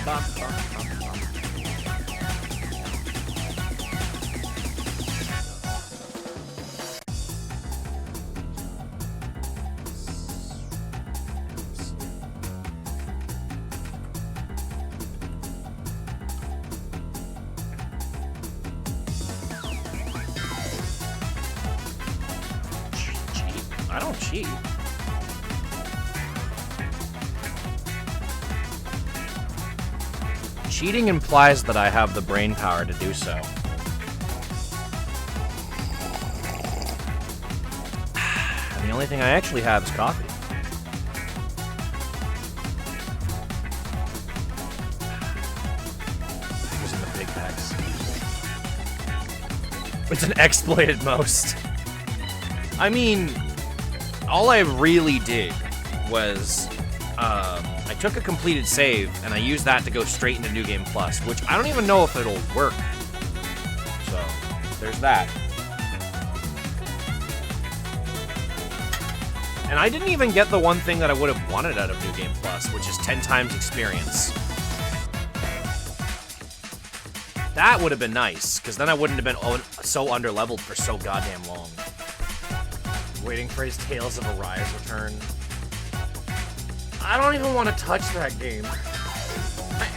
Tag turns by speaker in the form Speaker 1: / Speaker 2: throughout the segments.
Speaker 1: bum, bum, bum, bum. Cheat? I don't cheat. Cheating implies that I have the brain power to do so. And the only thing I actually have is coffee. Using the big X. It's an exploit at most. I mean, all I really did was I took a completed save and I used that to go straight into New Game Plus, which I don't even know if it'll work. So, there's that. And I didn't even get the one thing that I would have wanted out of New Game Plus, which is 10 times experience. That would have been nice, because then I wouldn't have been so underleveled for so goddamn long. Waiting for his Tales of Arise return. I don't even want to touch that game.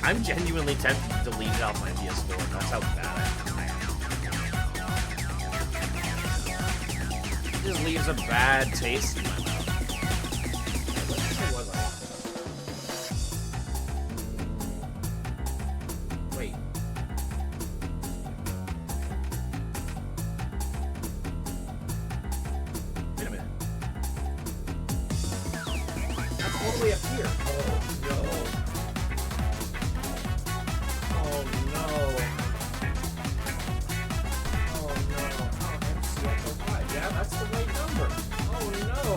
Speaker 1: I'm genuinely tempted to delete it off my PS4. That's how bad I am. It just leaves a bad taste in my mouth. What was I? Wait. Wait a minute. That's all the way up here. Oh, no. Oh, no. Oh, no. Oh, MCF05. Yeah, that's the right number. Oh, no.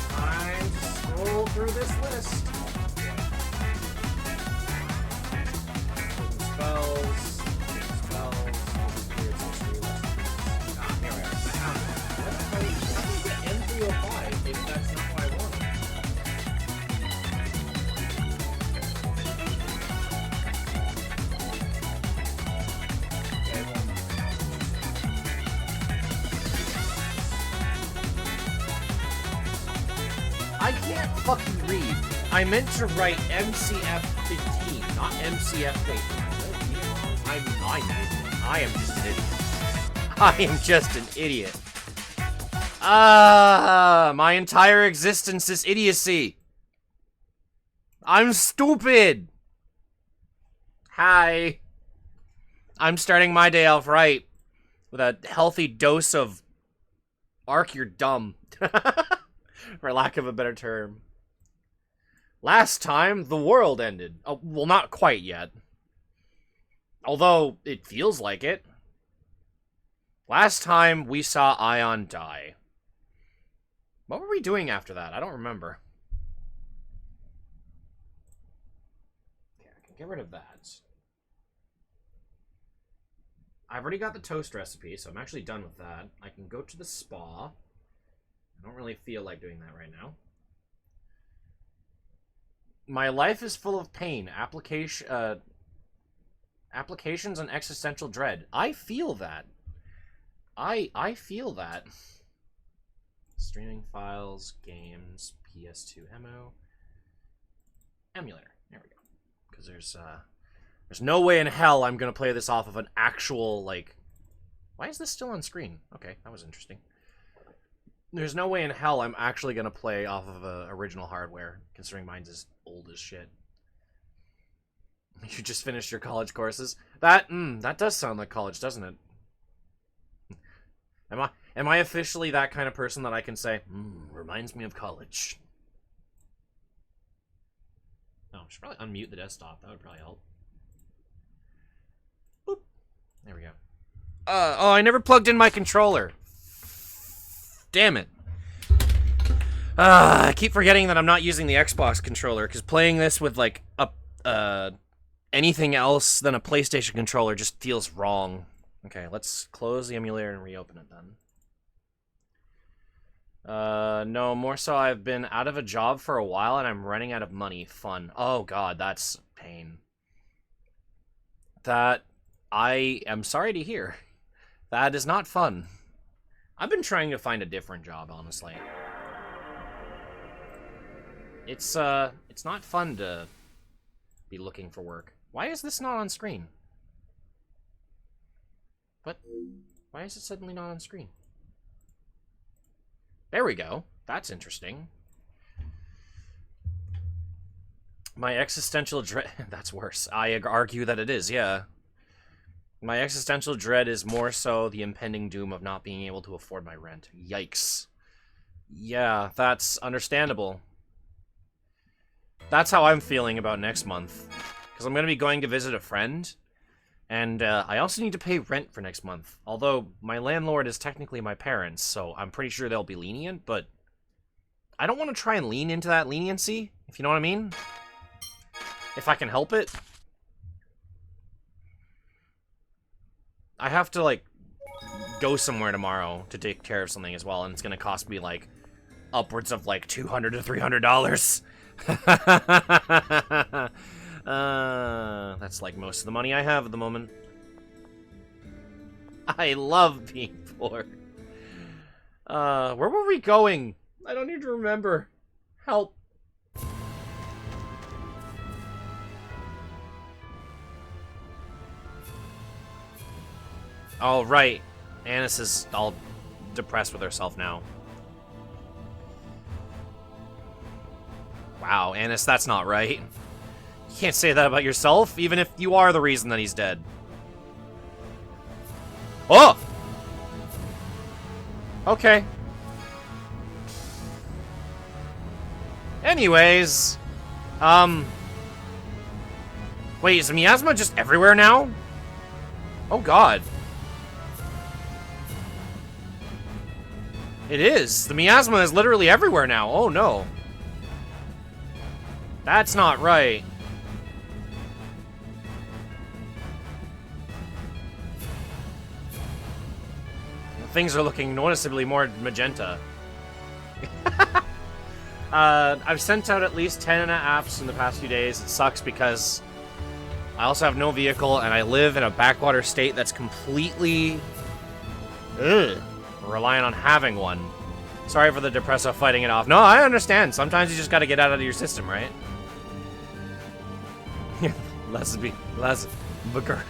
Speaker 1: Time to scroll through this list. Spells. Spells. Spirits history lessons. Ah, here we are. I found it. How do I get M305 if that's not what I wanted? Okay, well. I can't fucking read. I meant to write MCF 15, not MCF 15. I'm an idiot. I am just an idiot. I am just an idiot. My entire existence is idiocy. I'm stupid. Hi. I'm starting my day off right with a healthy dose of Ark, you're dumb. For lack of a better term. Last time, the world ended. Oh, well, not quite yet. Although, it feels like it. Last time, we saw Ion die. What were we doing after that? I don't remember. Okay, I can get rid of that. I've already got the toast recipe, so I'm actually done with that. I can go to the spa. I don't really feel like doing that right now. My life is full of pain. Applications and existential dread. I feel that. I feel that. Streaming files, games, PS2 MO, emulator. There we go. Because there's no way in hell I'm gonna play this off of an actual, like. Why is this still on screen? Okay, that was interesting. There's no way in hell I'm actually gonna play off of original hardware, considering mine's as old as shit. You just finished your college courses. That does sound like college, doesn't it? Am I officially that kind of person that I can say, reminds me of college? Oh, I should probably unmute the desktop. That would probably help. Boop. There we go. Oh, I never plugged in my controller. Damn it. I keep forgetting that I'm not using the Xbox controller, because playing this with, like, anything else than a PlayStation controller just feels wrong. Okay, let's close the emulator and reopen it then. No, more so I've been out of a job for a while and I'm running out of money. Fun. Oh god, that's pain. That I am sorry to hear. That is not fun. I've been trying to find a different job, honestly. It's not fun to be looking for work. Why is this not on screen? What? Why is it suddenly not on screen? There we go. That's interesting. My existential dread... That's worse. I argue that it is, yeah. My existential dread is more so the impending doom of not being able to afford my rent. Yikes. Yeah, that's understandable. That's how I'm feeling about next month. Because I'm going to be going to visit a friend. And I also need to pay rent for next month. Although my landlord is technically my parents, so I'm pretty sure they'll be lenient, but I don't want to try and lean into that leniency, if you know what I mean. If I can help it. I have to, like, go somewhere tomorrow to take care of something as well, and it's going to cost me, like, upwards of, like, $200 to $300. That's like most of the money I have at the moment. I love being poor. Where were we going? I don't need to remember. Help. Oh, right. Annis is all depressed with herself now. Wow, Annis, that's not right. You can't say that about yourself, even if you are the reason that he's dead. Oh! Okay. Anyways, wait, is miasma just everywhere now? Oh god. It is. The miasma is literally everywhere now. Oh no. That's not right. Things are looking noticeably more magenta. I've sent out at least 10 apps in the past few days. It sucks because I also have no vehicle and I live in a backwater state that's completely reliant on having one. Sorry for the depresso fighting it off. No, I understand. Sometimes you just gotta get out of your system, right? less booger.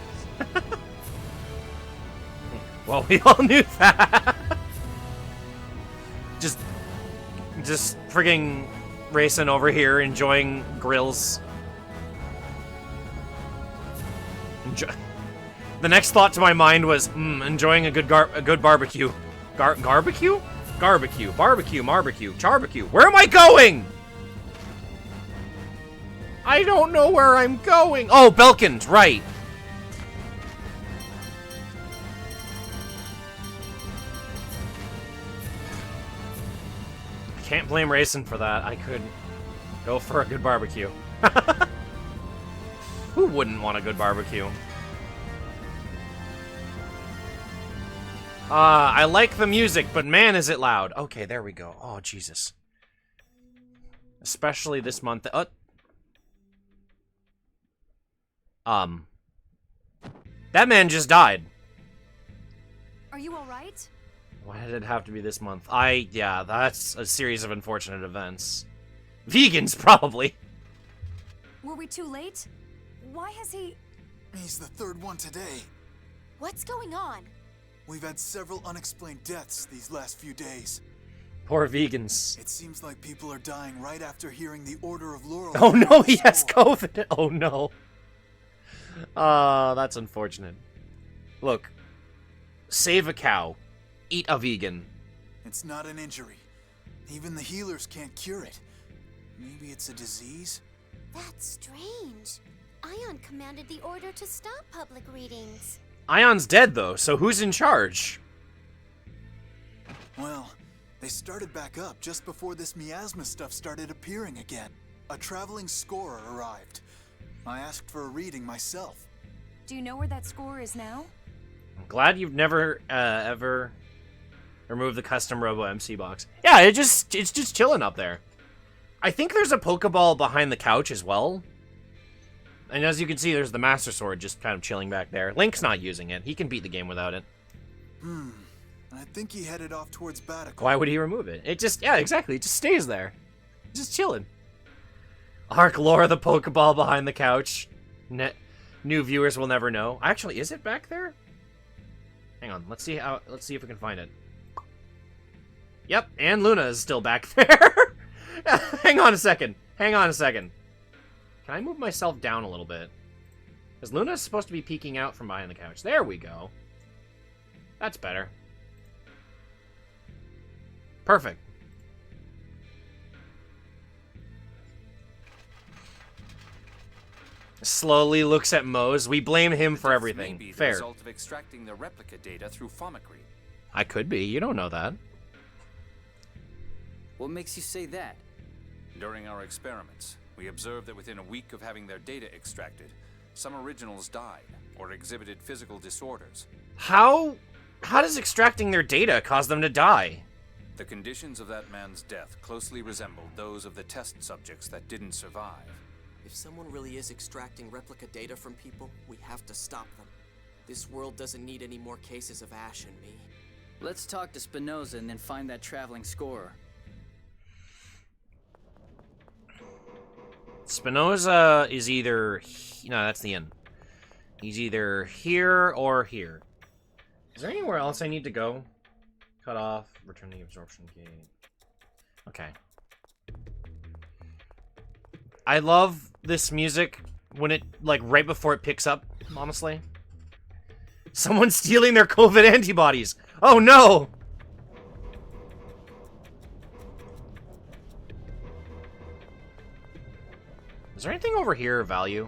Speaker 1: Well, we all knew that. Just frigging racing over here, enjoying grills. The next thought to my mind was, enjoying a good barbecue. Barbecue? Barbecue, charbecue. Where am I going? I don't know where I'm going. Oh, Belkins, right. Can't blame Racing for that. I could go for a good barbecue. Who wouldn't want a good barbecue? I like the music, but man, is it loud. Okay, there we go. Oh, Jesus. Especially this month. That man just died.
Speaker 2: Are you alright?
Speaker 1: Why did it have to be this month? Yeah, that's a series of unfortunate events. Vegans, probably.
Speaker 2: Were we too late? Why has he...
Speaker 3: He's the third one today.
Speaker 2: What's going on?
Speaker 3: We've had several unexplained deaths these last few days.
Speaker 1: Poor vegans.
Speaker 3: It seems like people are dying right after hearing the Order of Laurel.
Speaker 1: Oh no, he has COVID. Oh no. That's unfortunate. Look, save a cow. Eat a vegan.
Speaker 3: It's not an injury. Even the healers can't cure it. Maybe it's a disease?
Speaker 4: That's strange. Ion commanded the order to stop public readings.
Speaker 1: Ion's dead, though, so who's in charge?
Speaker 3: Well, they started back up just before this miasma stuff started appearing again. A traveling scorer arrived. I asked for a reading myself.
Speaker 2: Do you know where that score is now?
Speaker 1: I'm glad you've never, ever Remove the custom Robo MC box. Yeah, it's just chilling up there. I think there's a Pokeball behind the couch as well. And as you can see, there's the Master Sword just kind of chilling back there. Link's not using it. He can beat the game without it.
Speaker 3: I think he headed off towards Batacle.
Speaker 1: Why would he remove it? It just, yeah, exactly. It just stays there. Just chilling. Arc lore, the Pokeball behind the couch. New viewers will never know. Actually, is it back there? Hang on. Let's see if we can find it. Yep, and Luna is still back there. Hang on a second. Hang on a second. Can I move myself down a little bit? Because Luna's supposed to be peeking out from behind the couch. There we go. That's better. Perfect. Slowly looks at Mose. We blame him for everything.
Speaker 5: May be the
Speaker 1: Fair.
Speaker 5: result of extracting the replica data through Fomicry.
Speaker 1: I could be. You don't know that.
Speaker 6: What makes you say that?
Speaker 5: During our experiments, we observed that within a week of having their data extracted, some originals died or exhibited physical disorders.
Speaker 1: How does extracting their data cause them to die?
Speaker 5: The conditions of that man's death closely resembled those of the test subjects that didn't survive.
Speaker 6: If someone really is extracting replica data from people, we have to stop them. This world doesn't need any more cases of Ash and me.
Speaker 7: Let's talk to Spinoza and then find that traveling scorer.
Speaker 1: Spinoza is either... No, that's the end. He's either here or here. Is there anywhere else I need to go? Cut off, return the absorption gate. Okay. I love this music when it, like, right before it picks up, honestly. Someone's stealing their COVID antibodies! Oh no! Is there anything over here of value?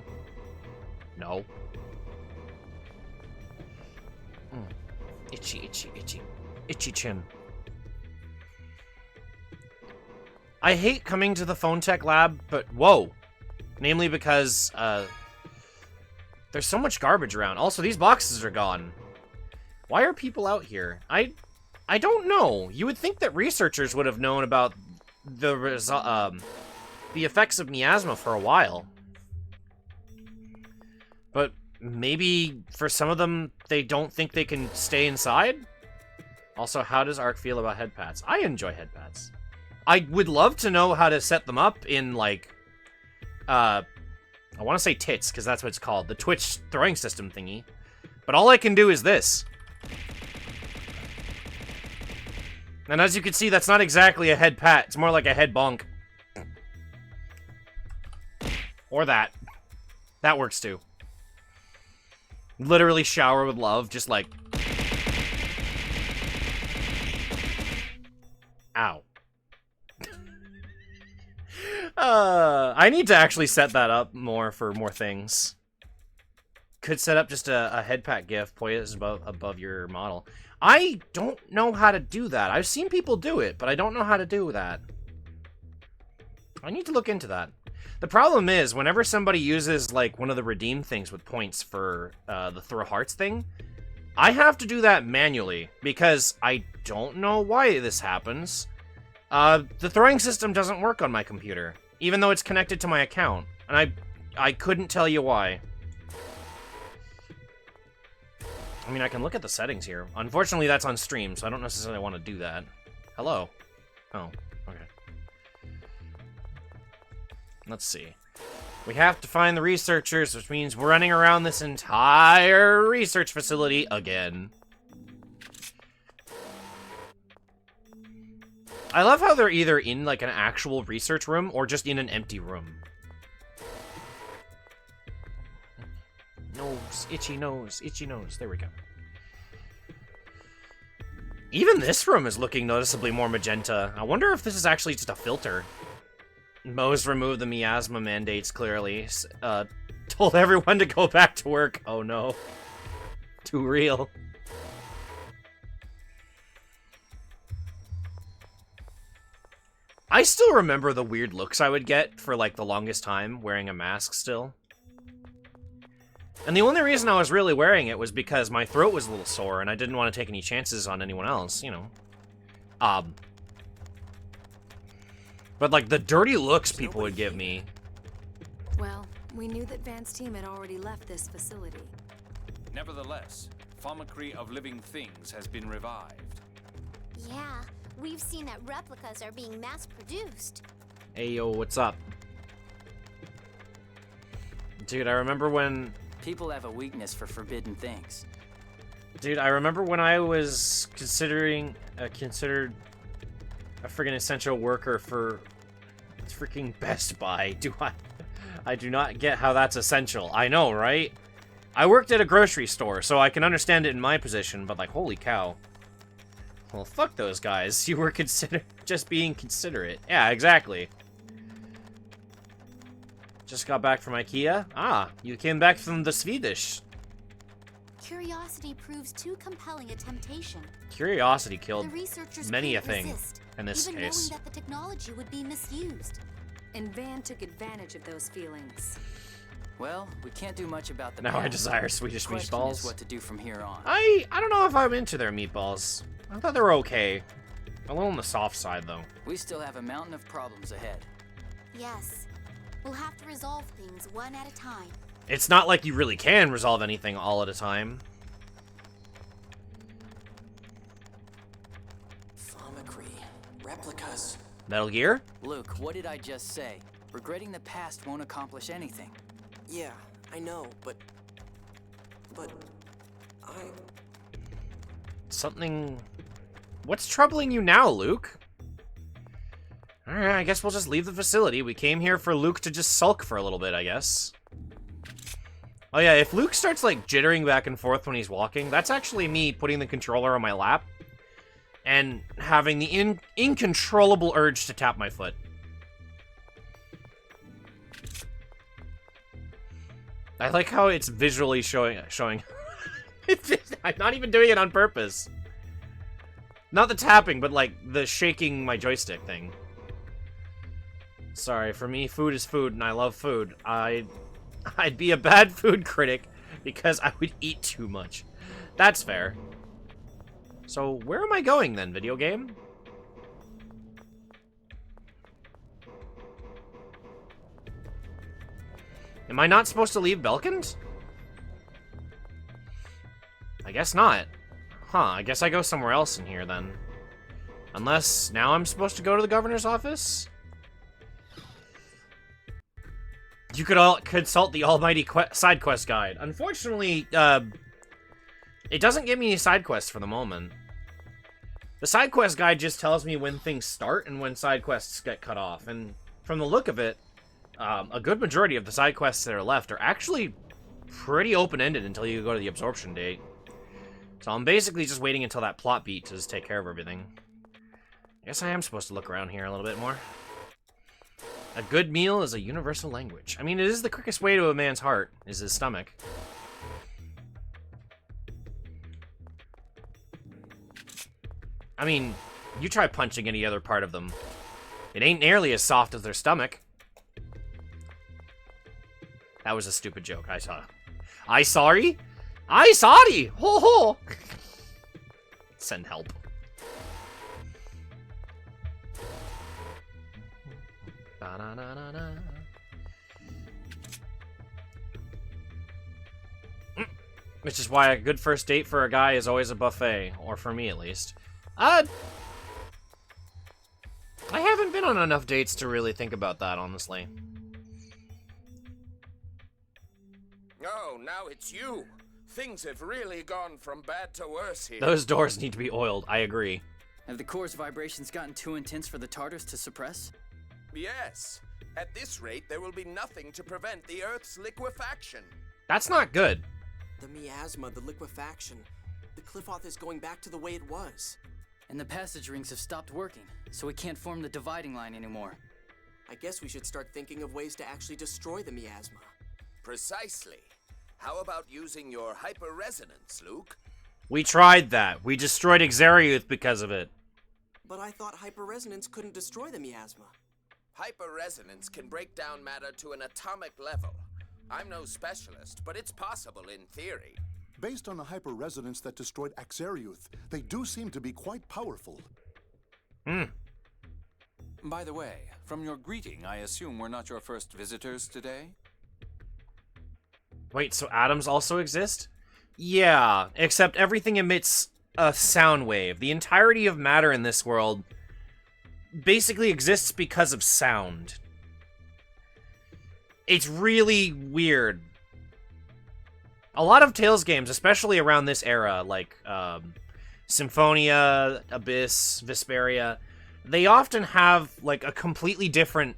Speaker 1: No. Itchy, itchy, itchy. Itchy chin. I hate coming to the phone tech lab, but whoa. Namely because, there's so much garbage around. Also, these boxes are gone. Why are people out here? I don't know. You would think that researchers would have known about the effects of miasma for a while. But maybe for some of them, they don't think they can stay inside? Also, how does Ark feel about head pads? I enjoy head pads. I would love to know how to set them up in, like, I want to say tits, because that's what it's called. The Twitch throwing system thingy. But all I can do is this. And as you can see, that's not exactly a head pat. It's more like a head bonk. Or that. That works too. Literally shower with love, just like... Ow. I need to actually set that up more for more things. Could set up just a head pat gif, poised above your model. I don't know how to do that. I've seen people do it, but I don't know how to do that. I need to look into that. The problem is, whenever somebody uses, like, one of the redeem things with points for the throw hearts thing, I have to do that manually, because I don't know why this happens. The throwing system doesn't work on my computer, even though it's connected to my account, and I couldn't tell you why. I mean, I can look at the settings here. Unfortunately, that's on stream, so I don't necessarily want to do that. Hello? Oh, okay. Let's see. We have to find the researchers, which means we're running around this entire research facility again. I love how they're either in, like, an actual research room or just in an empty room. Nose, itchy nose, itchy nose. There we go. Even this room is looking noticeably more magenta. I wonder if this is actually just a filter. Moe's removed the miasma mandates, clearly. Told everyone to go back to work. Oh no. Too real. I still remember the weird looks I would get for, like, the longest time wearing a mask still. And the only reason I was really wearing it was because my throat was a little sore and I didn't want to take any chances on anyone else, you know. But like the dirty looks people would give me.
Speaker 2: Well, we knew that Van's team had already left this facility.
Speaker 5: Nevertheless, Pharmacry of Living Things has been revived.
Speaker 4: Yeah, we've seen that replicas are being mass-produced.
Speaker 1: Hey yo, what's up? Dude, I remember when...
Speaker 7: People have a weakness for forbidden things.
Speaker 1: Dude, I remember when I was considered a friggin' essential worker for freaking Best Buy. I do not get how that's essential. I know, right? I worked at a grocery store, so I can understand it in my position, but like, holy cow. Well, fuck those guys. You were just being considerate. Yeah, exactly. Just got back from IKEA? Ah, you came back from the Swedish.
Speaker 4: Curiosity proves too compelling a temptation.
Speaker 1: Curiosity killed
Speaker 4: The researchers
Speaker 1: many a
Speaker 4: couldn't
Speaker 1: thing
Speaker 4: resist,
Speaker 1: in this
Speaker 4: even
Speaker 1: case.
Speaker 4: knowing that the technology would be misused.
Speaker 2: And Van took advantage of those feelings.
Speaker 7: Well, we can't do much about the
Speaker 1: Now I
Speaker 7: past.
Speaker 1: desire Swedish
Speaker 7: The question
Speaker 1: meatballs.
Speaker 7: is what to do from here on.
Speaker 1: I don't know if I'm into their meatballs. I thought they were okay. A little on the soft side, though.
Speaker 7: We still have a mountain of problems ahead.
Speaker 4: Yes, we'll have to resolve things one at a time.
Speaker 1: It's not like you really can resolve anything all at a time.
Speaker 6: Pharmacry. Replicas.
Speaker 1: Metal Gear?
Speaker 7: Luke, what did I just say? Regretting the past won't accomplish anything.
Speaker 6: Yeah, I know, but I...
Speaker 1: Something... What's troubling you now, Luke? Alright, I guess we'll just leave the facility. We came here for Luke to just sulk for a little bit, I guess. Oh yeah, if Luke starts, like, jittering back and forth when he's walking, that's actually me putting the controller on my lap and having the incontrollable urge to tap my foot. I like how it's visually showing. I'm not even doing it on purpose. Not the tapping, but like the shaking my joystick thing. Sorry, for me, food is food, and I love food. I'd be a bad food critic because I would eat too much. That's fair. So where am I going then, video game? Am I not supposed to leave Belkand? I guess not. Huh, I guess I go somewhere else in here then. Unless now I'm supposed to go to the governor's office? You could all consult the almighty side quest guide. Unfortunately, it doesn't give me any side quests for the moment. The side quest guide just tells me when things start and when side quests get cut off. And from the look of it, a good majority of the side quests that are left are actually pretty open-ended until you go to the absorption date. So I'm basically just waiting until that plot beat to just take care of everything. I guess I am supposed to look around here a little bit more. A good meal is a universal language. I mean, it is the quickest way to a man's heart, is his stomach. I mean, you try punching any other part of them. It ain't nearly as soft as their stomach. That was a stupid joke, I saw. I sorry? I sorry! Ho ho! Send help. Which is why a good first date for a guy is always a buffet, or for me at least. I haven't been on enough dates to really think about that, honestly.
Speaker 8: Oh, now it's you. Things have really gone from bad to worse here.
Speaker 1: Those doors need to be oiled, I agree.
Speaker 7: Have the core's vibrations gotten too intense for the Tartars to suppress?
Speaker 8: Yes. At this rate, there will be nothing to prevent the Earth's liquefaction.
Speaker 1: That's not good.
Speaker 6: The miasma, the liquefaction. The Qliphoth is going back to the way it was.
Speaker 7: And the passage rings have stopped working, so we can't form the dividing line anymore.
Speaker 6: I guess we should start thinking of ways to actually destroy the miasma.
Speaker 8: Precisely. How about using your hyper-resonance, Luke?
Speaker 1: We tried that. We destroyed Xeriuth because of it.
Speaker 6: But I thought hyperresonance couldn't destroy the miasma.
Speaker 8: Hyper-resonance can break down matter to an atomic level. I'm no specialist, but it's possible in theory.
Speaker 9: Based on the hyper-resonance that destroyed Axariuth, they do seem to be quite powerful.
Speaker 1: Hmm.
Speaker 5: By the way, from your greeting, I assume we're not your first visitors today?
Speaker 1: Wait, so atoms also exist? Yeah, except everything emits a sound wave. The entirety of matter in this world basically exists because of sound. It's really weird. A lot of Tales games, especially around this era, like Symphonia, Abyss, Vesperia, they often have like a completely different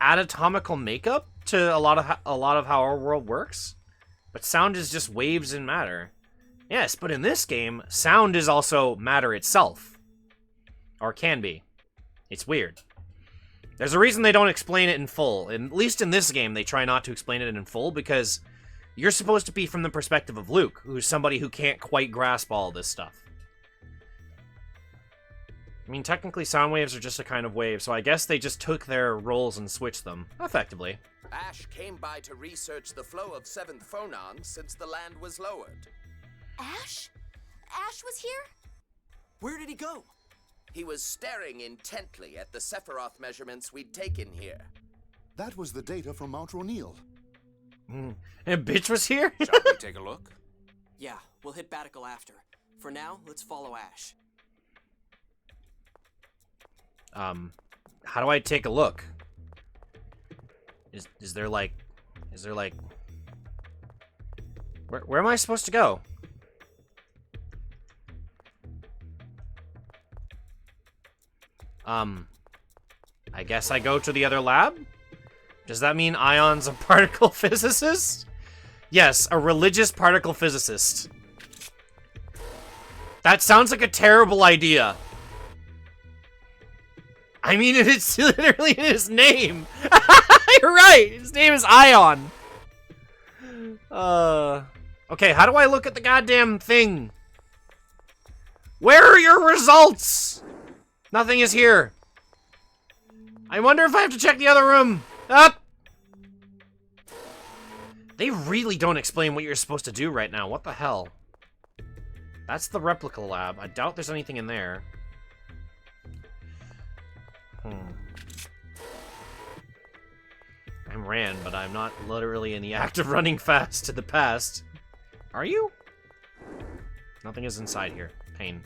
Speaker 1: anatomical makeup to a lot of how our world works. But sound is just waves in matter. Yes, but in this game, sound is also matter itself. Or can be. It's weird. There's a reason they don't explain it in full. At least in this game, they try not to explain it in full, because you're supposed to be from the perspective of Luke, who's somebody who can't quite grasp all this stuff. I mean, technically sound waves are just a kind of wave, so I guess they just took their roles and switched them, effectively.
Speaker 8: Ash came by to research the flow of 7th phonons since the land was lowered.
Speaker 4: Ash? Ash was here?
Speaker 6: Where did he go?
Speaker 8: He was staring intently at the Sephiroth measurements we'd taken here.
Speaker 9: That was the data from Mount O'Neill.
Speaker 1: And bitch was here?
Speaker 5: Shall we take a look?
Speaker 6: Yeah, we'll hit Batical after. For now, let's follow Ash.
Speaker 1: How do I take a look? Is there like where am I supposed to go? I guess I go to the other lab? Does that mean Ion's a particle physicist? Yes, a religious particle physicist. That sounds like a terrible idea. I mean, it's literally in his name. You're right. His name is Ion. Okay, how do I look at the goddamn thing? Where are your results? Nothing is here. I wonder if I have to check the other room. Up. They really don't explain what you're supposed to do right now. What the hell? That's the replica lab. I doubt there's anything in there. I'm Rand, but I'm not literally in the act of running fast to the past. Are you? Nothing is inside here. Pain.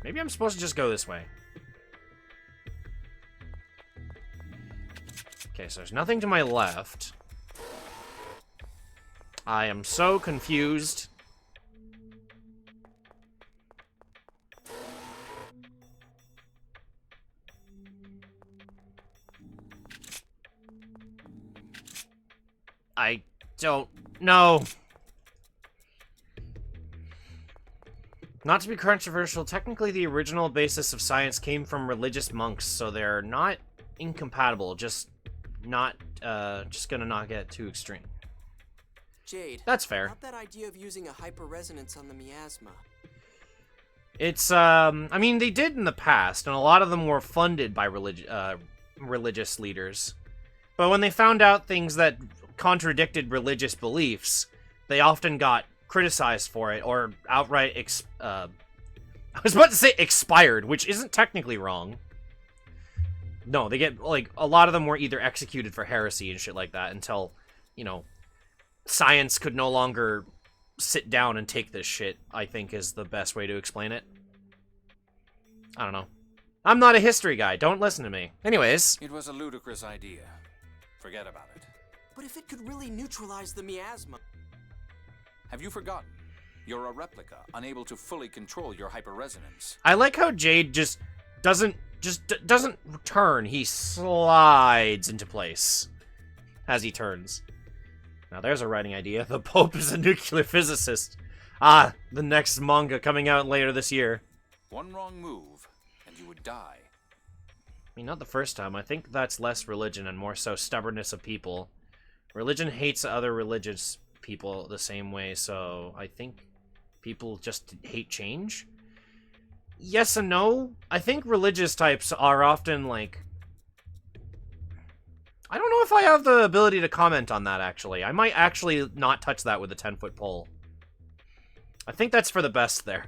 Speaker 1: Maybe I'm supposed to just go this way. Okay, so there's nothing to my left. I am so confused. I don't know. Not to be controversial, technically the original basis of science came from religious monks, so they're not incompatible, just gonna not get too extreme.
Speaker 6: Jade.
Speaker 1: That's fair.
Speaker 6: About that idea of using a hyperresonance on the miasma.
Speaker 1: It's, I mean, they did in the past, and a lot of them were funded by religious leaders. But when they found out things that contradicted religious beliefs, they often got criticized for it, or outright, I was about to say expired, which isn't technically wrong. No, they get, like, a lot of them were either executed for heresy and shit like that until, you know, science could no longer sit down and take this shit, I think is the best way to explain it. I don't know. I'm not a history guy, don't listen to me. Anyways.
Speaker 5: It was a ludicrous idea. Forget about it.
Speaker 6: But if it could really neutralize the miasma...
Speaker 5: Have you forgotten? You're a replica, unable to fully control your hyperresonance.
Speaker 1: I like how Jade just doesn't turn. He slides into place as he turns. Now there's a writing idea. The Pope is a nuclear physicist. Ah, the next manga coming out later this year.
Speaker 5: One wrong move, and you would die.
Speaker 1: I mean, not the first time. I think that's less religion and more so stubbornness of people. Religion hates other religious people the same way, so I think people just hate change. Yes and no. I think religious types are often, like... I don't know if I have the ability to comment on that, actually. I might actually not touch that with a 10-foot pole. I think that's for the best there.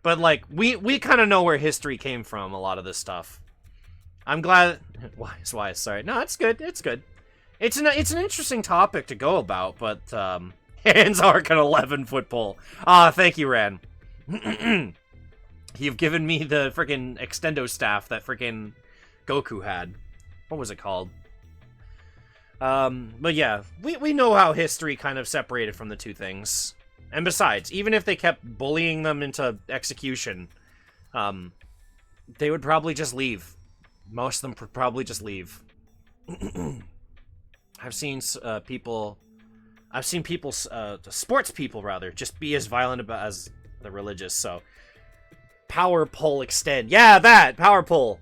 Speaker 1: But, like, we kind of know where history came from, a lot of this stuff. I'm glad... Why? Sorry. No, it's good. It's good. It's an interesting topic to go about, but, hands arc an 11-foot pole. Ah, thank you, Ran. You've given me the freaking extendo staff that freaking Goku had. What was it called? But yeah, we know how history kind of separated from the two things. And besides, even if they kept bullying them into execution, they would probably just leave. Most of them would probably just leave. I've seen people, sports people rather, just be as violent as the religious, so. Power pole extend. Yeah, that! Power pole!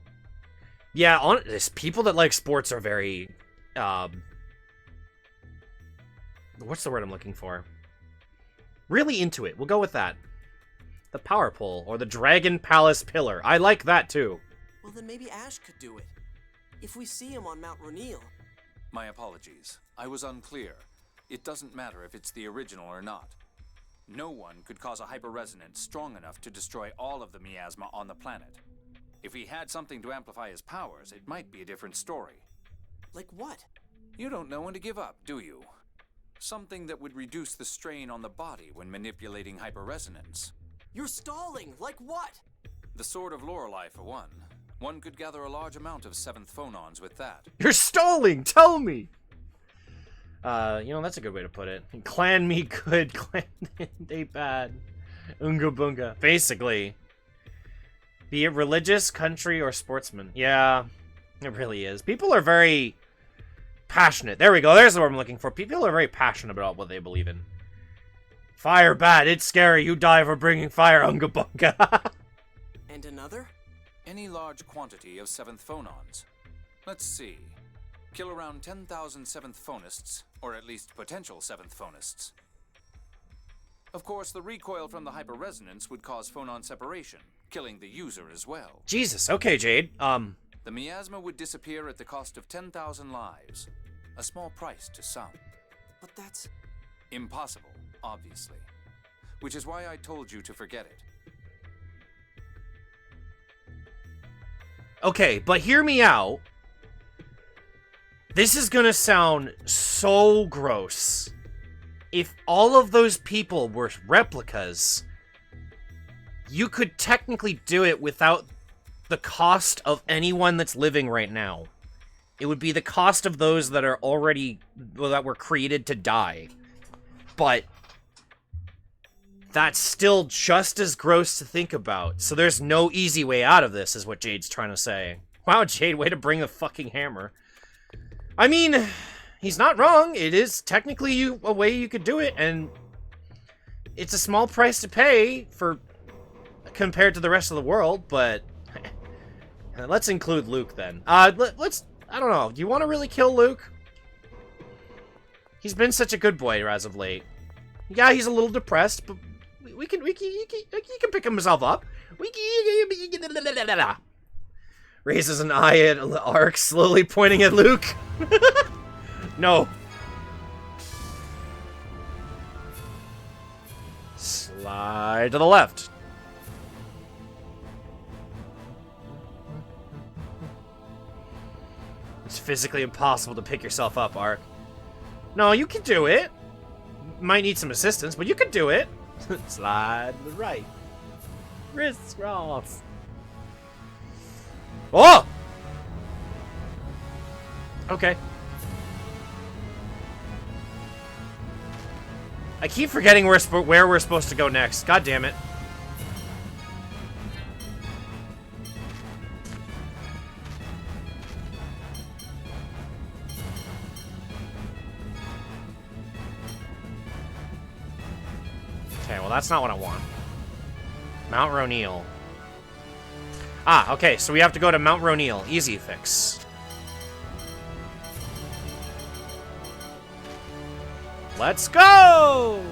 Speaker 1: Yeah, people that like sports are very, what's the word I'm looking for? Really into it. We'll go with that. The power pole, or the Dragon Palace pillar. I like that, too.
Speaker 6: Well, then maybe Ash could do it. If we see him on Mount Ronil.
Speaker 5: My apologies. I was unclear. It doesn't matter if it's the original or not. No one could cause a hyperresonance strong enough to destroy all of the miasma on the planet. If he had something to amplify his powers, it might be a different story.
Speaker 6: Like what?
Speaker 5: You don't know when to give up, do you? Something that would reduce the strain on the body when manipulating hyperresonance.
Speaker 6: You're stalling! Like what?
Speaker 5: The Sword of Lorelei, for one. One could gather a large amount of 7th phonons with that.
Speaker 1: You're stalling! Tell me! You know, that's a good way to put it. Clan me good, clan they bad. Unga bunga. Basically. Be it religious, country, or sportsman. Yeah, it really is. People are very passionate. There we go. There's the word I'm looking for. People are very passionate about what they believe in. Fire bad. It's scary. You die for bringing fire, Unga bunga.
Speaker 6: And another?
Speaker 5: Any large quantity of 7th phonons. Let's see. Kill around 10,000 7th phonists, or at least potential 7th phonists. Of course, the recoil from the hyperresonance would cause phonon separation, killing the user as well.
Speaker 1: Jesus, okay, Jade.
Speaker 5: The miasma would disappear at the cost of 10,000 lives. A small price to some.
Speaker 6: But that's...
Speaker 5: impossible, obviously. Which is why I told you to forget it.
Speaker 1: Okay, but hear me out. This is gonna sound so gross. If all of those people were replicas, you could technically do it without the cost of anyone that's living right now. It would be the cost of those that are already, well, that were created to die. But that's still just as gross to think about. So there's no easy way out of this, is what Jade's trying to say. Wow, Jade, way to bring the fucking hammer. I mean, he's not wrong. It is technically a way you could do it, and it's a small price to pay for compared to the rest of the world, but let's include Luke then. Let's, I don't know. Do you want to really kill Luke? He's been such a good boy as of late. Yeah, he's a little depressed, but he can pick himself up. Raises an eye at Ark, slowly pointing at Luke. No. Slide to the left. It's physically impossible to pick yourself up, Ark. No, you can do it. Might need some assistance, but you can do it. Slide to the right. Crisscross. Oh! Okay. I keep forgetting where we're supposed to go next. God damn it. Okay, well that's not what I want. Mount Ronil. Ah, okay, so we have to go to Mount Ronil. Easy fix. Let's go!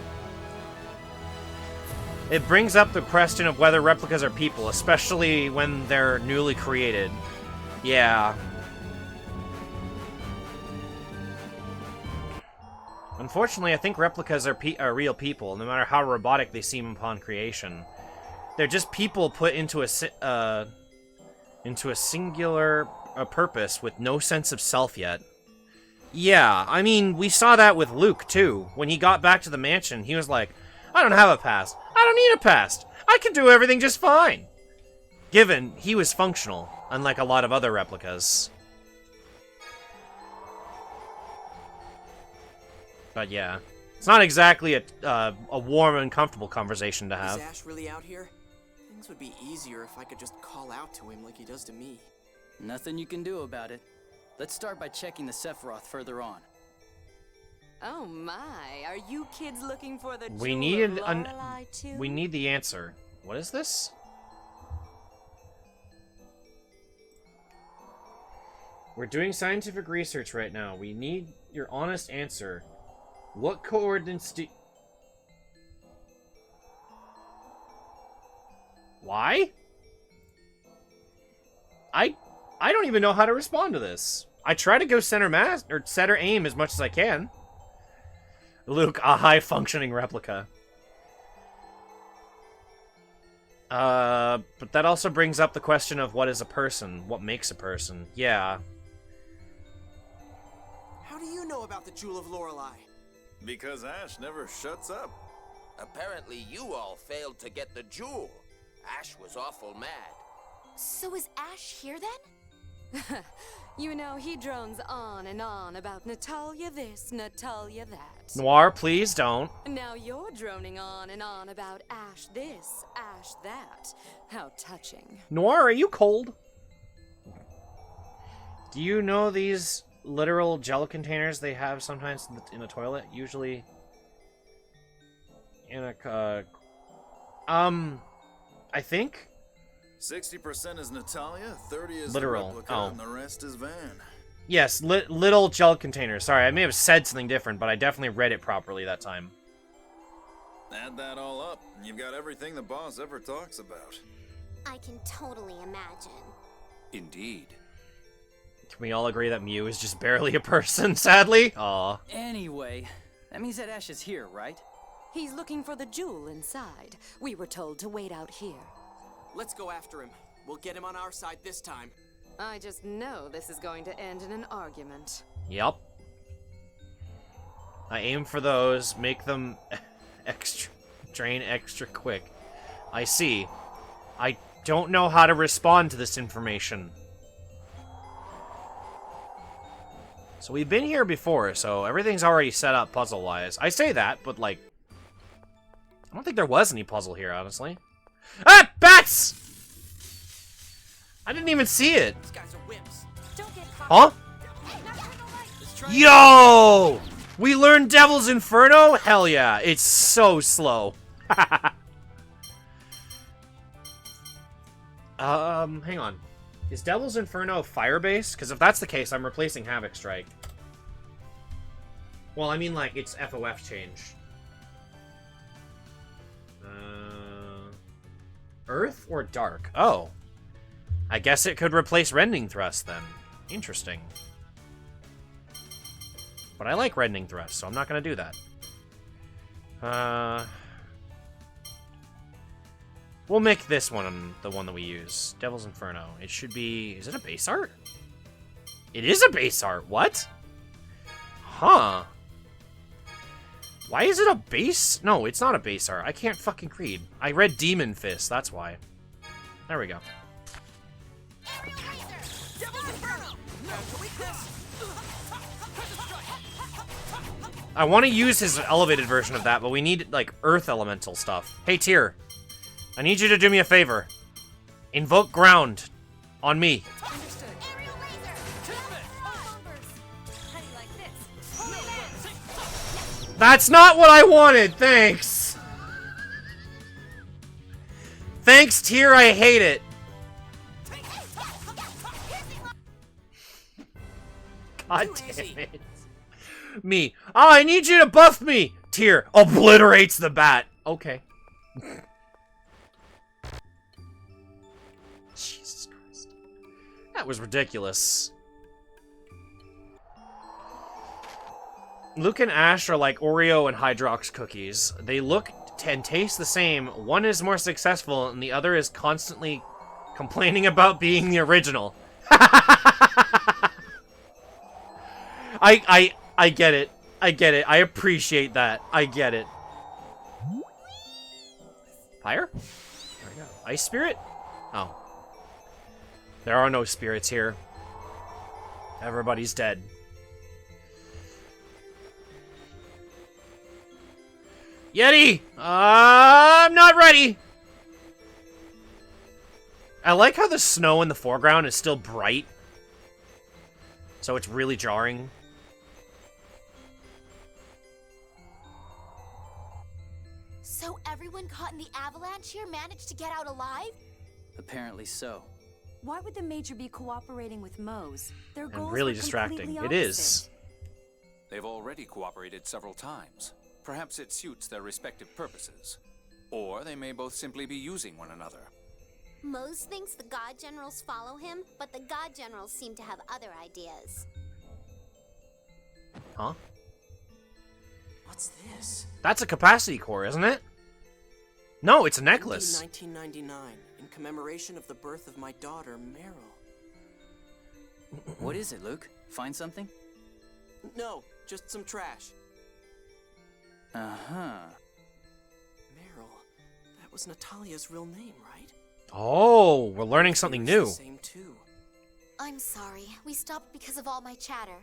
Speaker 1: It brings up the question of whether replicas are people, especially when they're newly created. Yeah. Unfortunately, I think replicas are real people, no matter how robotic they seem upon creation. They're just people put into a singular purpose with no sense of self yet. Yeah, I mean, we saw that with Luke, too. When he got back to the mansion, he was like, I don't have a past. I don't need a past. I can do everything just fine. Given he was functional, unlike a lot of other replicas. But yeah, it's not exactly a warm and comfortable conversation to have.
Speaker 6: Is Ash really out here? Things would be easier if I could just call out to him like he does to me.
Speaker 7: Nothing you can do about it. Let's start by checking the Sephiroth further on.
Speaker 2: Oh my, are you kids looking for the
Speaker 1: We
Speaker 2: jewel
Speaker 1: needed
Speaker 2: of Lorelei too?
Speaker 1: we need the answer. What is this? We're doing scientific research right now. We need your honest answer. What coordinates do... Why? I don't even know how to respond to this. I try to go center aim as much as I can. Luke, a high-functioning replica. But that also brings up the question of what is a person? What makes a person? Yeah.
Speaker 6: How do you know about the Jewel of Lorelei?
Speaker 10: Because Ash never shuts up.
Speaker 8: Apparently you all failed to get the jewel. Ash was awful mad.
Speaker 4: So is Ash here then?
Speaker 2: You know, he drones on and on about Natalia this, Natalia that.
Speaker 1: Noir, please don't.
Speaker 2: Now you're droning on and on about Ash this, Ash that. How touching.
Speaker 1: Noir, are you cold? Do you know these literal gel containers they have sometimes in the toilet? Usually in a... I think?
Speaker 10: 60% is Natalia, 30 is
Speaker 1: Literal.
Speaker 10: the replica,
Speaker 1: Oh.
Speaker 10: and the rest is Van.
Speaker 1: Yes, little gel containers. Sorry, I may have said something different, but I definitely read it properly that time.
Speaker 10: Add that all up, and you've got everything the boss ever talks about.
Speaker 4: I can totally imagine.
Speaker 5: Indeed.
Speaker 1: Can we all agree that Mew is just barely a person, sadly? Aw.
Speaker 7: Anyway, that means that Ash is here, right?
Speaker 2: He's looking for the jewel inside. We were told to wait out here.
Speaker 6: Let's go after him. We'll get him on our side this time.
Speaker 2: I just know this is going to end in an argument.
Speaker 1: Yep. I aim for those, make them drain extra quick. I see. I don't know how to respond to this information. So we've been here before, so everything's already set up puzzle-wise. I say that, but like... I don't think there was any puzzle here, honestly. Ah! Bats! I didn't even see it.
Speaker 6: These guys are wimps.
Speaker 4: Don't get caught.
Speaker 1: Huh?
Speaker 4: Hey, not in the light.
Speaker 6: Let's try
Speaker 1: Yo! We learned Devil's Inferno? Hell yeah. It's so slow. Hang on. Is Devil's Inferno fire-based? Because if that's the case, I'm replacing Havoc Strike. Well, I mean, like, it's FOF change. Earth or Dark? Oh. I guess it could replace Rending Thrust, then. Interesting. But I like Rending Thrust, so I'm not going to do that. We'll make this one the one that we use. Devil's Inferno. It should be... Is it a base art? It is a base art. What? Huh. Why is it a base? No, it's not a base art. I can't fucking read. I read Demon Fist. That's why. There we go.
Speaker 4: Aerial Razor. Devil's Inferno. Now to weakness.
Speaker 1: I want to use his elevated version of that, but we need, like, Earth Elemental stuff. Hey, Tyr. I need you to do me a favor. Invoke Ground on me.
Speaker 4: Understood. Aerial Razor. How do you like this? Holy man.
Speaker 1: That's not what I wanted. Thanks. Thanks, Tyr. I hate it. God damn it. Me. Oh, I need you to buff me. Tyr obliterates the bat. Okay. Jesus Christ. That was ridiculous. Luke and Ash are like Oreo and Hydrox cookies. They look and taste the same. One is more successful, and the other is constantly complaining about being the original. I get it. I get it. I appreciate that. I get it. Fire? There we go. Ice spirit? Oh. There are no spirits here. Everybody's dead. Yeti! I'm not ready! I like how the snow in the foreground is still bright. So it's really jarring.
Speaker 4: So everyone caught in the avalanche here managed to get out alive?
Speaker 7: Apparently so.
Speaker 2: Why would the Major be cooperating with Mose? Their goals
Speaker 1: And really
Speaker 2: were
Speaker 1: distracting.
Speaker 2: completely
Speaker 1: It is.
Speaker 2: opposite.
Speaker 5: They've already cooperated several times. Perhaps it suits their respective purposes. Or they may both simply be using one another.
Speaker 4: Mose thinks the God Generals follow him, but the God Generals seem to have other ideas.
Speaker 1: Huh?
Speaker 6: What's this?
Speaker 1: That's a capacity core, isn't it? No, it's a necklace.
Speaker 6: 1999, in commemoration of the birth of my daughter, Meryl.
Speaker 7: What is it, Luke? Find something?
Speaker 6: No, just some trash.
Speaker 7: Uh-huh.
Speaker 6: Meryl, that was Natalia's real name, right?
Speaker 1: Oh, we're learning something new.
Speaker 6: Same too.
Speaker 4: I'm sorry. We stopped because of all my chatter.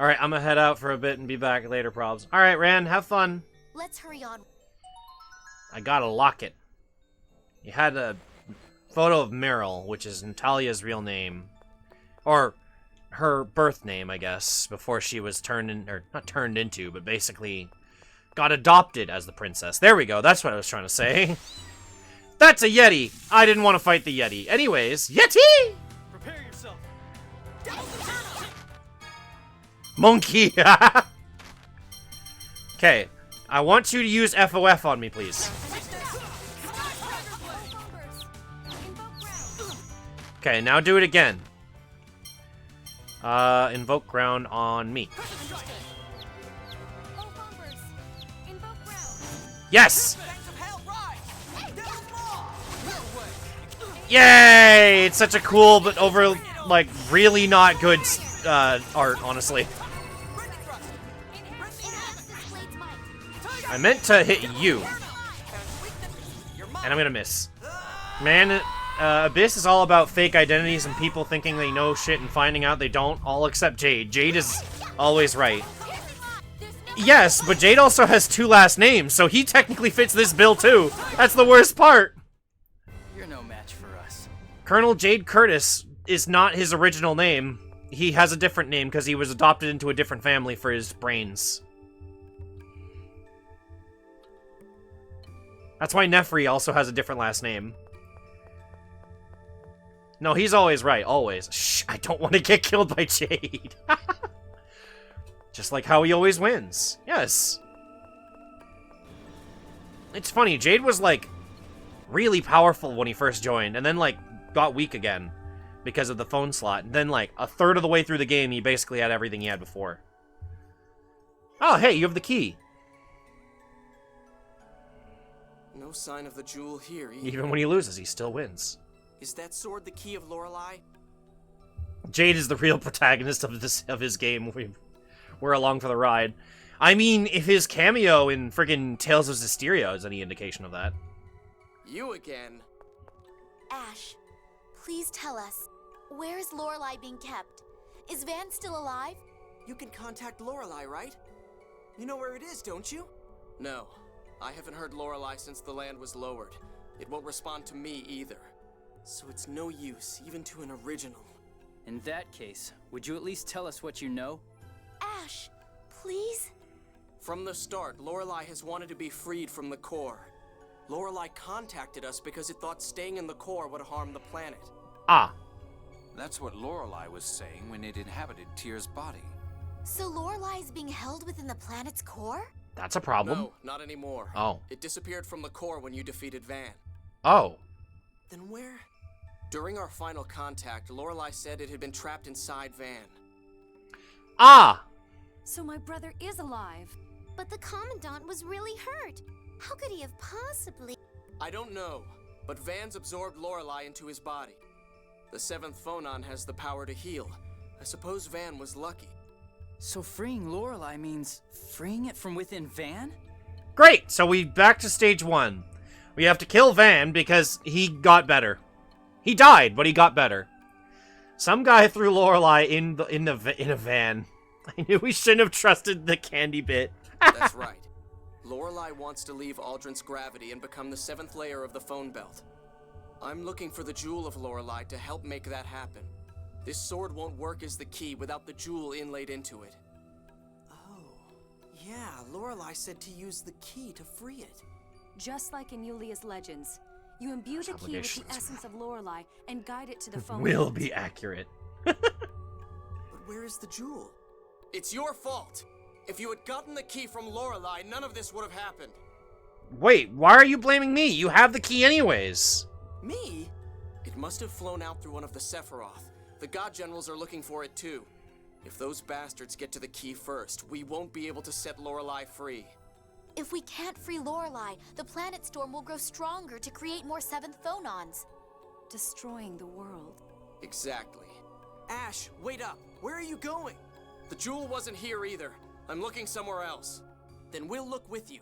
Speaker 1: Alright, I'm gonna head out for a bit and be back later, probs. Alright, Ran, have fun.
Speaker 4: Let's hurry on.
Speaker 1: I got a locket. You had a photo of Meryl, which is Natalia's real name. Or her birth name, I guess, before she was turned in, or not turned into, but basically got adopted as the princess. There we go, that's what I was trying to say. That's a Yeti! I didn't want to fight the Yeti. Anyways, Yeti!
Speaker 11: Prepare yourself.
Speaker 1: Monkey! Okay, I want you to use FOF on me, please. Okay, now do it again. Invoke ground on me. Yes! Yay! It's such a cool but over, like, really not good art, honestly. I meant to hit you. And I'm gonna miss. Man, Abyss is all about fake identities and people thinking they know shit and finding out they don't, all except Jade. Jade is always right. Yes, but Jade also has 2 last names, so he technically fits this bill too. That's the worst part.
Speaker 7: You're no match for us.
Speaker 1: Colonel Jade Curtis is not his original name. He has a different name because he was adopted into a different family for his brains. That's why Nefri also has a different last name. No, he's always right, always. Shh, I don't want to get killed by Jade. Just like how he always wins. Yes. It's funny, Jade was, like, really powerful when he first joined, and then, like, got weak again because of the phone slot. And then, like, a third of the way through the game, he basically had everything he had before. Oh, hey, you have the key.
Speaker 6: No sign of the jewel here either.
Speaker 1: Even when he loses, he still wins.
Speaker 6: Is that sword the key of Lorelei?
Speaker 1: Jade is the real protagonist of his game. We're along for the ride. I mean, if his cameo in friggin' Tales of Zestiria is any indication of that.
Speaker 6: You again.
Speaker 4: Ash, please tell us, where is Lorelei being kept? Is Van still alive?
Speaker 6: You can contact Lorelei, right? You know where it is, don't you? No. I haven't heard Lorelei since the land was lowered. It won't respond to me either. So it's no use, even to an original.
Speaker 7: In that case, would you at least tell us what you know?
Speaker 4: Ash, please?
Speaker 6: From the start, Lorelei has wanted to be freed from the core. Lorelei contacted us because it thought staying in the core would harm the planet.
Speaker 1: Ah.
Speaker 5: That's what Lorelei was saying when it inhabited Tyr's body.
Speaker 4: So Lorelei is being held within the planet's core?
Speaker 1: That's a problem.
Speaker 6: No, not anymore.
Speaker 1: Oh.
Speaker 6: It disappeared from the core when you defeated Van.
Speaker 1: Oh.
Speaker 6: Then where? During our final contact, Lorelei said it had been trapped inside Van.
Speaker 1: Ah!
Speaker 2: So my brother is alive.
Speaker 4: But the Commandant was really hurt. How could he have possibly...
Speaker 6: I don't know, but Van's absorbed Lorelei into his body. The 7th phonon has the power to heal. I suppose Van was lucky.
Speaker 7: So freeing Lorelei means freeing it from within Van?
Speaker 1: Great! So we back to stage 1. We have to kill Van because he got better. He died, but he got better. Some guy threw Lorelei in a van. I knew we shouldn't have trusted the candy bit.
Speaker 6: That's right. Lorelei wants to leave Aldrin's gravity and become the 7th layer of the phone belt. I'm looking for the Jewel of Lorelei to help make that happen. This sword won't work as the key without the jewel inlaid into it. Oh, yeah, Lorelei said to use the key to free it.
Speaker 11: Just like in Yulia's legends, you imbue the key with the essence of Lorelei and guide it to the phone.
Speaker 1: Will be accurate.
Speaker 6: But where is the jewel? It's your fault. If you had gotten the key from Lorelei, none of this would have happened.
Speaker 1: Wait, why are you blaming me? You have the key anyways.
Speaker 6: Me? It must have flown out through one of the Sephiroth. The God Generals are looking for it too. If those bastards get to the key first, we won't be able to set Lorelei free.
Speaker 4: If we can't free Lorelei, the planet storm will grow stronger to create more 7th phonons.
Speaker 11: Destroying the world.
Speaker 6: Exactly. Ash, wait up! Where are you going? The jewel wasn't here either. I'm looking somewhere else. Then we'll look with you.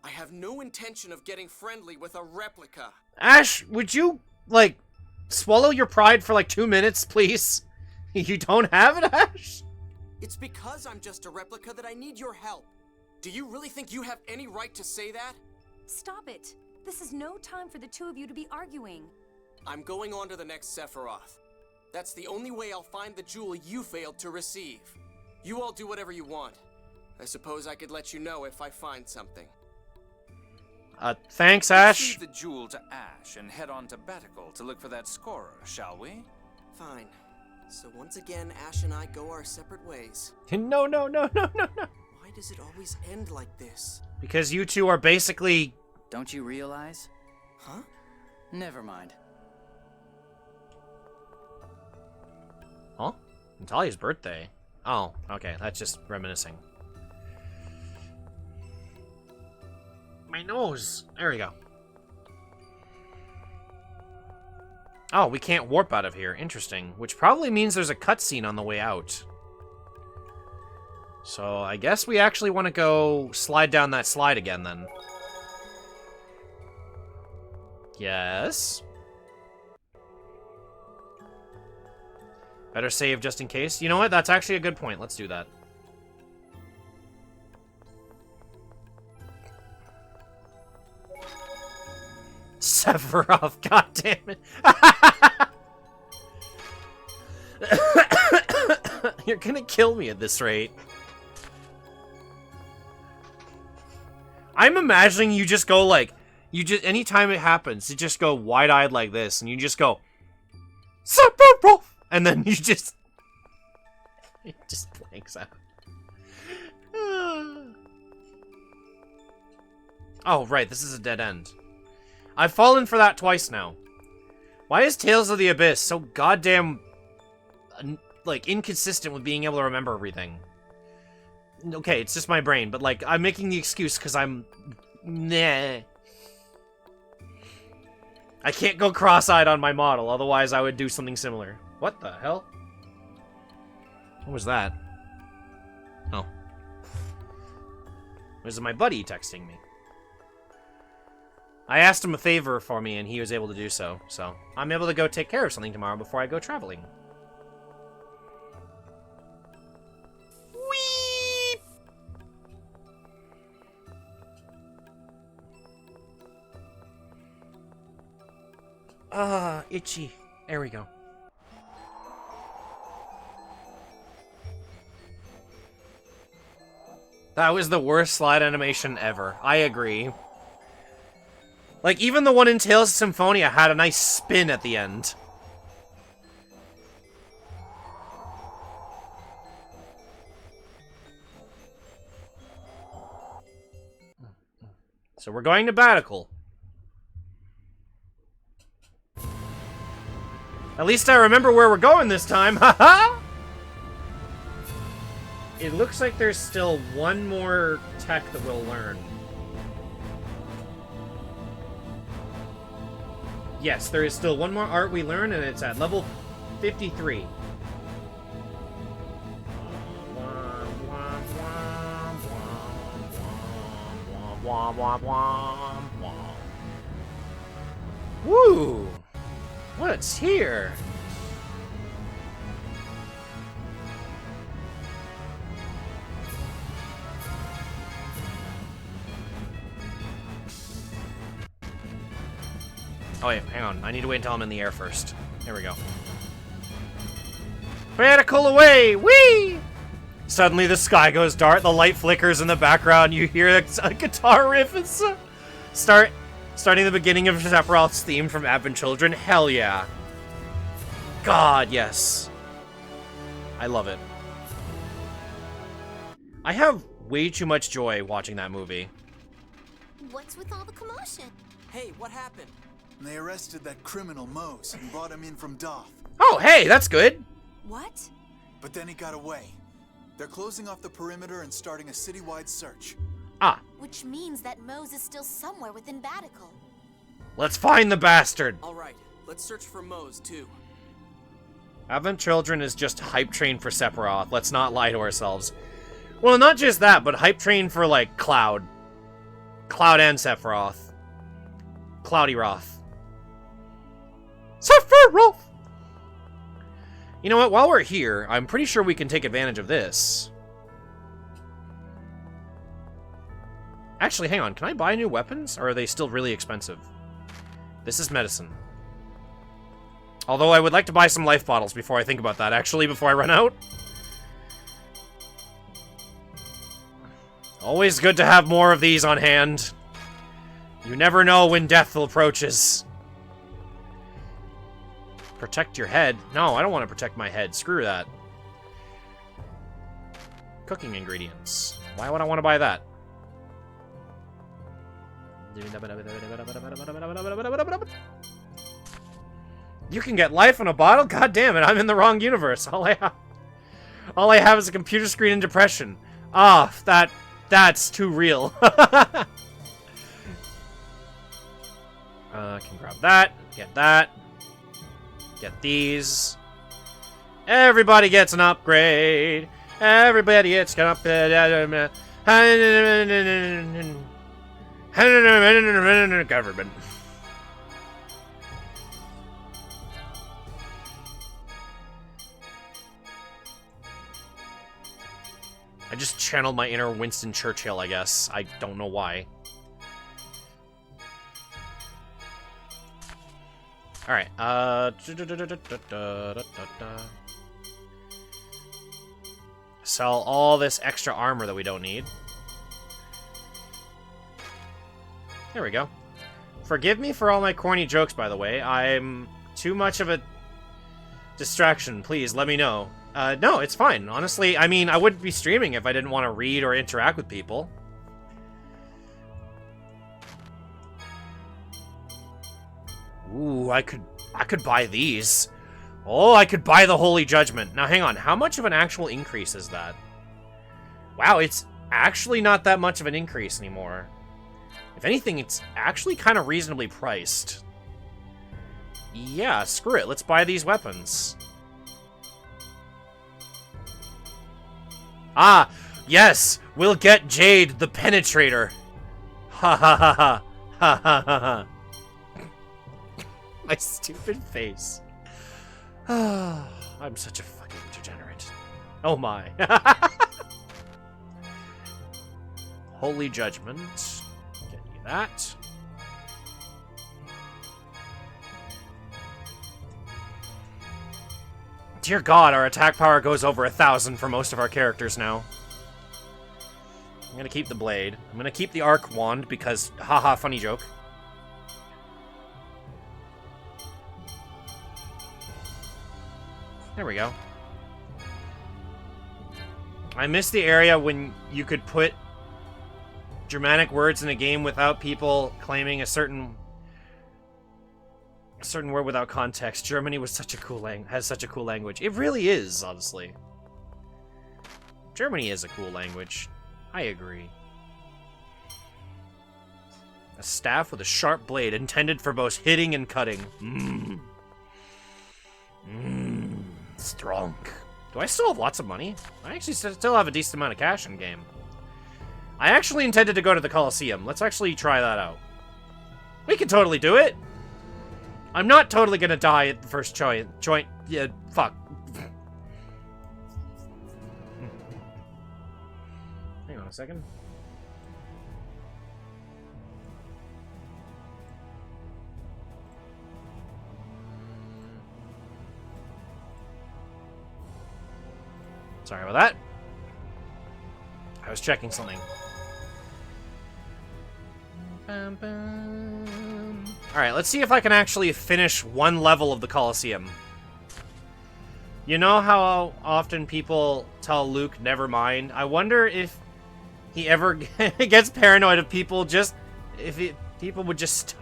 Speaker 6: I have no intention of getting friendly with a replica.
Speaker 1: Ash, would you, like, swallow your pride for like 2 minutes, please? You don't have it, Ash?
Speaker 6: It's because I'm just a replica that I need your help. Do you really think you have any right to say that?
Speaker 11: Stop it. This is no time for the two of you to be arguing.
Speaker 6: I'm going on to the next Sephiroth. That's the only way I'll find the jewel you failed to receive. You all do whatever you want. I suppose I could let you know if I find something.
Speaker 1: Thanks,
Speaker 5: Let's
Speaker 1: Ash.
Speaker 5: leave the jewel to Ash and head on to Batical to look for that scorer, shall we?
Speaker 6: Fine. So once again, Ash and I go our separate ways.
Speaker 1: No.
Speaker 6: Why does it always end like this?
Speaker 1: Because you two are basically...
Speaker 7: Don't you realize?
Speaker 6: Huh?
Speaker 7: Never mind.
Speaker 1: Huh? Natalia's birthday. Oh, okay, that's just reminiscing. My nose! There we go. Oh, we can't warp out of here. Interesting. Which probably means there's a cutscene on the way out. So, I guess we actually want to go slide down that slide again, then. Yes? Better save just in case. You know what? That's actually a good point. Let's do that. Sephiroth, goddammit. You're gonna kill me at this rate. I'm imagining you just go like, anytime it happens, you just go wide-eyed like this, and you just go, Sephiroth! And then you just... It just blanks out. Oh, right, this is a dead end. I've fallen for that twice now. Why is Tales of the Abyss so goddamn, like, inconsistent with being able to remember everything? Okay, it's just my brain, but, like, I'm making the excuse because I'm... Nah. I can't go cross-eyed on my model, otherwise I would do something similar. What the hell? What was that? Oh. Was it my buddy texting me? I asked him a favor for me, and he was able to do so. So, I'm able to go take care of something tomorrow before I go traveling. Whee! Ah, itchy. There we go. That was the worst slide animation ever. I agree. Like, even the one in Tales of Symphonia had a nice spin at the end. So we're going to Batical. At least I remember where we're going this time, haha! It looks like there's still one more tech that we'll learn. Yes, there is still one more art we learn, and it's at level 53. Woo! What's here? Oh wait, hang on. I need to wait until I'm in the air first. There we go. Radical away! Whee! Suddenly the sky goes dark, the light flickers in the background, you hear a guitar riff. It's starting the beginning of Sephiroth's theme from Advent Children. Hell yeah. God, yes. I love it. I have way too much joy watching that movie.
Speaker 4: What's with all the commotion?
Speaker 6: Hey, what happened?
Speaker 3: They arrested that criminal Mose and brought him in from Doth.
Speaker 1: Oh, hey, that's good.
Speaker 11: What?
Speaker 3: But then he got away. They're closing off the perimeter and starting a citywide search.
Speaker 1: Ah.
Speaker 4: Which means that Mose is still somewhere within Batical.
Speaker 1: Let's find the bastard.
Speaker 6: All right, let's search for Mose, too.
Speaker 1: Advent Children is just hype train for Sephiroth. Let's not lie to ourselves. Well, not just that, but hype train for, like, Cloud. Cloud and Sephiroth. Cloudy Roth. Sephiroth! You know what? While we're here, I'm pretty sure we can take advantage of this. Actually, hang on. Can I buy new weapons? Or are they still really expensive? This is medicine. Although I would like to buy some life bottles before I think about that, actually, before I run out. Always good to have more of these on hand. You never know when death approaches. Protect your head? No, I don't want to protect my head. Screw that. Cooking ingredients. Why would I want to buy that? You can get life in a bottle? God damn it, I'm in the wrong universe. All I have is a computer screen and depression. Ah, that's too real. I can grab that, get these. Everybody gets an upgrade. Everybody gets an upgrade. Government. I just channeled my inner Winston Churchill, I guess. I don't know why. Alright, sell all this extra armor that we don't need. There we go. Forgive me for all my corny jokes, by the way. I'm too much of a distraction. Please, let me know. No, it's fine. Honestly, I mean, I wouldn't be streaming if I didn't want to read or interact with people. Ooh, I could buy these. Oh, I could buy the Holy Judgment. Now, hang on. How much of an actual increase is that? Wow, it's actually not that much of an increase anymore. If anything, it's actually kind of reasonably priced. Yeah, screw it. Let's buy these weapons. Ah, yes! We'll get Jade the Penetrator. Ha ha ha ha. Ha ha ha ha. My stupid face. I'm such a fucking degenerate. Oh my. Holy Judgment. Get you that. Dear God, our attack power goes over 1,000 for most of our characters now. I'm gonna keep the blade. I'm gonna keep the arc wand because, haha, funny joke. There we go. I miss the area when you could put Germanic words in a game without people claiming a certain word without context. Germany was such a cool has such a cool language. It really is, honestly. Germany is a cool language. I agree. A staff with a sharp blade intended for both hitting and cutting. Strong. Do I still have lots of money? I actually still have a decent amount of cash in game. I actually intended to go to the Colosseum. Let's actually try that out. We can totally do it. I'm not totally gonna die at the first joint. Yeah, fuck. Hang on a second. Sorry about that. I was checking something. Alright, let's see if I can actually finish one level of the Colosseum. You know how often people tell Luke, never mind? I wonder if he ever gets paranoid of people just... people would just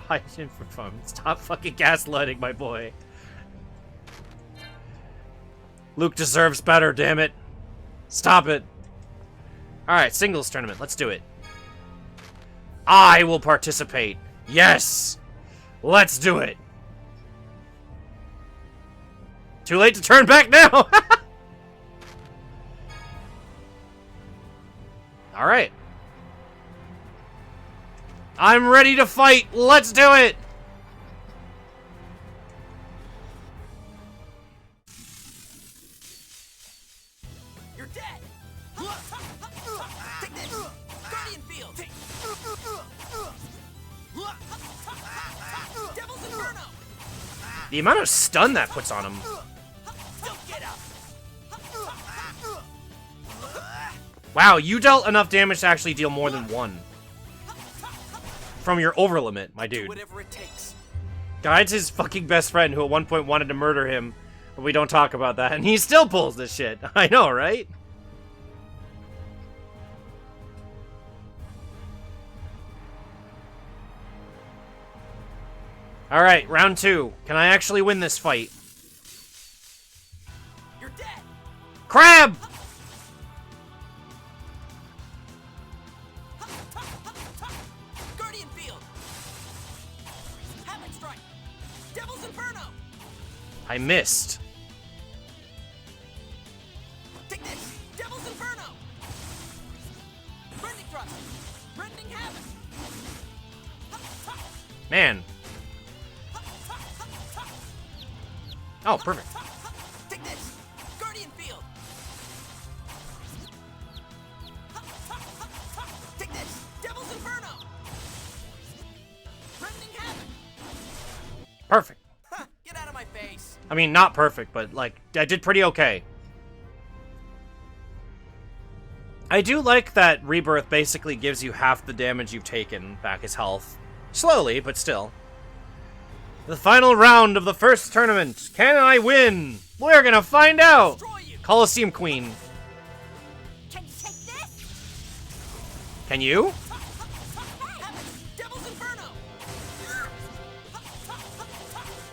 Speaker 1: stop fucking gaslighting my boy. Luke deserves better, damn it. Stop it. Alright, singles tournament. Let's do it. I will participate. Yes! Let's do it. Too late to turn back now! Alright. I'm ready to fight. Let's do it!
Speaker 6: You're dead! Take this! Guardian Field! Devil's Inferno!
Speaker 1: The amount of stun that puts on him. Wow, you dealt enough damage to actually deal more than one. From your over limit, my dude.
Speaker 6: Whatever it takes.
Speaker 1: Guide's his fucking best friend who at one point wanted to murder him, but we don't talk about that, and he still pulls this shit. I know, right? Alright, round 2. Can I actually win this fight?
Speaker 6: You're dead!
Speaker 1: Crab!
Speaker 6: Guardian Field! Havoc Strike! Devil's Inferno!
Speaker 1: I missed.
Speaker 6: Take this! Devil's Inferno! Rending Thrust! Rending Havoc!
Speaker 1: Man. Oh, perfect.
Speaker 6: Take this! Guardian Field! Take this! Devil's Inferno! Rending Havoc!
Speaker 1: Perfect.
Speaker 6: Get out of my face!
Speaker 1: I mean, not perfect, but, like, I did pretty okay. I do like that Rebirth basically gives you half the damage you've taken back as health. Slowly, but still. The final round of the first tournament. Can I win? We're gonna find out! Colosseum Queen.
Speaker 4: Can you take this?
Speaker 1: Can you?
Speaker 6: Devil's Inferno!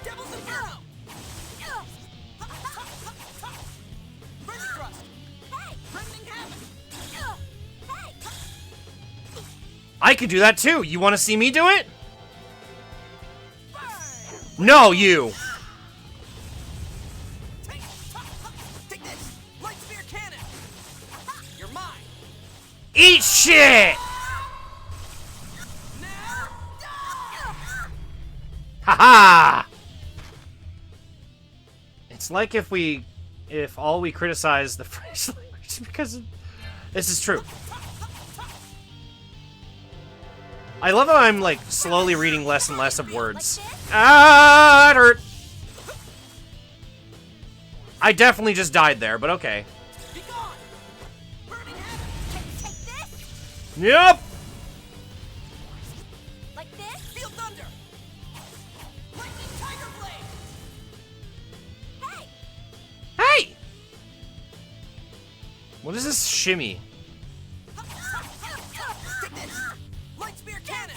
Speaker 6: Devil's Inferno! Rending Thrust! Rending Havoc!
Speaker 1: I can do that too. You want to see me do it? No, you!
Speaker 6: Take this! Light Spear Cannon! You're mine!
Speaker 1: Eat shit! Haha! It's like if all we criticize the French language because this is true. I love how I'm, like, slowly reading less and less of words. Ah, it hurt. I definitely just died there, but okay. Yep.
Speaker 4: Like this?
Speaker 6: Feel Thunder! Lightning Tiger Blade!
Speaker 4: Hey!
Speaker 1: Hey! What is this shimmy?
Speaker 6: Take this! Light Spear Cannon!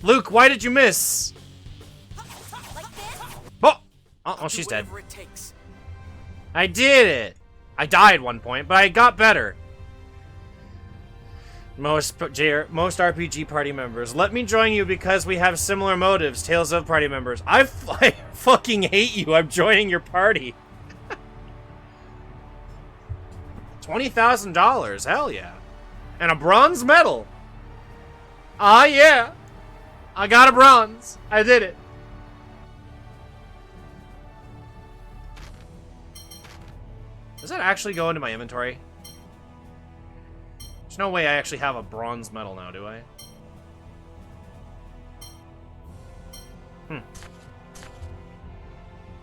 Speaker 1: Luke, why did you miss?
Speaker 4: Like this?
Speaker 1: Oh! Oh, she's dead.
Speaker 6: Whatever it takes.
Speaker 1: I did it! I died at one point, but I got better. Most RPG party members. Let me join you because we have similar motives. Tales of party members. I fucking hate you. I'm joining your party. $20,000. Hell yeah. And a bronze medal. Ah, yeah. I got a bronze. I did it. Does that actually go into my inventory? There's no way I actually have a bronze medal now, do I?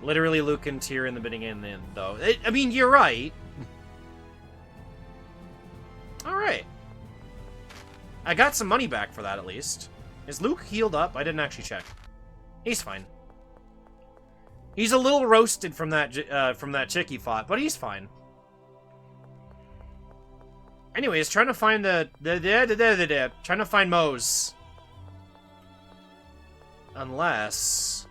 Speaker 1: Literally Luke and Tyr in the beginning, though. I mean, you're right. Alright. I got some money back for that, at least. Is Luke healed up? I didn't actually check. He's fine. He's a little roasted from that chick he fought, but he's fine. Anyways, trying to find trying to find Mose. Unless...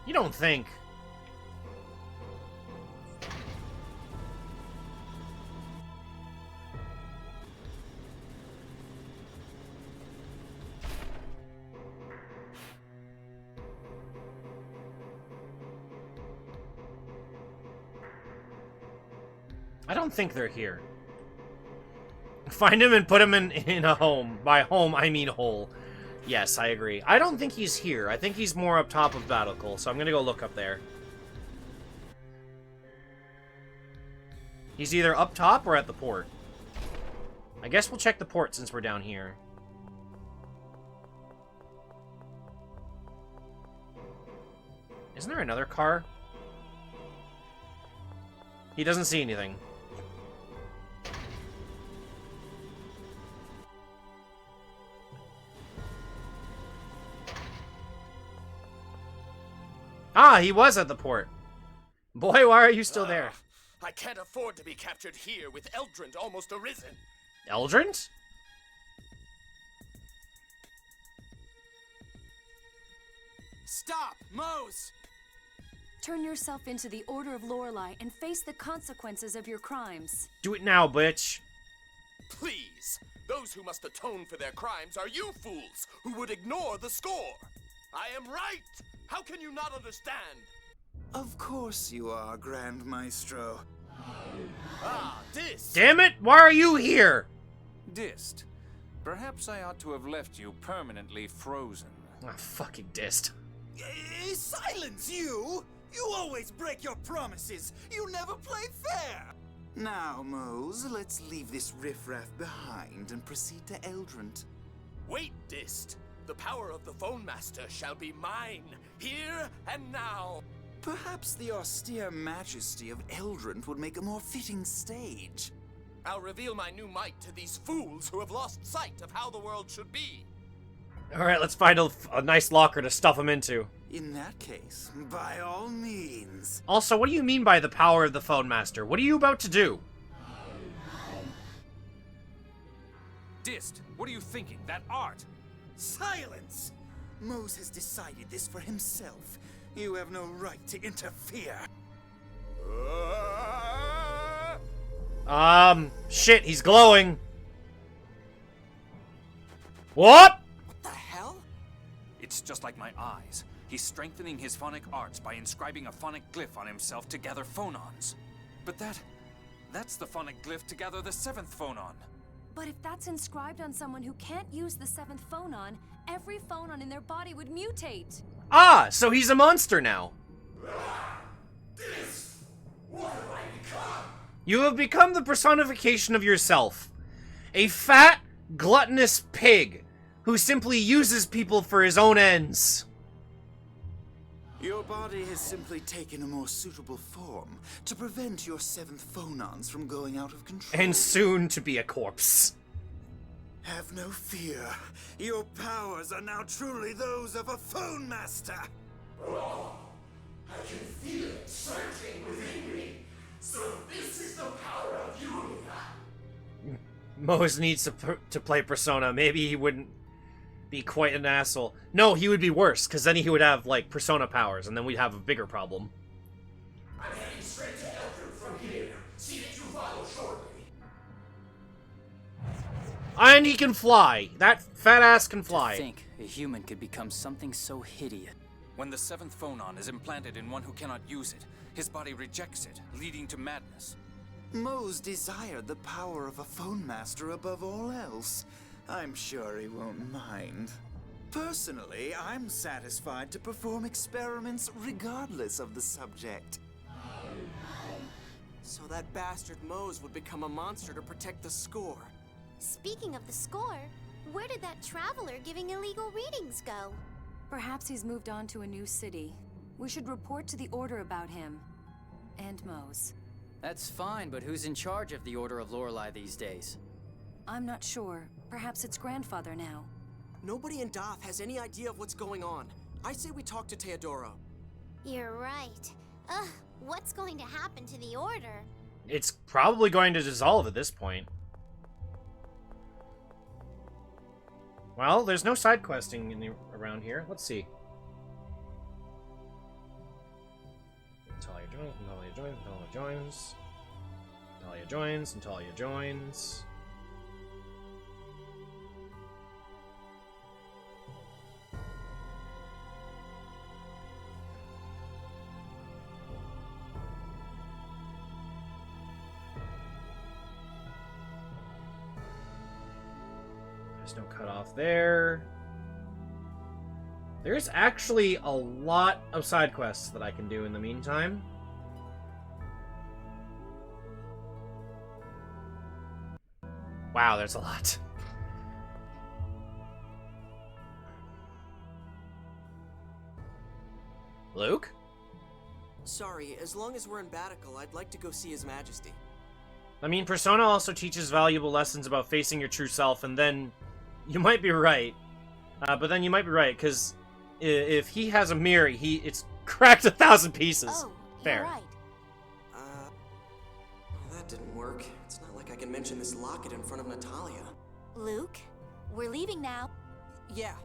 Speaker 1: You don't think... I don't think they're here. Find him and put him in a home. By home, I mean hole. Yes, I agree. I don't think he's here. I think he's more up top of Battlecole, so I'm gonna go look up there. He's either up top or at the port. I guess we'll check the port since we're down here. Isn't there another car? He doesn't see anything. Ah, he was at the port. Boy, why are you still there?
Speaker 8: I can't afford to be captured here with Eldrant almost arisen.
Speaker 1: Eldrant?
Speaker 6: Stop! Mose!
Speaker 11: Turn yourself into the Order of Lorelei and face the consequences of your crimes.
Speaker 1: Do it now, bitch.
Speaker 8: Please! Those who must atone for their crimes are you fools who would ignore the score! I am right! How can you not understand?
Speaker 12: Of course you are, Grand Maestro.
Speaker 8: Ah, this!
Speaker 1: Damn it! Why are you here?
Speaker 5: Dist, perhaps I ought to have left you permanently frozen.
Speaker 1: Ah, fucking Dist.
Speaker 12: Silence you! You always break your promises. You never play fair. Now, Mose, let's leave this riffraff behind and proceed to Eldrant.
Speaker 8: Wait, Dist. The power of the Phone Master shall be mine, here and now.
Speaker 12: Perhaps the austere majesty of Eldrant would make a more fitting stage.
Speaker 8: I'll reveal my new might to these fools who have lost sight of how the world should be.
Speaker 1: Alright, let's find a nice locker to stuff him into.
Speaker 12: In that case, by all means.
Speaker 1: Also, what do you mean by the power of the Phone Master? What are you about to do?
Speaker 5: Dist, what are you thinking? That art?
Speaker 12: Silence! Mose has decided this for himself. You have no right to interfere.
Speaker 1: Shit, he's glowing. What?
Speaker 6: What the hell?
Speaker 5: It's just like my eyes. He's strengthening his phonic arts by inscribing a phonic glyph on himself to gather phonons. But that's the phonic glyph to gather the 7th phonon.
Speaker 11: But if that's inscribed on someone who can't use the 7th phonon, every phonon in their body would mutate.
Speaker 1: Ah, so he's a monster now.
Speaker 8: What have I become?
Speaker 1: You have become the personification of yourself. A fat, gluttonous pig who simply uses people for his own ends.
Speaker 12: Your body has simply taken a more suitable form to prevent your 7th phonons from going out of control.
Speaker 1: And soon to be a corpse.
Speaker 12: Have no fear. Your powers are now truly those of a Phone Master.
Speaker 8: Oh, I can feel it surging within me. So this is the power of Yulia.
Speaker 1: Mose needs to play Persona. Maybe he wouldn't be quite an asshole. No, he would be worse, because then he would have, like, Persona powers, and then we'd have a bigger problem.
Speaker 8: I'm heading straight to Eldrin from here. See that you follow shortly.
Speaker 1: And he can fly. That fat ass can fly.
Speaker 7: To think a human could become something so hideous.
Speaker 5: When the seventh phonon is implanted in one who cannot use it, his body rejects it, leading to madness.
Speaker 12: Mose desired the power of a phone master above all else. I'm sure he won't mind. Personally, I'm satisfied to perform experiments regardless of the subject.
Speaker 6: So that bastard Mose would become a monster to protect the score.
Speaker 4: Speaking of the score, where did that traveler giving illegal readings go?
Speaker 11: Perhaps he's moved on to a new city. We should report to the Order about him. And Mose.
Speaker 7: That's fine, but who's in charge of the Order of Lorelei these days?
Speaker 11: I'm not sure. Perhaps it's grandfather now.
Speaker 6: Nobody in Doth has any idea of what's going on. I say we talk to Teodoro.
Speaker 4: You're right. Ugh, what's going to happen to the Order?
Speaker 1: It's probably going to dissolve at this point. Well, there's no side questing around here. Let's see. Natalia joins, Natalia joins, Natalia joins. Natalia joins, Natalia joins. There's no cutoff there. There's actually a lot of side quests that I can do in the meantime. Wow, there's a lot. Luke?
Speaker 6: Sorry, as long as we're in Batical, I'd like to go see His Majesty.
Speaker 1: I mean, Persona also teaches valuable lessons about facing your true self, and then you might be right. But then you might be right, because if he has a mirror, it's cracked 1,000 pieces.
Speaker 4: Oh,
Speaker 1: fair.
Speaker 4: You're right.
Speaker 6: Well, that didn't work. It's not like I can mention this locket in front of Natalia.
Speaker 4: Luke, we're leaving now.
Speaker 6: Yeah.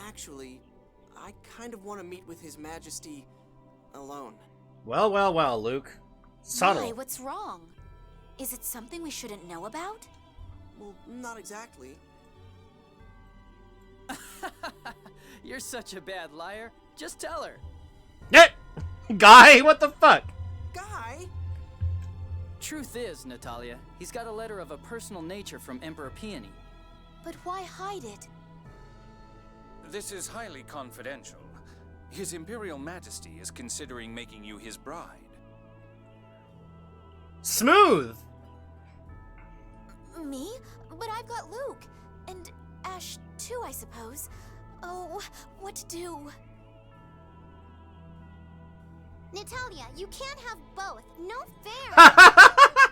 Speaker 6: Actually, I kind of want to meet with His Majesty alone.
Speaker 1: Well, well, well, Luke. Subtle.
Speaker 4: Why, what's wrong? Is it something we shouldn't know about?
Speaker 6: Well, not exactly.
Speaker 7: You're such a bad liar. Just tell her.
Speaker 1: Guy, what the fuck?
Speaker 6: Guy?
Speaker 7: Truth is, Natalia, he's got a letter of a personal nature from Emperor Peony.
Speaker 4: But why hide it?
Speaker 5: This is highly confidential. His Imperial Majesty is considering making you his bride.
Speaker 1: Smooth!
Speaker 4: Me? But I've got Luke. And Ash, too, I suppose. Oh, what to do? Natalia, you can't have both. No fair!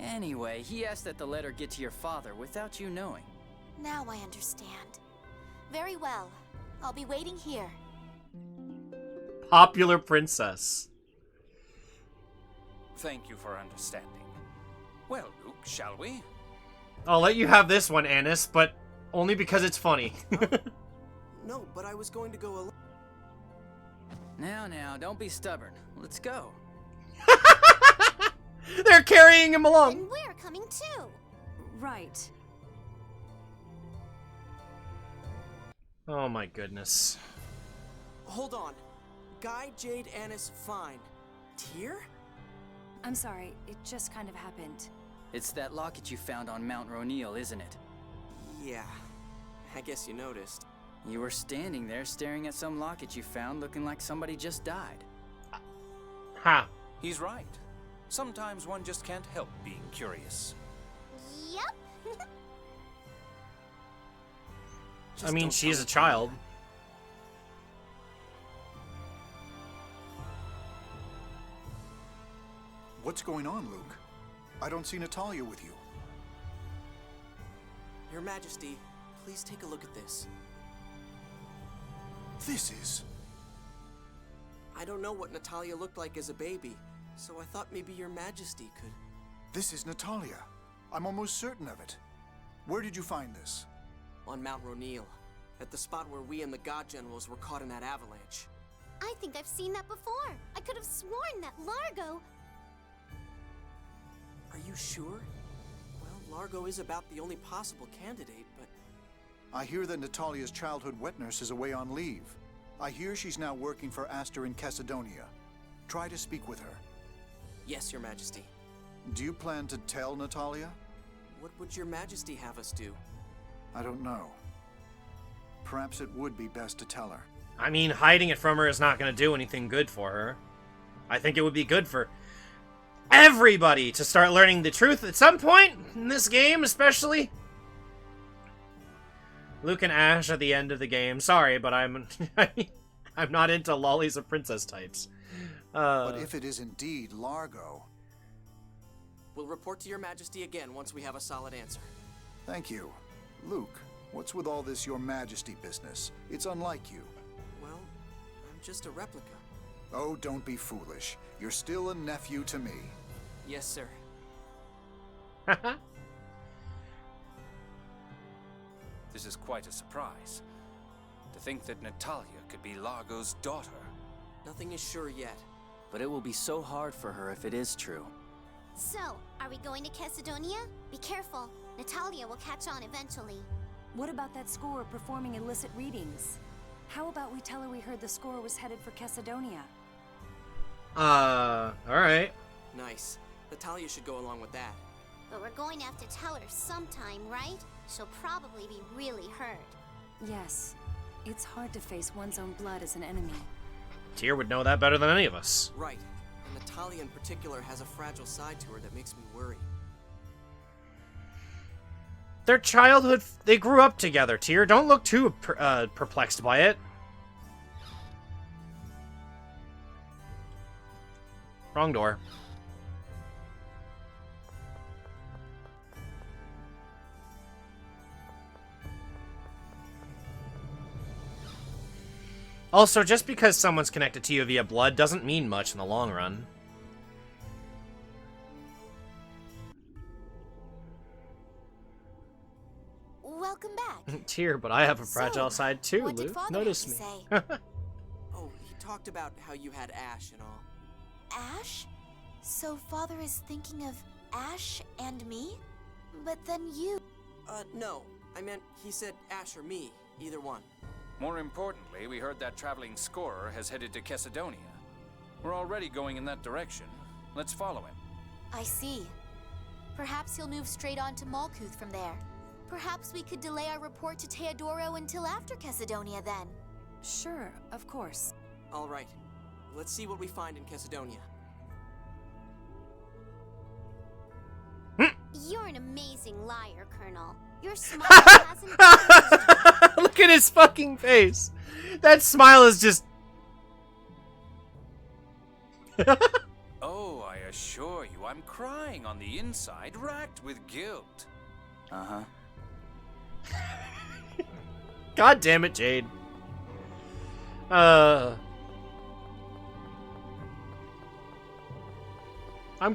Speaker 7: Anyway, he asked that the letter get to your father without you knowing.
Speaker 4: Now I understand. Very well. I'll be waiting here.
Speaker 1: Popular princess.
Speaker 5: Thank you for understanding. Well, Luke, shall we?
Speaker 1: I'll let you have this one, Annis, but only because it's funny.
Speaker 6: No, but I was going to go alone.
Speaker 7: Now, don't be stubborn. Let's go.
Speaker 1: They're carrying him along.
Speaker 4: And we're coming too.
Speaker 11: Right.
Speaker 1: Oh my goodness.
Speaker 6: Hold on. Guy, Jade, Annis, fine. Tyr?
Speaker 11: I'm sorry, it just kind of happened.
Speaker 7: It's that locket you found on Mount Ronil, isn't it?
Speaker 6: Yeah. I guess you noticed.
Speaker 7: You were standing there staring at some locket you found looking like somebody just died.
Speaker 1: Ha.
Speaker 5: He's right. Sometimes one just can't help being curious.
Speaker 4: Yep.
Speaker 1: I mean,
Speaker 6: don't
Speaker 1: she's
Speaker 6: tell
Speaker 1: a child.
Speaker 3: What's going on, Luke? I don't see Natalia with you.
Speaker 6: Your Majesty, please take a look at this.
Speaker 3: This is...
Speaker 6: I don't know what Natalia looked like as a baby, so I thought maybe Your Majesty could...
Speaker 3: This is Natalia. I'm almost certain of it. Where did you find this?
Speaker 6: On Mount Ronil, at the spot where we and the God Generals were caught in that avalanche.
Speaker 4: I think I've seen that before. I could have sworn that Largo...
Speaker 6: Are you sure? Well, Largo is about the only possible candidate, but...
Speaker 3: I hear that Natalia's childhood wet nurse is away on leave. I hear she's now working for Aster in Cassidonia. Try to speak with her.
Speaker 6: Yes, Your Majesty.
Speaker 3: Do you plan to tell Natalia?
Speaker 6: What would Your Majesty have us do?
Speaker 3: I don't know. Perhaps it would be best to tell her.
Speaker 1: I mean, hiding it from her is not going to do anything good for her. I think it would be good for everybody to start learning the truth at some point in this game, especially. Luke and Ash at the end of the game. Sorry, but I'm not into lollies of princess types.
Speaker 3: But if it is indeed Largo...
Speaker 6: We'll report to Your Majesty again once we have a solid answer.
Speaker 3: Thank you. Luke, what's with all this Your Majesty business? It's unlike you.
Speaker 6: Well, I'm just a replica.
Speaker 3: Oh, don't be foolish. You're still a nephew to me.
Speaker 6: Yes, sir.
Speaker 5: This is quite a surprise. To think that Natalia could be Largo's daughter.
Speaker 6: Nothing is sure yet.
Speaker 7: But it will be so hard for her if it is true.
Speaker 4: So, are we going to Cassidonia? Be careful. Natalia will catch on eventually.
Speaker 11: What about that score performing illicit readings? How about we tell her we heard the score was headed for Cassidonia?
Speaker 1: Alright.
Speaker 6: Nice. Natalia should go along with that.
Speaker 4: But we're going to have to tell her sometime, right? She'll probably be really hurt.
Speaker 11: Yes. It's hard to face one's own blood as an enemy.
Speaker 1: Tyr would know that better than any of us.
Speaker 6: Right. And Natalia in particular has a fragile side to her that makes me worry.
Speaker 1: Their childhood, they grew up together, Tyr. Don't look too perplexed by it. Wrong door. Also, just because someone's connected to you via blood doesn't mean much in the long run.
Speaker 4: Welcome back.
Speaker 1: Tyr, but I have a fragile
Speaker 4: So,
Speaker 1: side too,
Speaker 4: what did
Speaker 1: Luke.
Speaker 4: Father
Speaker 1: Notice
Speaker 4: have
Speaker 1: me.
Speaker 4: to say?
Speaker 6: Oh, he talked about how you had Ash and all.
Speaker 4: Ash? So Father is thinking of Ash and me? But then you...
Speaker 6: No. I meant he said Ash or me. Either one.
Speaker 5: More importantly, we heard that traveling scorer has headed to Cassidonia. We're already going in that direction. Let's follow him.
Speaker 4: I see. Perhaps he'll move straight on to Malkuth from there. Perhaps we could delay our report to Teodoro until after Cassidonia then.
Speaker 11: Sure, of course.
Speaker 6: All right. Let's see what we find in Cassidonia.
Speaker 4: You're an amazing liar, Colonel. Your smile hasn't...
Speaker 1: Look at his fucking face. That smile is just...
Speaker 5: Oh, I assure you, I'm crying on the inside, racked with guilt.
Speaker 7: Uh-huh.
Speaker 1: God damn it, Jade. I'm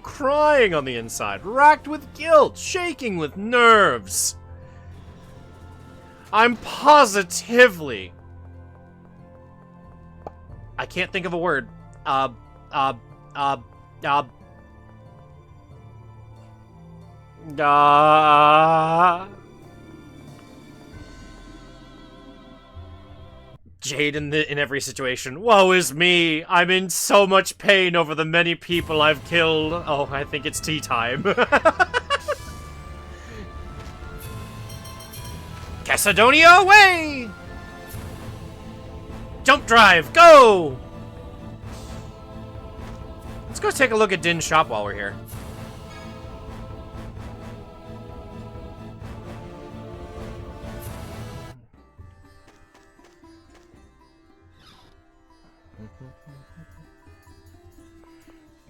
Speaker 1: crying on the inside, racked with guilt, shaking with nerves. I'm positively... I can't think of a word. Jade in every situation. Woe is me! I'm in so much pain over the many people I've killed. Oh, I think it's tea time. Cassidonia away! Jump drive, go! Let's go take a look at Din's shop while we're here.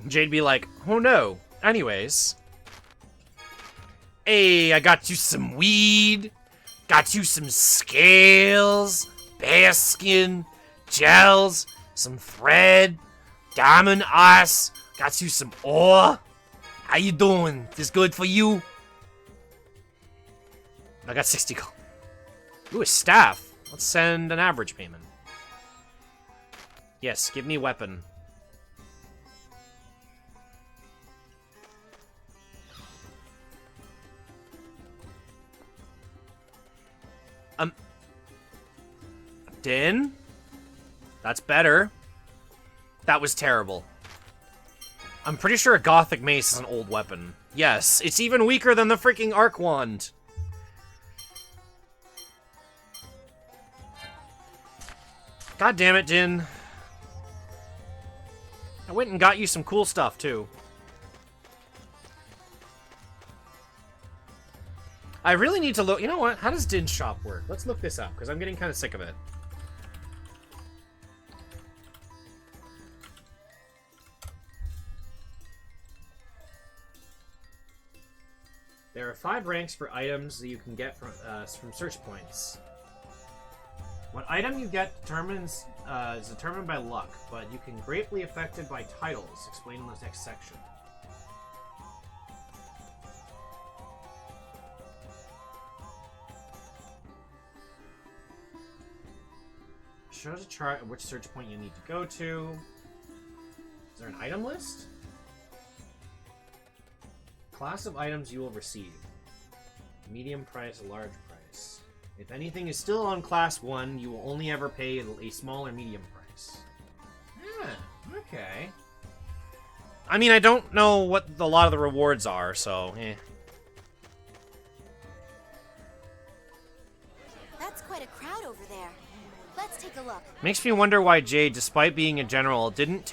Speaker 1: Jade be like, oh no. Anyways. Hey, I got you some weed. Got you some scales. Bear skin. Gels. Some thread. Diamond ice. Got you some ore. How you doing? This good for you? I got 60 gold. Ooh, a staff. Let's send an average payment. Yes, give me weapon. Din? That's better. That was terrible. I'm pretty sure a Gothic Mace is an old weapon. Yes, it's even weaker than the freaking Arc Wand. God damn it, Din. I went and got you some cool stuff, too. I really need to look... You know what? How does Din's shop work? Let's look this up, because I'm getting kind of sick of it. There are 5 ranks for items that you can get from search points. What item you get is determined by luck, but you can greatly affected by titles, explained in the next section. Shows a chart of which search point you need to go to. Is there an item list? Class of items you will receive. Medium price, large price. If anything is still on class 1, you will only ever pay a small or medium price. Yeah, okay. I mean, I don't know what a lot of the rewards are, so, eh.
Speaker 4: That's quite a crowd over there. Let's take a look.
Speaker 1: Makes me wonder why Jade, despite being a general, didn't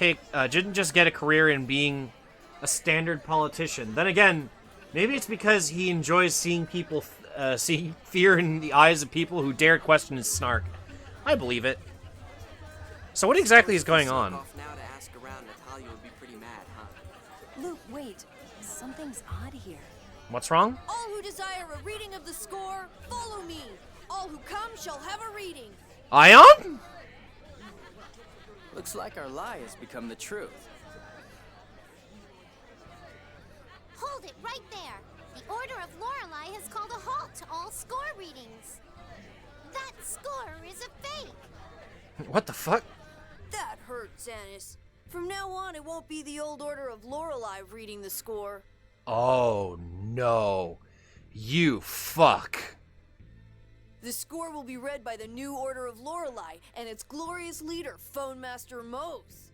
Speaker 1: just get a career in being a standard politician. Then again, maybe it's because he enjoys seeing people see fear in the eyes of people who dare question his snark. I believe it. So what exactly is going on?
Speaker 6: Now to ask around, Natalia would be pretty mad, huh?
Speaker 11: Luke, wait. Something's odd here.
Speaker 1: What's wrong?
Speaker 2: All who desire a reading of the score, follow me. All who come shall have a reading.
Speaker 1: Ion?
Speaker 7: Looks like our lie has become the truth.
Speaker 4: Hold it right there. The Order of Lorelei has called a halt to all score readings. That score is a fake.
Speaker 1: What the fuck?
Speaker 2: That hurts, Anis. From now on, it won't be the old Order of Lorelei reading the score.
Speaker 1: Oh no. You fuck.
Speaker 2: The score will be read by the new Order of Lorelei and its glorious leader, Phone Master Mose.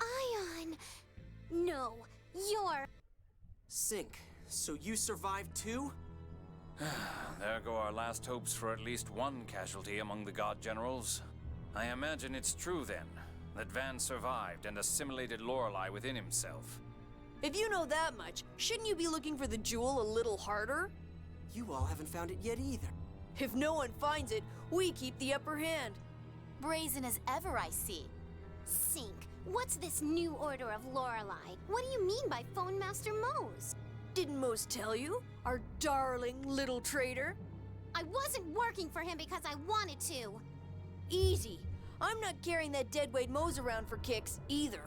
Speaker 4: Ion. No, you're...
Speaker 6: Sync, so you survived too?
Speaker 5: There go our last hopes for at least one casualty among the God Generals. I imagine it's true then, that Van survived and assimilated Lorelei within himself.
Speaker 2: If you know that much, shouldn't you be looking for the jewel a little harder?
Speaker 6: You all haven't found it yet either.
Speaker 2: If no one finds it, we keep the upper hand.
Speaker 4: Brazen as ever, I see. Sync, what's this new Order of Lorelei? What do you mean by Phone Master Mose?
Speaker 2: Didn't Mose tell you? Our darling little traitor?
Speaker 4: I wasn't working for him because I wanted to.
Speaker 2: Easy. I'm not carrying that deadweight Mose around for kicks, either.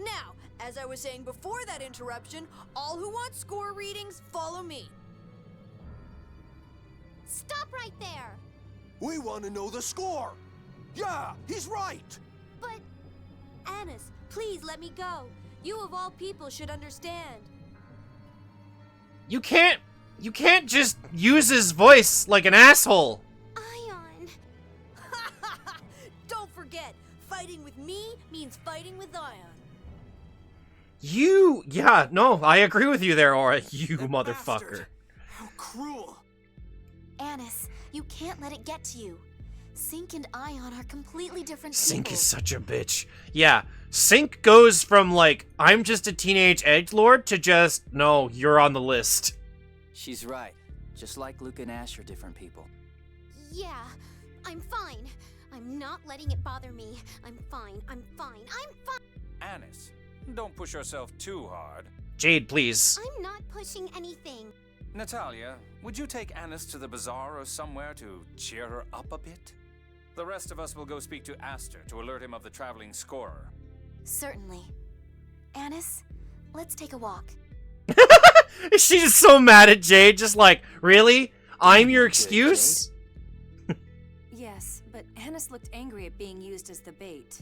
Speaker 2: Now, as I was saying before that interruption, all who want score readings, follow me.
Speaker 4: Stop right there!
Speaker 8: We want to know the score! Yeah, he's right!
Speaker 4: But...
Speaker 2: Anis, please let me go. You of all people should understand.
Speaker 1: You can't just use his voice like an asshole.
Speaker 4: Ion.
Speaker 2: Don't forget, fighting with me means fighting with Ion.
Speaker 1: Yeah, no, I agree with you there, Aura, you
Speaker 6: That
Speaker 1: motherfucker.
Speaker 6: bastard. How cruel!
Speaker 4: Anis, you can't let it get to you. Sync and Ion are completely different
Speaker 1: Sync
Speaker 4: people.
Speaker 1: is such a bitch. Yeah, Sync goes from like, I'm just a teenage edgelord to just, no, you're on the list.
Speaker 7: She's right. Just like Luke and Ash are different people.
Speaker 4: Yeah, I'm fine. I'm not letting it bother me. I'm fine. I'm fine. I'm fine.
Speaker 5: Anis, don't push yourself too hard.
Speaker 1: Jade, please.
Speaker 4: I'm not pushing anything.
Speaker 5: Natalia, would you take Anis to the bazaar or somewhere to cheer her up a bit? The rest of us will go speak to Aster to alert him of the traveling scorer.
Speaker 11: Certainly. Anis, let's take a walk.
Speaker 1: She's just so mad at Jade, just like, really? I'm your excuse?
Speaker 11: Yes, but Anis looked angry at being used as the bait.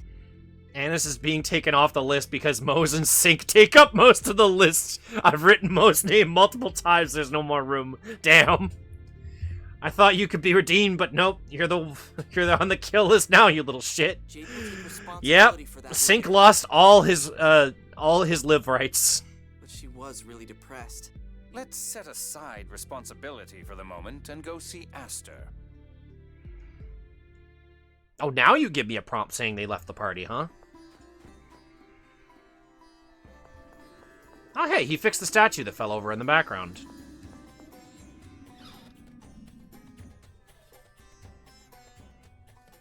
Speaker 1: Anis is being taken off the list because Mose and Sync take up most of the list. I've written Mose's name multiple times, there's no more room. Damn. I thought you could be redeemed, but nope, you're on the kill list now, you little shit.
Speaker 6: Jade will take responsibility
Speaker 1: Yep,
Speaker 6: for that
Speaker 1: Sync
Speaker 6: later.
Speaker 1: lost all his live rights.
Speaker 6: But she was really depressed.
Speaker 5: Let's set aside responsibility for the moment and go see Aster.
Speaker 1: Oh, now you give me a prompt saying they left the party, huh? Oh, hey, he fixed the statue that fell over in the background.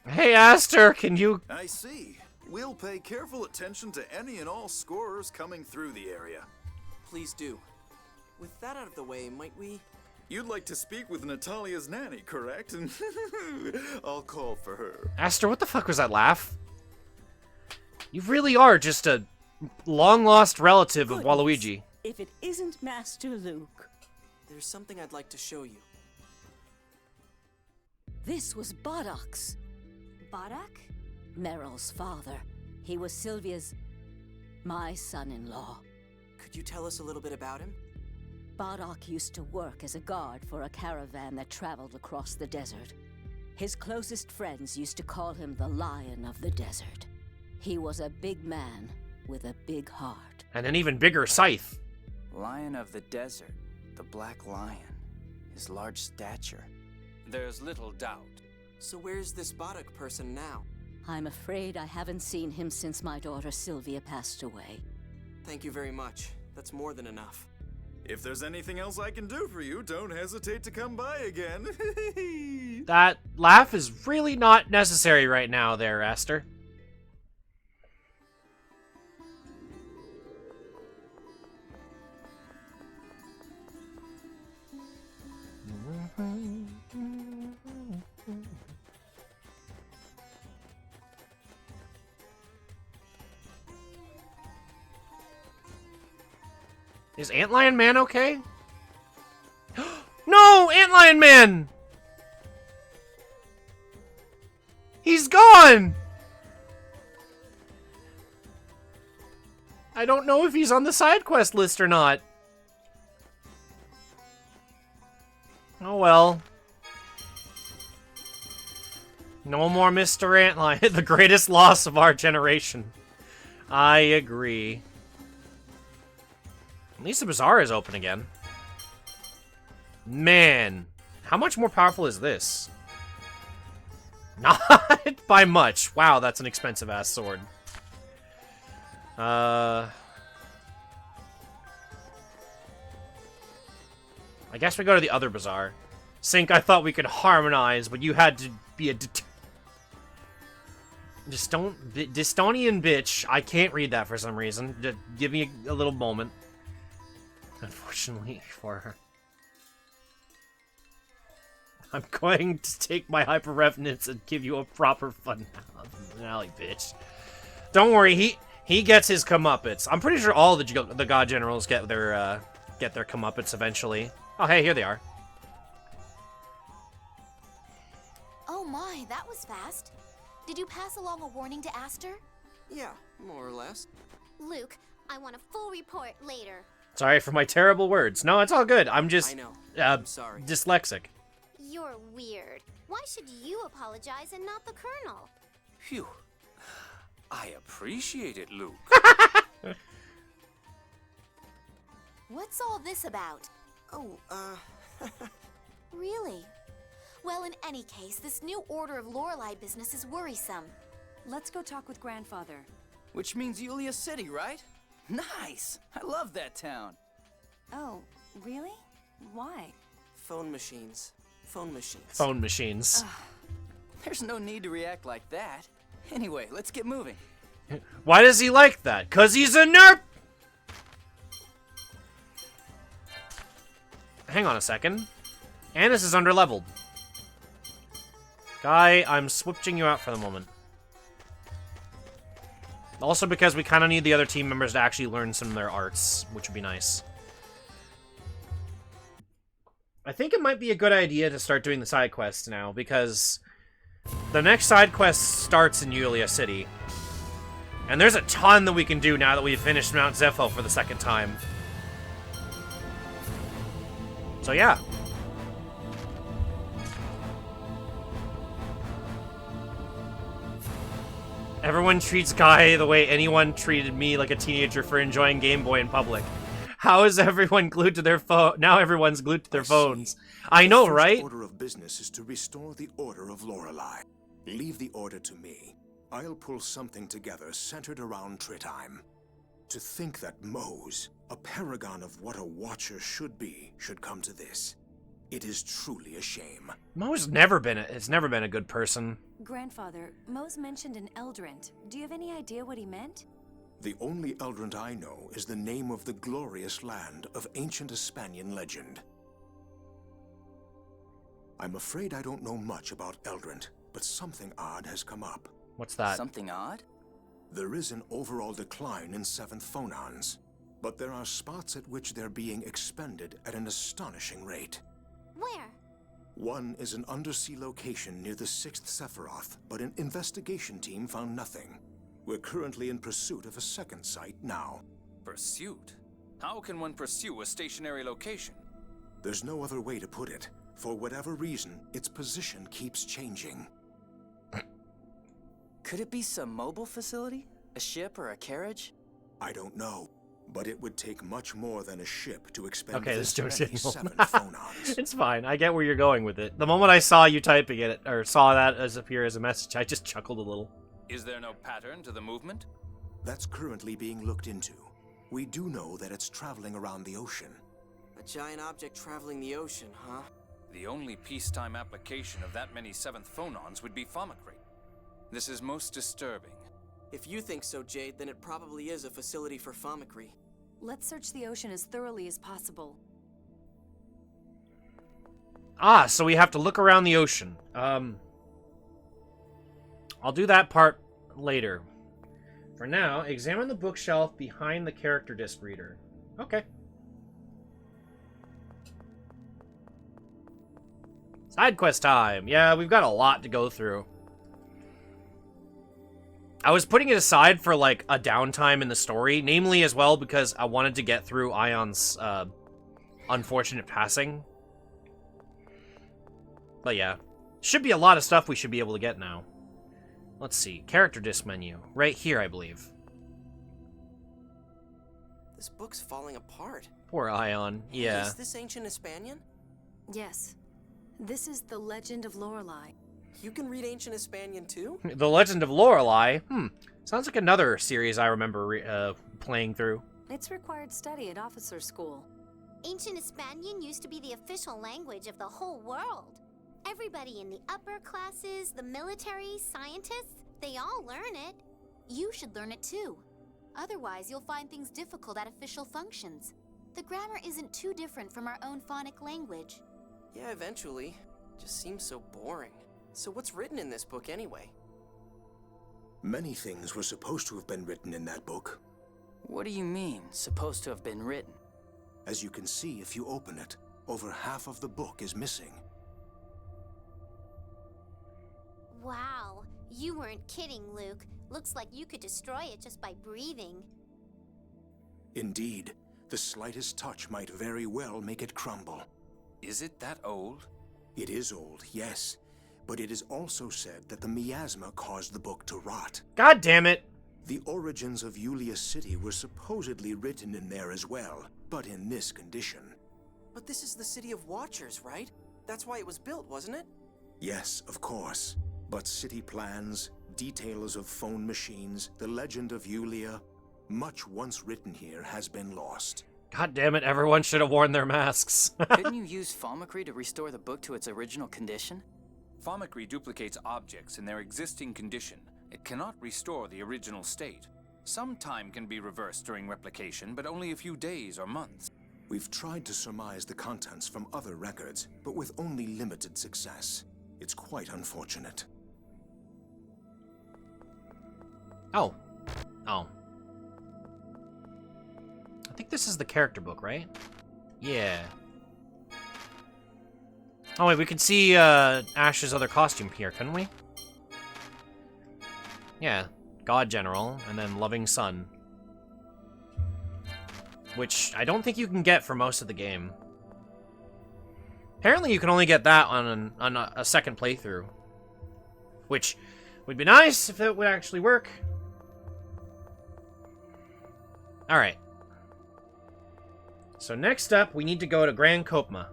Speaker 1: Hey, Aster, can you...
Speaker 10: I see. We'll pay careful attention to any and all scorers coming through the area.
Speaker 6: Please do. With that out of the way, might we?
Speaker 10: You'd like to speak with Natalia's nanny, correct? I'll call for her.
Speaker 1: Aster, what the fuck was that laugh? You really are just a long-lost relative of Waluigi.
Speaker 13: If it isn't Master Luke.
Speaker 6: There's something I'd like to show you.
Speaker 13: This was Bardock's.
Speaker 11: Bardock?
Speaker 13: Meryl's father. He was Sylvia's... my son-in-law.
Speaker 6: Could you tell us a little bit about him?
Speaker 13: Bardock used to work as a guard for a caravan that traveled across the desert. His closest friends used to call him the Lion of the Desert. He was a big man with a big heart.
Speaker 1: And an even bigger scythe.
Speaker 14: Lion of the Desert, the Black Lion, his large stature.
Speaker 5: There's little doubt.
Speaker 6: So where's this Bardock person now?
Speaker 13: I'm afraid I haven't seen him since my daughter Sylvia passed away.
Speaker 6: Thank you very much. That's more than enough.
Speaker 10: If there's anything else I can do for you, don't hesitate to come by again.
Speaker 1: That laugh is really not necessary right now there, Aster. Is Antlion Man okay? No! Antlion Man! He's gone! I don't know if he's on the side quest list or not. Oh well. No more Mr. Antlion, the greatest loss of our generation. I agree. At least the bazaar is open again. Man, how much more powerful is this? Not by much. Wow, that's an expensive-ass sword. I guess we go to the other bazaar. Sync, I thought we could harmonize, but you had to be a Distonian bitch. I can't read that for some reason. Just give me a little moment. Unfortunately for her. I'm going to take my Hyper Revenants and give you a proper finale, bitch. Don't worry, he gets his comeuppance. I'm pretty sure all the God Generals get their comeuppance eventually. Oh, hey, here they are.
Speaker 2: Oh my, that was fast. Did you pass along a warning to Aster?
Speaker 6: Yeah, more or less.
Speaker 4: Luke, I want a full report later.
Speaker 1: Sorry for my terrible words. No, it's all good. I'm just
Speaker 6: I know. I'm sorry.
Speaker 1: Dyslexic.
Speaker 4: You're weird. Why should you apologize and not the Colonel?
Speaker 5: Phew. I appreciate it, Luke.
Speaker 2: What's all this about?
Speaker 6: Oh,
Speaker 2: Really? Well, in any case, this new Order of Lorelei business is worrisome.
Speaker 11: Let's go talk with Grandfather.
Speaker 7: Which means Yulia City, right? Nice! I love that town.
Speaker 11: Oh, really? Why?
Speaker 6: phone machines. Phone machines.
Speaker 1: Phone machines.
Speaker 7: There's no need to react like that. Anyway, let's get moving.
Speaker 1: Why does he like that? 'Cause he's a nerp! Hang on a second. Annis is underleveled. Guy, I'm switching you out for the moment. Also because we kind of need the other team members to actually learn some of their arts, which would be nice. I think it might be a good idea to start doing the side quests now, because the next side quest starts in Yulia City. And there's a ton that we can do now that we've finished Mount Zepho for the second time. So yeah. Everyone treats Guy the way anyone treated me like a teenager for enjoying Game Boy in public. How is everyone glued to their phone? Now everyone's glued to their phones. I know, right?
Speaker 15: The order of business is to restore the Order of Lorelei. Leave the order to me. I'll pull something together centered around Tritheim. To think that Mose, a paragon of what a Watcher should be, should come to this. It is truly a shame.
Speaker 1: Mo's has never been a good person.
Speaker 11: Grandfather, Mose mentioned an Eldrant. Do you have any idea what he meant?
Speaker 15: The only Eldrant I know is the name of the glorious land of ancient Hispanian legend. I'm afraid I don't know much about Eldrant, but something odd has come up.
Speaker 1: What's that?
Speaker 7: Something odd?
Speaker 15: There is an overall decline in 7th phonons, but there are spots at which they're being expended at an astonishing rate.
Speaker 4: Where?
Speaker 15: One is an undersea location near the 6th Sephiroth, but an investigation team found nothing. We're currently in pursuit of a second site now.
Speaker 5: Pursuit? How can one pursue a stationary location?
Speaker 15: There's no other way to put it. For whatever reason, its position keeps changing.
Speaker 7: Could it be some mobile facility? A ship or a carriage?
Speaker 15: I don't know, but it would take much more than a ship to expend
Speaker 1: Okay, this joke's getting old.
Speaker 15: 7 phonons.
Speaker 1: It's fine. I get where you're going with it. The moment I saw you typing it, or saw that as appear as a message, I just chuckled a little.
Speaker 5: Is there no pattern to the movement?
Speaker 15: That's currently being looked into. We do know that it's traveling around the ocean.
Speaker 6: A giant object traveling the ocean, huh?
Speaker 5: The only peacetime application of that many 7th phonons would be Thaumacrite. This is most disturbing.
Speaker 6: If you think so, Jade, then it probably is a facility for Thaumacrite.
Speaker 11: Let's search the ocean as thoroughly as possible.
Speaker 1: Ah, so we have to look around the ocean. I'll do that part later. For now, examine the bookshelf behind the character disc reader. Okay. Side quest time. Yeah, we've got a lot to go through. I was putting it aside for, like, a downtime in the story, namely as well because I wanted to get through Ion's unfortunate passing. But yeah, should be a lot of stuff we should be able to get now. Let's see, character disc menu. Right here, I believe.
Speaker 6: This book's falling apart.
Speaker 1: Poor Ion, yeah.
Speaker 6: Is this ancient Hispanian?
Speaker 11: Yes. This is The Legend of Lorelei.
Speaker 6: You can read ancient Hispanian too?
Speaker 1: The Legend of Lorelei? Sounds like another series I remember playing through.
Speaker 11: It's required study at officer school.
Speaker 4: Ancient Hispanian used to be the official language of the whole world. Everybody in the upper classes, the military, scientists, they all learn it. You should learn it too. Otherwise, you'll find things difficult at official functions. The grammar isn't too different from our own phonic language.
Speaker 6: Yeah, eventually. Just seems so boring. So what's written in this book anyway?
Speaker 15: Many things were supposed to have been written in that book.
Speaker 7: What do you mean, supposed to have been written?
Speaker 15: As you can see if you open it, over half of the book is missing.
Speaker 4: Wow, you weren't kidding, Luke. Looks like you could destroy it just by breathing.
Speaker 15: Indeed, the slightest touch might very well make it crumble.
Speaker 5: Is it that old?
Speaker 15: It is old, yes. But it is also said that the miasma caused the book to rot.
Speaker 1: God damn it!
Speaker 15: The origins of Yulia City were supposedly written in there as well, but in this condition.
Speaker 6: But this is the City of Watchers, right? That's why it was built, wasn't it?
Speaker 15: Yes, of course. But city plans, details of phone machines, the legend of Yulia, much once written here has been lost.
Speaker 1: God damn it, everyone should have worn their masks.
Speaker 7: Couldn't you use Thaumacrite to restore the book to its original condition?
Speaker 5: Thaumacrine duplicates objects in their existing condition. It cannot restore the original state. Some time can be reversed during replication, but only a few days or months.
Speaker 15: We've tried to surmise the contents from other records, but with only limited success. It's quite unfortunate.
Speaker 1: Oh. Oh. I think this is the character book, right? Yeah. Oh wait, we could see Ash's other costume here, couldn't we? Yeah. God General, and then Loving Son. Which I don't think you can get for most of the game. Apparently you can only get that on a second playthrough. Which would be nice if it would actually work. Alright. So next up, we need to go to Grand Kopma.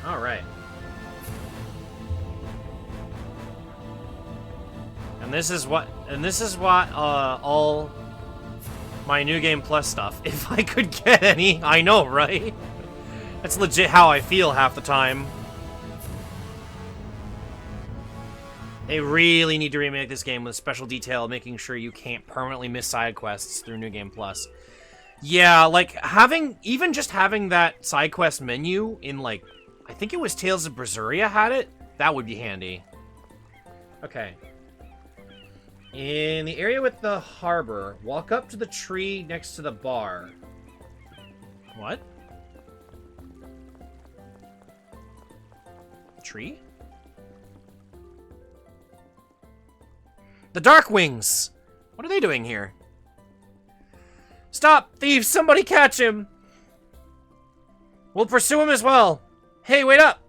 Speaker 1: All right. And this is what all my New Game Plus stuff, if I could get any, I know, right? That's legit how I feel half the time. They really need to remake this game with special detail, making sure you can't permanently miss side quests through New Game Plus. Yeah, like, even just having that side quest menu in, like, I think it was Tales of Berseria had it? That would be handy. Okay. In the area with the harbor, walk up to the tree next to the bar. What? Tree? The Darkwings! What are they doing here? Stop! Thieves! Somebody catch him! We'll pursue him as well! Hey, wait up!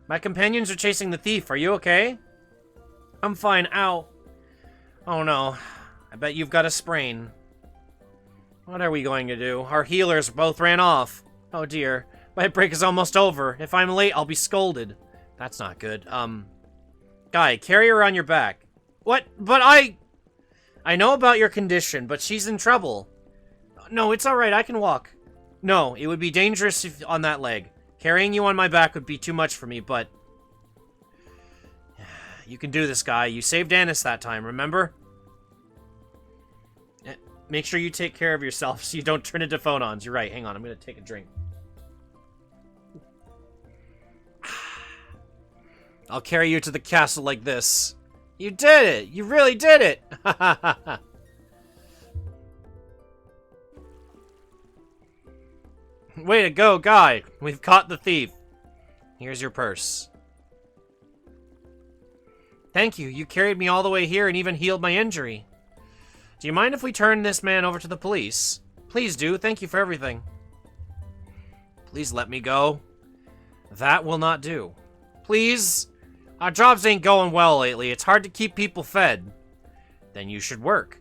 Speaker 1: My companions are chasing the thief. Are you okay? I'm fine. Ow. Oh no. I bet you've got a sprain. What are we going to do? Our healers both ran off. Oh dear. My break is almost over. If I'm late, I'll be scolded. That's not good. Guy, carry her on your back. What? But I know about your condition, but she's in trouble. No, it's alright. I can walk. No, it would be dangerous on that leg. Carrying you on my back would be too much for me, but... You can do this, Guy. You saved Annis that time, remember? Make sure you take care of yourself so you don't turn into phonons. You're right. Hang on, I'm gonna take a drink. I'll carry you to the castle like this. You did it! You really did it! Way to go, Guy! We've caught the thief. Here's your purse. Thank you. You carried me all the way here and even healed my injury. Do you mind if we turn this man over to the police? Please do. Thank you for everything. Please let me go. That will not do. Please? Our jobs ain't going well lately. It's hard to keep people fed. Then you should work.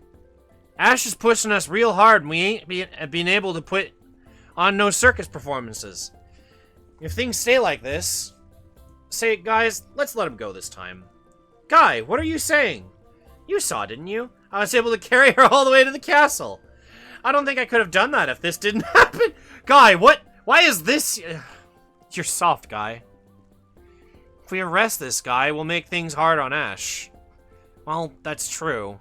Speaker 1: Ash is pushing us real hard and we ain't been able to put on no circus performances. If things stay like this... Say, guys, let's let him go this time. Guy, what are you saying? You saw, didn't you? I was able to carry her all the way to the castle. I don't think I could have done that if this didn't happen. Guy, what? Why is this... You're soft, Guy. If we arrest this guy, we'll make things hard on Ash. Well, that's true.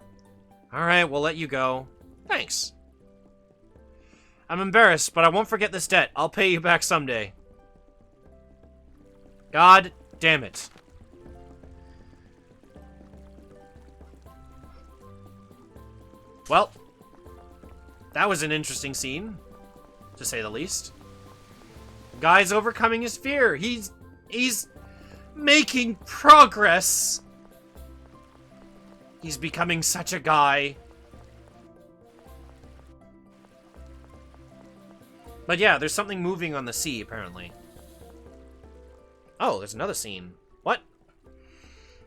Speaker 1: Alright, we'll let you go. Thanks. I'm embarrassed, but I won't forget this debt. I'll pay you back someday. God damn it. Well, that was an interesting scene, to say the least. Guy's overcoming his fear. He's making progress. He's becoming such a guy. But yeah, there's something moving on the sea, apparently. Oh, there's another scene. What?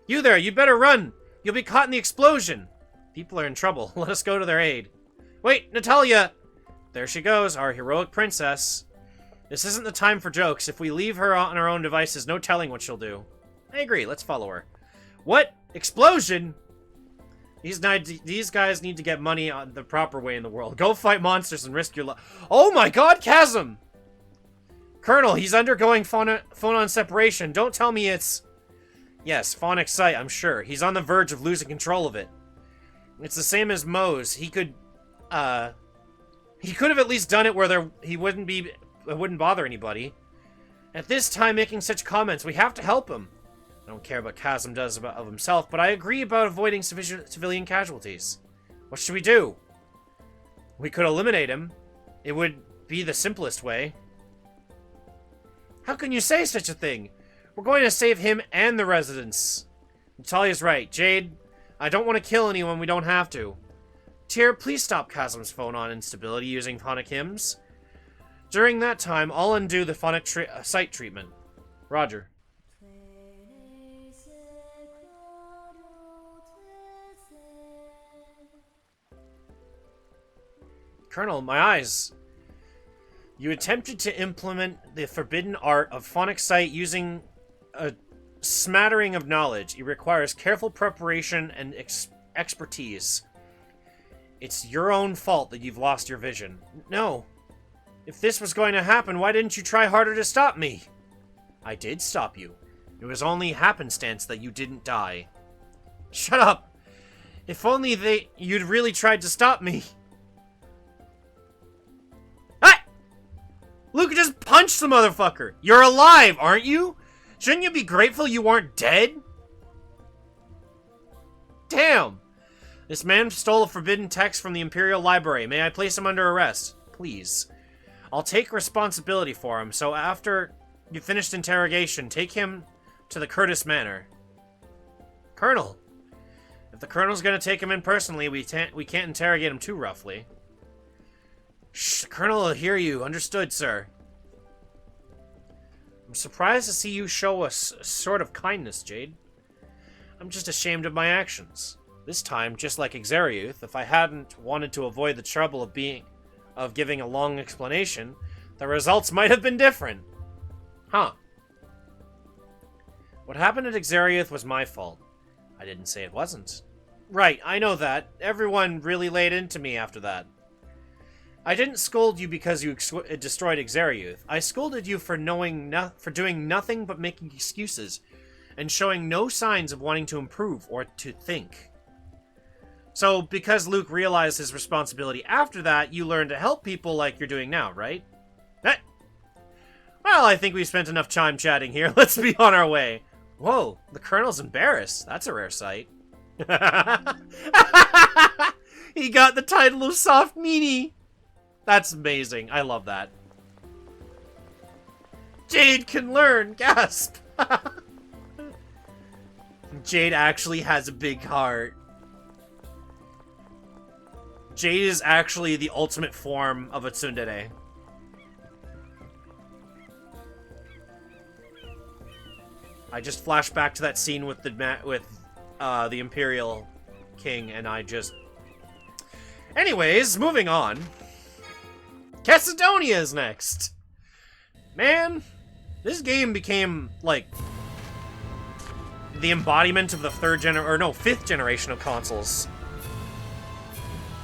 Speaker 1: You there, you better run! You'll be caught in the explosion! People are in trouble. Let us go to their aid. Wait, Natalia! There she goes, our heroic princess. This isn't the time for jokes. If we leave her on our own devices, no telling what she'll do. I agree, let's follow her. What? Explosion? These guys need to get money on the proper way in the world. Go fight monsters and risk your life. Oh my god, Chasm! Colonel, he's undergoing phonon separation. Don't tell me it's... Yes, phonic sight, I'm sure. He's on the verge of losing control of it. It's the same as Mose. He could have at least done it where it wouldn't bother anybody. At this time, making such comments, we have to help him. I don't care what Chasm does of himself, but I agree about avoiding civilian casualties. What should we do? We could eliminate him. It would be the simplest way. How can you say such a thing? We're going to save him and the residents. Natalia's right. Jade, I don't want to kill anyone we don't have to. Tyr, please stop Chasm's phonon instability using phonic hymns. During that time, I'll undo the phonic sight treatment. Roger. Colonel, my eyes. You attempted to implement the forbidden art of phonic sight using a smattering of knowledge. It requires careful preparation and expertise. It's your own fault that you've lost your vision. No. If this was going to happen, why didn't you try harder to stop me? I did stop you. It was only happenstance that you didn't die. Shut up! If only you'd really tried to stop me. Luke just punched the motherfucker! You're alive, aren't you? Shouldn't you be grateful you weren't dead? Damn! This man stole a forbidden text from the Imperial Library. May I place him under arrest? Please. I'll take responsibility for him, so after you finished interrogation, take him to the Curtis Manor. Colonel! If the Colonel's gonna take him in personally, we can't interrogate him too roughly. Shh, the Colonel will hear you. Understood, sir. I'm surprised to see you show us a sort of kindness, Jade. I'm just ashamed of my actions. This time, just like Exariuth, if I hadn't wanted to avoid the trouble of giving a long explanation, the results might have been different. Huh. What happened at Exariuth was my fault. I didn't say it wasn't. Right, I know that. Everyone really laid into me after that. I didn't scold you because you destroyed Exariuth. I scolded you for doing nothing but making excuses, and showing no signs of wanting to improve or to think. So, because Luke realized his responsibility after that, you learned to help people like you're doing now, right? Well, I think we've spent enough time chatting here. Let's be on our way. Whoa, the Colonel's embarrassed. That's a rare sight. He got the title of Soft Meanie. That's amazing. I love that. Jade can learn. Gasp. Jade actually has a big heart. Jade is actually the ultimate form of a tsundere. I just flashed back to that scene with the Imperial King, and I just... Anyways, moving on. Cassidonia is next! Man, this game became, like, the embodiment of the fifth generation of consoles.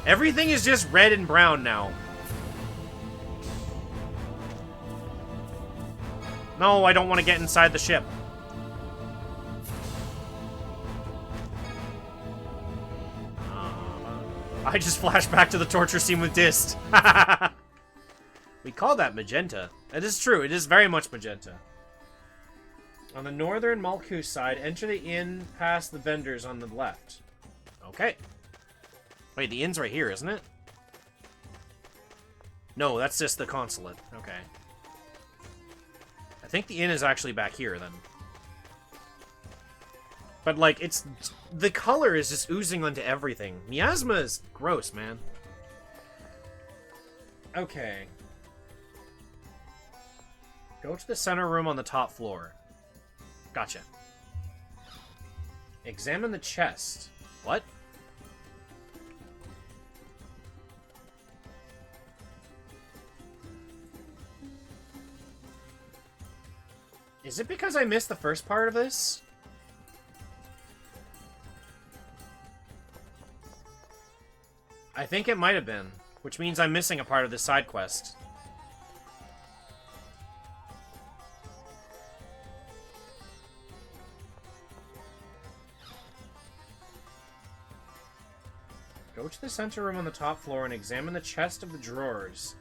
Speaker 1: Everything is just red and brown now. No, I don't want to get inside the ship. I just flashed back to the torture scene with Dist. We call that magenta. It is true, it is very much magenta. On the northern Malkuth side, enter the inn past the vendors on the left. Okay. Wait, the inn's right here, isn't it? No, that's just the consulate. Okay. I think the inn is actually back here, then. But, like, it's... The color is just oozing onto everything. Miasma is gross, man. Okay. Go to the center room on the top floor. Gotcha. Examine the chest. What? Is it because I missed the first part of this? I think it might have been, which means I'm missing a part of this side quest. Go to the center room on the top floor and examine the chest of the drawers.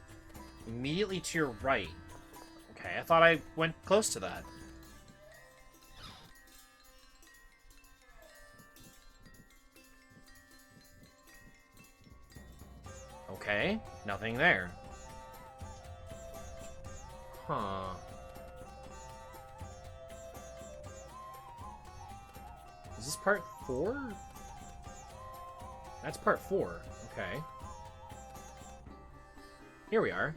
Speaker 1: Immediately to your right. Okay, I thought I went close to that. Okay, nothing there. Huh. Is this part 4? That's part 4. Okay. Here we are.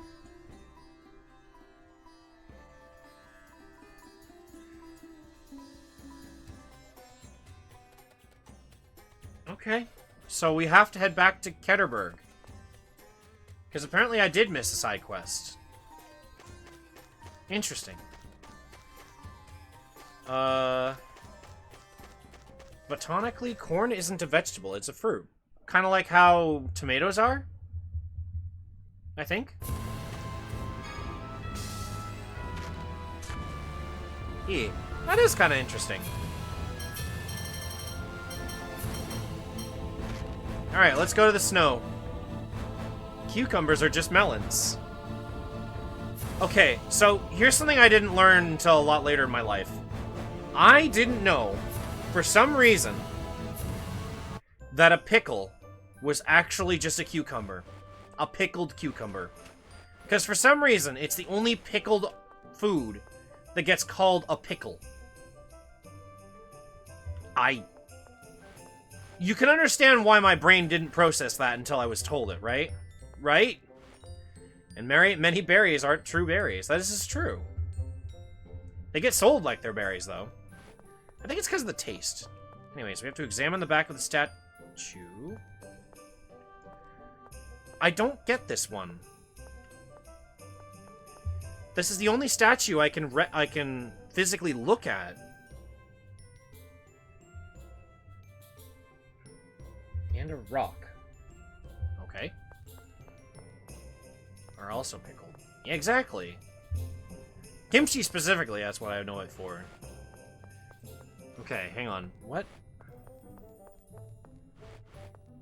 Speaker 1: Okay. So we have to head back to Ketterberg. Because apparently I did miss a side quest. Interesting. Botanically, corn isn't a vegetable, it's a fruit. Kind of like how tomatoes are? I think. Yeah, that is kind of interesting. Alright, let's go to the snow. Cucumbers are just melons. Okay, so here's something I didn't learn until a lot later in my life. I didn't know, for some reason, that a pickle was actually just a cucumber. A pickled cucumber. Because for some reason, it's the only pickled food that gets called a pickle. You can understand why my brain didn't process that until I was told it, right? Right? And many berries aren't true berries. This is true. They get sold like they're berries, though. I think it's because of the taste. Anyways, we have to examine the back of the statue. I don't get this one. This is the only statue I can physically look at. And a rock. Okay. Are also pickled. Yeah, exactly. Kimchi specifically, that's what I know it for. Okay, hang on. What?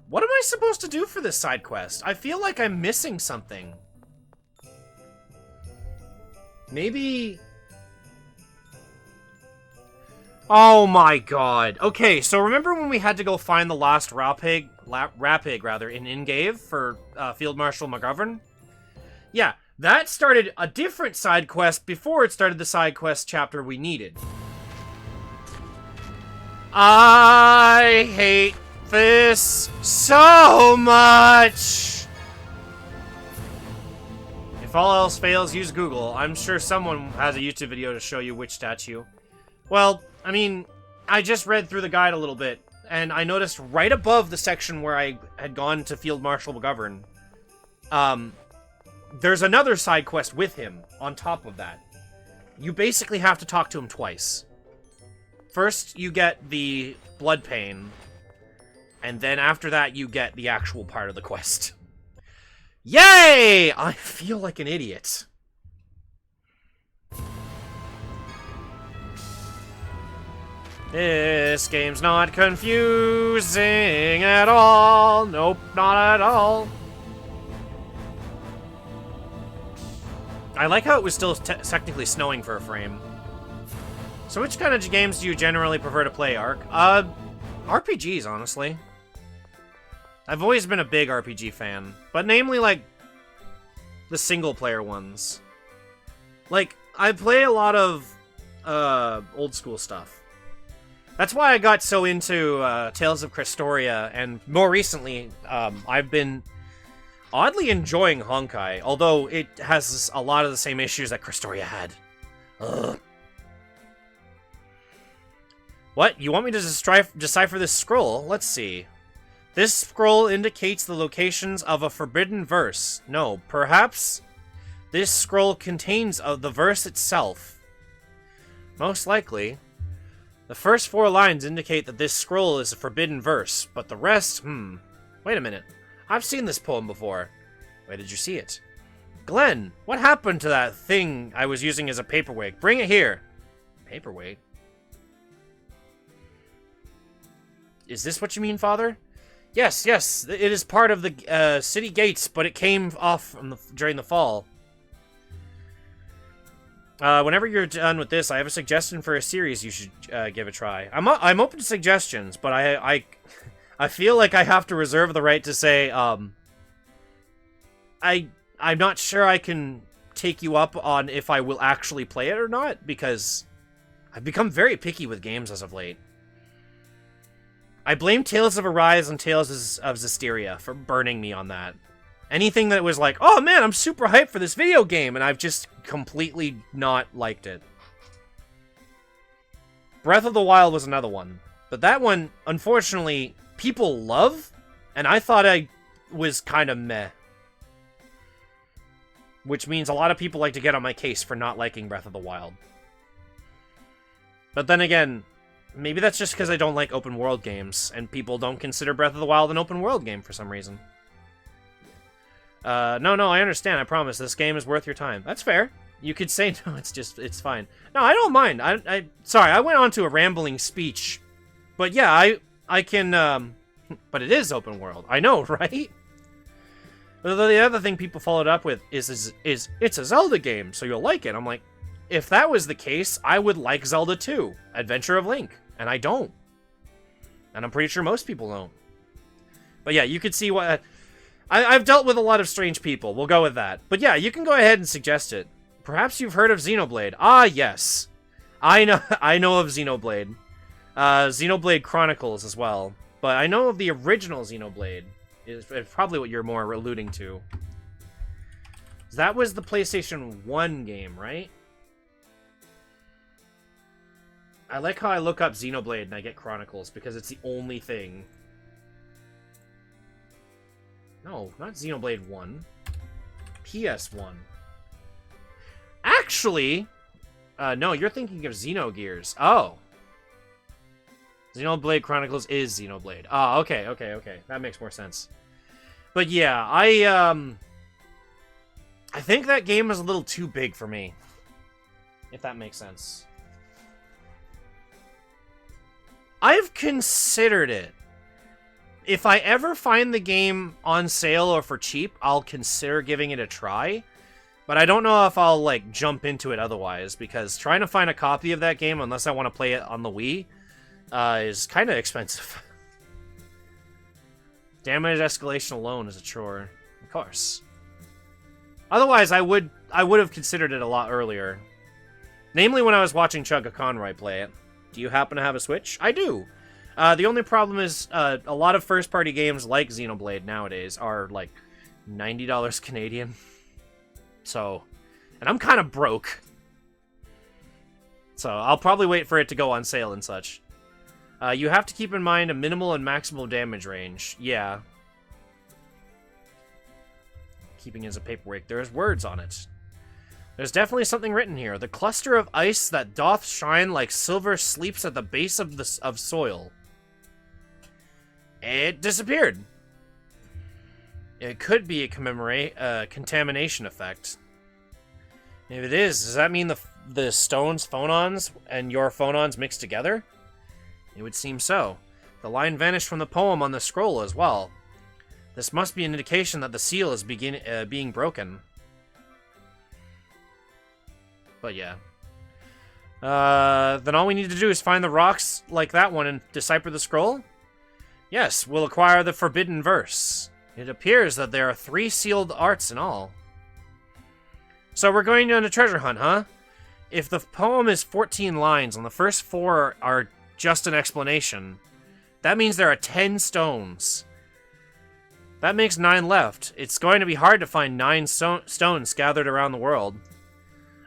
Speaker 1: What am I supposed to do for this side quest? I feel like I'm missing something. Maybe... Oh my god. Okay, so remember when we had to go find the last Rapig in Ingave for Field Marshal McGovern? Yeah, that started a different side quest before it started the side quest chapter we needed. I hate this so much! If all else fails, use Google. I'm sure someone has a YouTube video to show you which statue. Well, I mean, I just read through the guide a little bit, and I noticed right above the section where I had gone to Field Marshal McGovern, there's another side quest with him on top of that. You basically have to talk to him twice. First, you get the blood pain, and then after that, you get the actual part of the quest. Yay! I feel like an idiot. This game's not confusing at all. Nope, not at all. I like how it was still technically snowing for a frame. So which kind of games do you generally prefer to play, Ark? RPGs, honestly. I've always been a big RPG fan, but namely, like, the single-player ones. Like, I play a lot of, old-school stuff. That's why I got so into, Tales of Crestoria, and more recently, I've been oddly enjoying Honkai, although it has a lot of the same issues that Crestoria had. Ugh. What? You want me to decipher this scroll? Let's see. This scroll indicates the locations of a forbidden verse. No, perhaps this scroll contains the verse itself. Most likely. The first 4 lines indicate that this scroll is a forbidden verse, but the rest, Wait a minute. I've seen this poem before. Where did you see it? Glenn, what happened to that thing I was using as a paperweight? Bring it here. Paperweight? Is this what you mean, Father? Yes, it is part of the city gates, but it came off during the fall. Whenever you're done with this, I have a suggestion for a series you should give a try. I'm open to suggestions, but I feel like I have to reserve the right to say I'm not sure I can take you up on if I will actually play it or not, because I've become very picky with games as of late. I blame Tales of Arise and Tales of Zestiria for burning me on that. Anything that was like, oh man, I'm super hyped for this video game, and I've just completely not liked it. Breath of the Wild was another one. But that one, unfortunately, people love, and I thought I was kind of meh. Which means a lot of people like to get on my case for not liking Breath of the Wild. But then again, maybe that's just because I don't like open world games, and people don't consider Breath of the Wild an open world game for some reason. No, I understand, I promise. This game is worth your time. That's fair. You could say, no, it's fine. No, I don't mind. Sorry, I went on to a rambling speech. But yeah, I can, but it is open world. I know, right? But the other thing people followed up with is it's a Zelda game, so you'll like it. I'm like, if that was the case, I would like Zelda 2, Adventure of Link, and I don't. And I'm pretty sure most people don't. But yeah, you could see what... I've dealt with a lot of strange people, we'll go with that. But yeah, you can go ahead and suggest it. Perhaps you've heard of Xenoblade. Ah, yes. I know of Xenoblade. Xenoblade Chronicles as well. But I know of the original Xenoblade. Is probably what you're more alluding to. That was the PlayStation 1 game, right? I like how I look up Xenoblade and I get Chronicles, because it's the only thing. No, not Xenoblade 1. PS1. Actually, no, you're thinking of Xenogears. Oh. Xenoblade Chronicles is Xenoblade. Oh, okay. That makes more sense. But yeah, I think that game is a little too big for me. If that makes sense. I've considered it. If I ever find the game on sale or for cheap, I'll consider giving it a try. But I don't know if I'll, like, jump into it otherwise, because trying to find a copy of that game, unless I want to play it on the Wii, is kind of expensive. Damage escalation alone is a chore. Of course. Otherwise, I would have considered it a lot earlier. Namely when I was watching Chugga Conroy play it. Do you happen to have a Switch? I do! The only problem is, a lot of first-party games like Xenoblade nowadays are, like, $90 Canadian. So, and I'm kind of broke. So, I'll probably wait for it to go on sale and such. You have to keep in mind a minimal and maximal damage range. Yeah. Keeping as a paperweight, there's words on it. There's definitely something written here. The cluster of ice that doth shine like silver sleeps at the base of soil. It disappeared. It could be a contamination effect. If it is, does that mean the stone's phonons and your phonons mixed together? It would seem so. The line vanished from the poem on the scroll as well. This must be an indication that the seal is being broken. But yeah. Then all we need to do is find the rocks like that one and decipher the scroll? Yes, we'll acquire the forbidden verse. It appears that there are 3 sealed arts in all. So we're going on a treasure hunt, huh? If the poem is 14 lines and the first 4 are just an explanation, that means there are 10 stones. That makes 9 left. It's going to be hard to find 9 stones scattered around the world.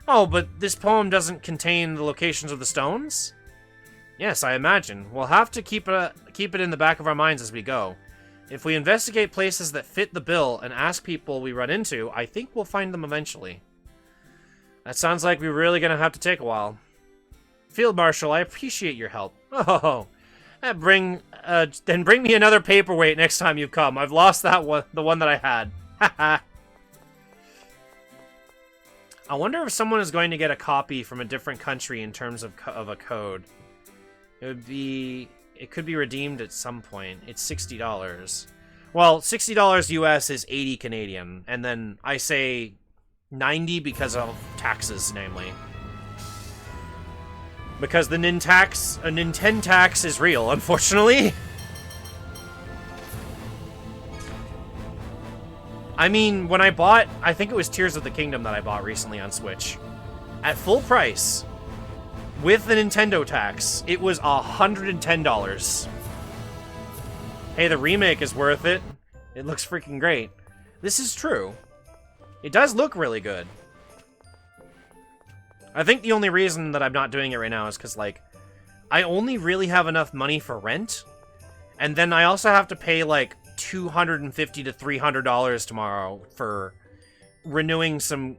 Speaker 1: Oh, but this poem doesn't contain the locations of the stones? Yes, I imagine. We'll have to keep it in the back of our minds as we go. If we investigate places that fit the bill and ask people we run into, I think we'll find them eventually. That sounds like we're really gonna have to take a while. Field Marshal, I appreciate your help. Oh, then bring me another paperweight next time you come. I've lost that one, the one that I had. Haha. I wonder if someone is going to get a copy from a different country in terms of a code. It could be redeemed at some point. It's $60. Well, $60 US is 80 Canadian, and then I say 90 because of taxes, namely. Because the Nintendo tax is real, unfortunately. I mean, when I bought, I think it was Tears of the Kingdom that I bought recently on Switch, at full price, with the Nintendo tax, it was $110. Hey, the remake is worth it. It looks freaking great. This is true. It does look really good. I think the only reason that I'm not doing it right now is because, like, I only really have enough money for rent, and then I also have to pay, like, $250 to $300 tomorrow for renewing some,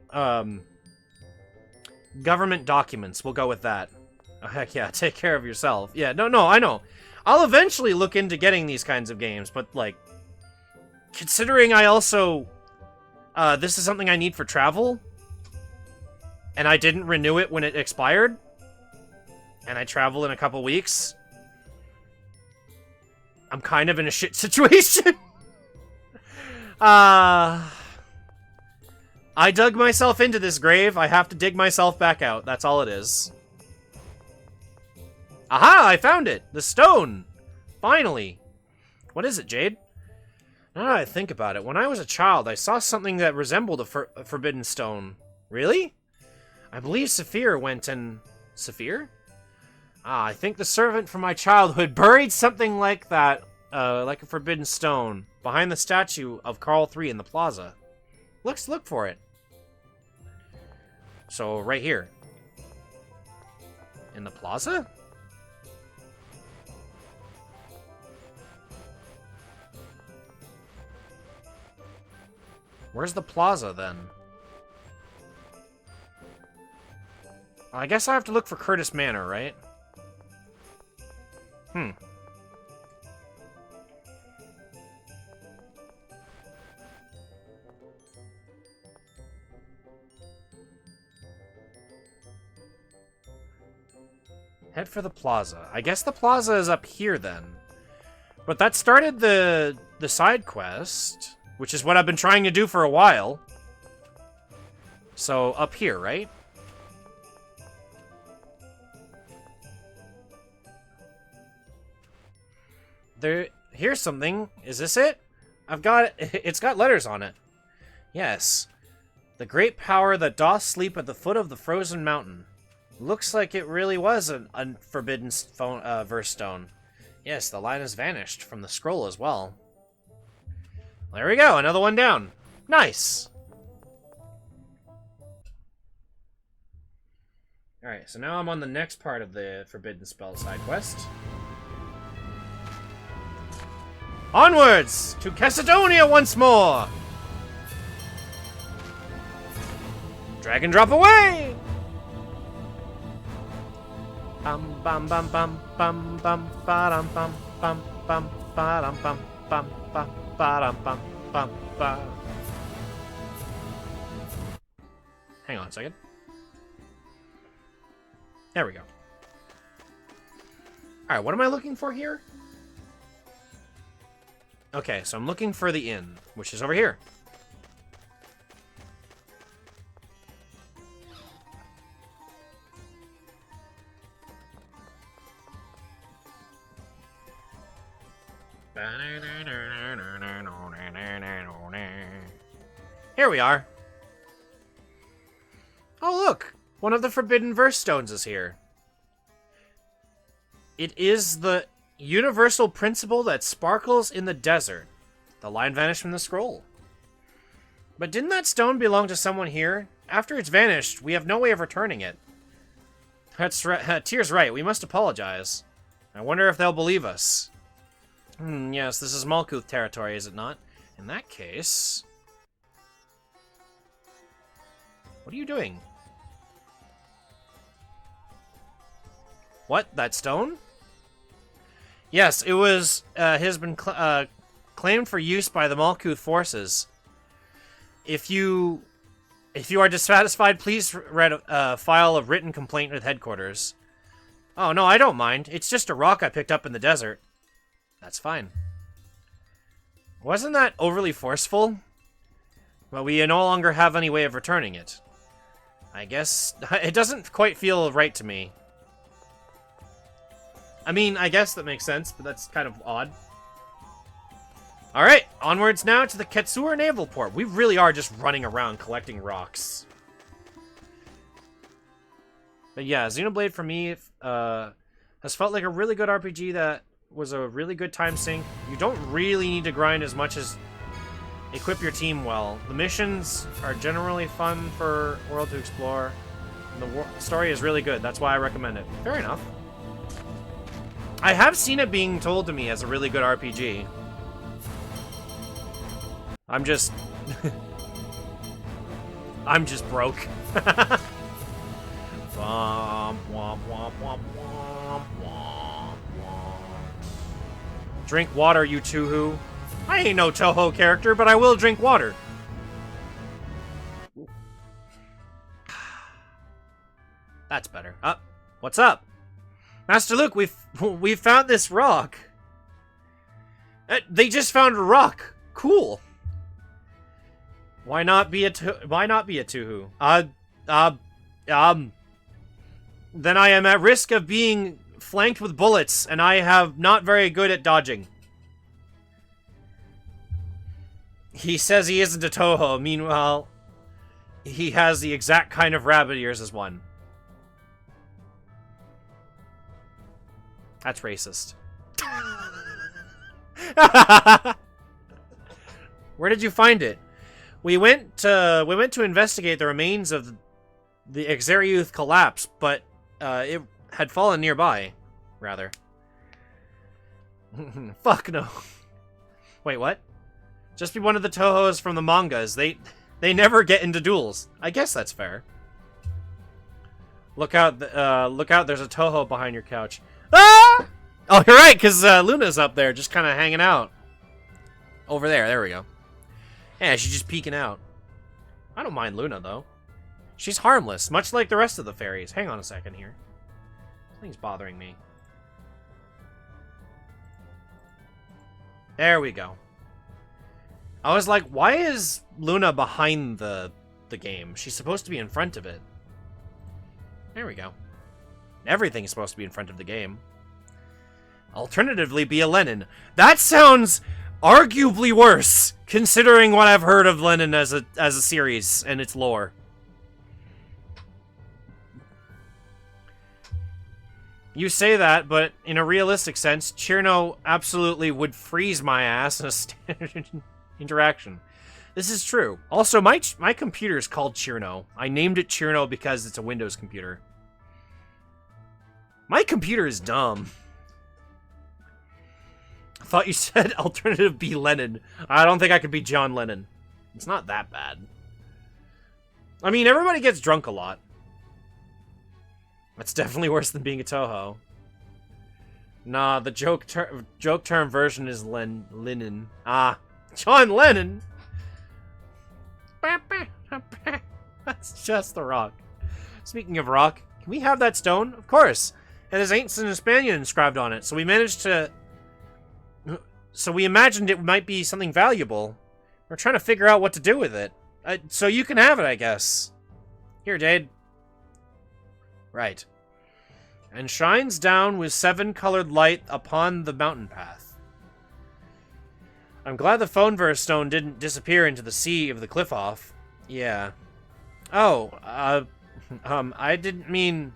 Speaker 1: government documents. We'll go with that. Oh, heck yeah, take care of yourself. Yeah, no, I know. I'll eventually look into getting these kinds of games, but, like, considering I also, this is something I need for travel, and I didn't renew it when it expired, and I travel in a couple weeks, I'm kind of in a shit situation. I dug myself into this grave. I have to dig myself back out. That's all it is. Aha! I found it! The stone! Finally! What is it, Jade? Now that I think about it, when I was a child, I saw something that resembled a forbidden stone. Really? I believe Saphir went and... Saphir? Ah, I think the servant from my childhood buried something like that, like a forbidden stone, behind the statue of Carl III in the plaza. Let's look for it. So, right here. In the plaza? Where's the plaza, then? I guess I have to look for Curtis Manor, right? Head for the plaza. I guess the plaza is up here, then. But that started the side quest, which is what I've been trying to do for a while. So, up here, right? Here's something. Is this it? It's got letters on it. Yes. The great power that doth sleep at the foot of the frozen mountain. Looks like it really was an unforbidden verse stone. Yes, the line has vanished from the scroll as well. There we go, another one down. Nice! Alright, so now I'm on the next part of the Forbidden Spell side quest. Onwards! To Cassidonia once more! Drag and drop away! Bum bum bum bum bum bum ba-dum bum bum bum ba-dum bum bum bum ba-dum bum bum ba. Hang on a second. There we go. Alright, what am I looking for here? Okay, so I'm looking for the inn, which is over here. Here we are. Oh, look! One of the Forbidden Verse stones is here. It is the universal principle that sparkles in the desert. The line vanished from the scroll. But didn't that stone belong to someone here? After it's vanished, we have no way of returning it. Tyr's right. We must apologize. I wonder if they'll believe us. Yes, this is Malkuth territory, is it not? In that case... What are you doing? What? That stone? Yes, it was, has been claimed for use by the Malkuth forces. If you are dissatisfied, please file a written complaint with headquarters. Oh, no, I don't mind. It's just a rock I picked up in the desert. That's fine. Wasn't that overly forceful? Well, we no longer have any way of returning it. I guess it doesn't quite feel right to me. I mean, I guess that makes sense, but that's kind of odd. Alright, onwards now to the Ketsur Naval Port. We really are just running around collecting rocks. But yeah, Xenoblade for me has felt like a really good RPG that was a really good time sink. You don't really need to grind as much as equip your team well. The missions are generally fun for world to explore. And the story is really good. That's why I recommend it. Fair enough. I have seen it being told to me as a really good RPG. I'm just... I'm just broke. Drink water, you Tuhu. I ain't no Touhou character, but I will drink water. That's better. What's up? Master Luke, we've found this rock. They just found a rock. Cool. Why not be a Tuhu? Then I am at risk of being flanked with bullets, and I have not very good at dodging. He says he isn't a Touhou. Meanwhile, he has the exact kind of rabbit ears as one. That's racist. Where did you find it? We went to investigate the remains of the Exariuth collapse, but it had fallen nearby, rather. Fuck no. Wait, what? Just be one of the Touhous from the mangas. They never get into duels. I guess that's fair. Look out! Look out! There's a Touhou behind your couch. Ah! Oh, you're right, because Luna's up there, just kind of hanging out. Over there. There we go. Yeah, she's just peeking out. I don't mind Luna, though. She's harmless, much like the rest of the fairies. Hang on a second here. Something's bothering me. There we go. I was like, why is Luna behind the game? She's supposed to be in front of it. There we go. Everything is supposed to be in front of the game. Alternatively, be a Lenin. That sounds arguably worse, considering what I've heard of Lenin as a series and its lore. You say that, but in a realistic sense, Chirno absolutely would freeze my ass in a standard interaction. This is true. Also, my computer is called Chirno. I named it Chirno because it's a Windows computer. My computer is dumb. I thought you said alternative be Lenin. I don't think I could be John Lennon. It's not that bad. I mean, everybody gets drunk a lot. That's definitely worse than being a Touhou. Nah, the joke term version is Lennon. Ah, John Lennon. That's just the rock. Speaking of rock, can we have that stone? Of course. It has Ancient Hispanian inscribed on it, so we managed to... So we imagined it might be something valuable. We're trying to figure out what to do with it. So you can have it, I guess. Here, Jade. Right. And shines down with 7-colored light upon the mountain path. I'm glad the Phoneverse stone didn't disappear into the sea of the cliff off. Yeah. Oh, I didn't mean...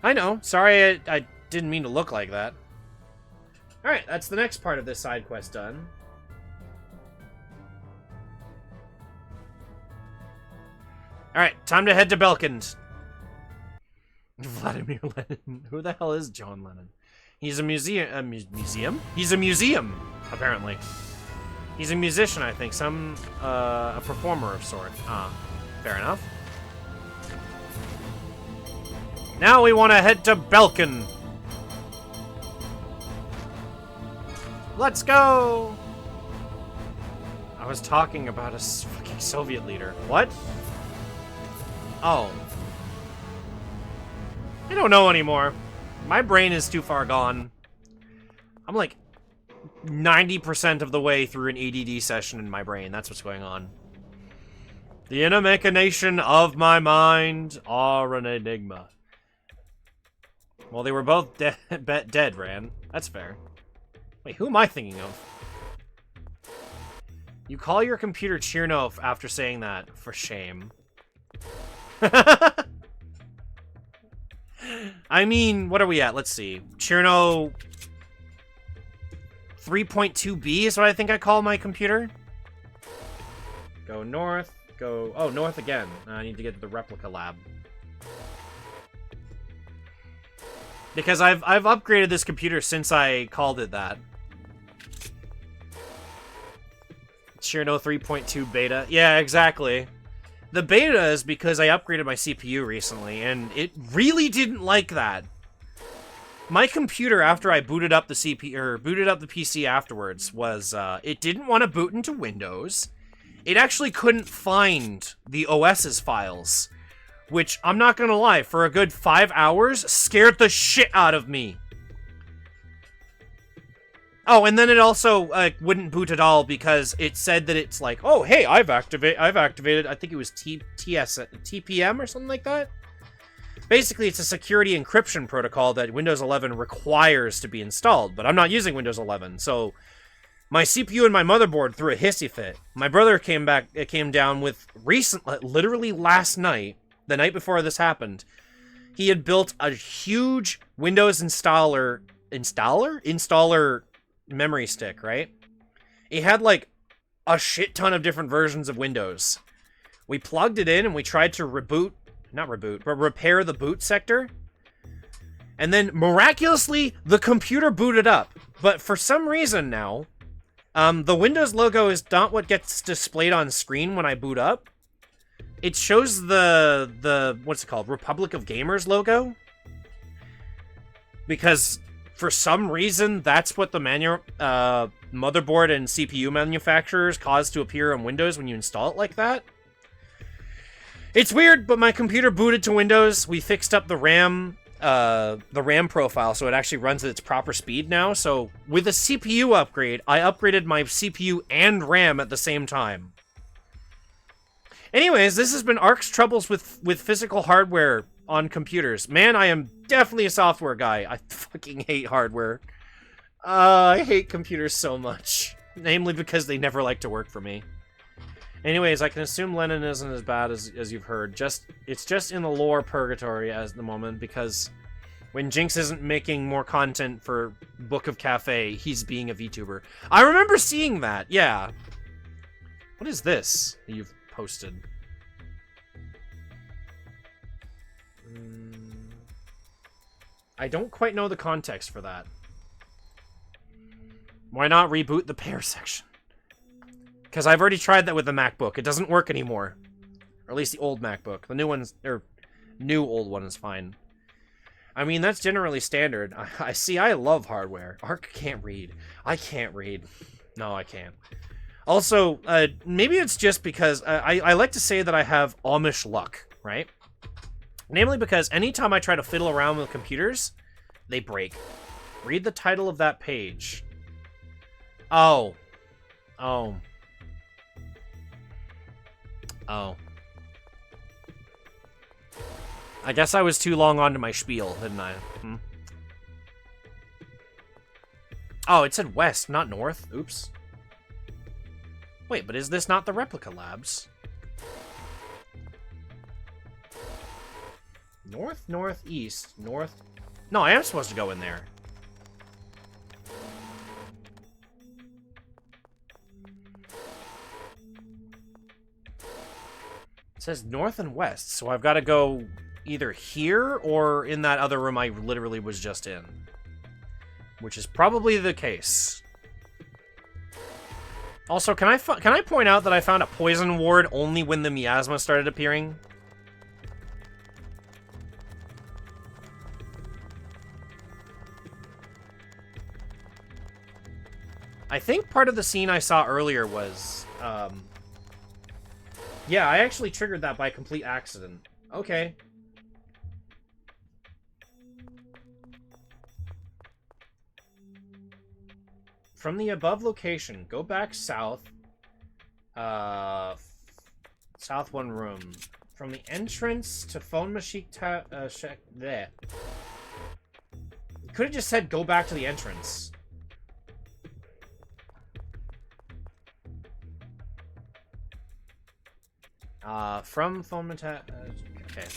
Speaker 1: I know. Sorry, I didn't mean to look like that. Alright, that's the next part of this side quest done. Alright, time to head to Belkand. Vladimir Lenin. Who the hell is John Lennon? He's a museum? He's a museum, apparently. He's a musician, I think. A performer of sorts. Fair enough. Now we want to head to Belkin. Let's go! I was talking about a fucking Soviet leader. What? Oh. I don't know anymore. My brain is too far gone. I'm like 90% of the way through an ADD session in my brain. That's what's going on. The inner machination of my mind are an enigma. Well, they were both dead, Ran. That's fair. Wait, who am I thinking of? You call your computer Chernov after saying that. For shame. I mean, what are we at? Let's see. Cherno 3.2b is what I think I call my computer. Go north. Go... Oh, north again. I need to get to the replica lab. Because I've upgraded this computer since I called it that. Cherno 3.2 beta. Yeah, exactly. The beta is because I upgraded my CPU recently, and it really didn't like that. My computer, after I booted up the CPU, or booted up the PC afterwards, was, it didn't want to boot into Windows. It actually couldn't find the OS's files, which, I'm not gonna lie, for a good 5 hours, scared the shit out of me. Oh, and then it also wouldn't boot at all because it said that it's like, oh, hey, I've activated, I think it was TPM or something like that. Basically, it's a security encryption protocol that Windows 11 requires to be installed, but I'm not using Windows 11, so my CPU and my motherboard threw a hissy fit. My brother came down with literally last night, the night before this happened. He had built a huge Windows installer memory stick, right? It had like a shit ton of different versions of Windows. We plugged it in and we tried to repair the boot sector. And then miraculously, the computer booted up. But for some reason now, the Windows logo is not what gets displayed on screen when I boot up. It shows the what's it called? Republic of Gamers logo. Because for some reason, that's what the motherboard and CPU manufacturers cause to appear on Windows when you install it like that. It's weird, but my computer booted to Windows. We fixed up the RAM profile so it actually runs at its proper speed now. So with a CPU upgrade, I upgraded my CPU and RAM at the same time. Anyways, this has been Ark's troubles with physical hardware on computers. Man, I am definitely a software guy. I fucking hate hardware. I hate computers so much. Namely because they never like to work for me. Anyways, I can assume Lenin isn't as bad as you've heard. It's just in the lore purgatory at the moment, because when Jinx isn't making more content for Book of Cafe, he's being a VTuber. I remember seeing that, yeah. What is this that you've posted? I don't quite know the context for that. Why not reboot the pair section? Because I've already tried that with the MacBook. It doesn't work anymore. Or at least the old MacBook. The new one's, or new old one is fine. I mean, that's generally standard. I love hardware. Ark can't read. I can't read. No, I can't. Also, maybe it's just because I like to say that I have Amish luck, right? Namely because anytime I try to fiddle around with computers, they break. Read the title of that page. Oh. Oh. Oh. I guess I was too long onto my spiel, didn't I? Oh, it said west, not north. Oops. Wait, but is this not the replica labs? North, northeast, north... No, I am supposed to go in there. It says north and west, so I've got to go either here or in that other room I literally was just in. Which is probably the case. Also, can I point out that I found a poison ward only when the miasma started appearing? I think part of the scene I saw earlier was, yeah, I actually triggered that by complete accident. Okay. From the above location, go back south. South one room. From the entrance to phone machine there. Could have just said go back to the entrance. From phone okay,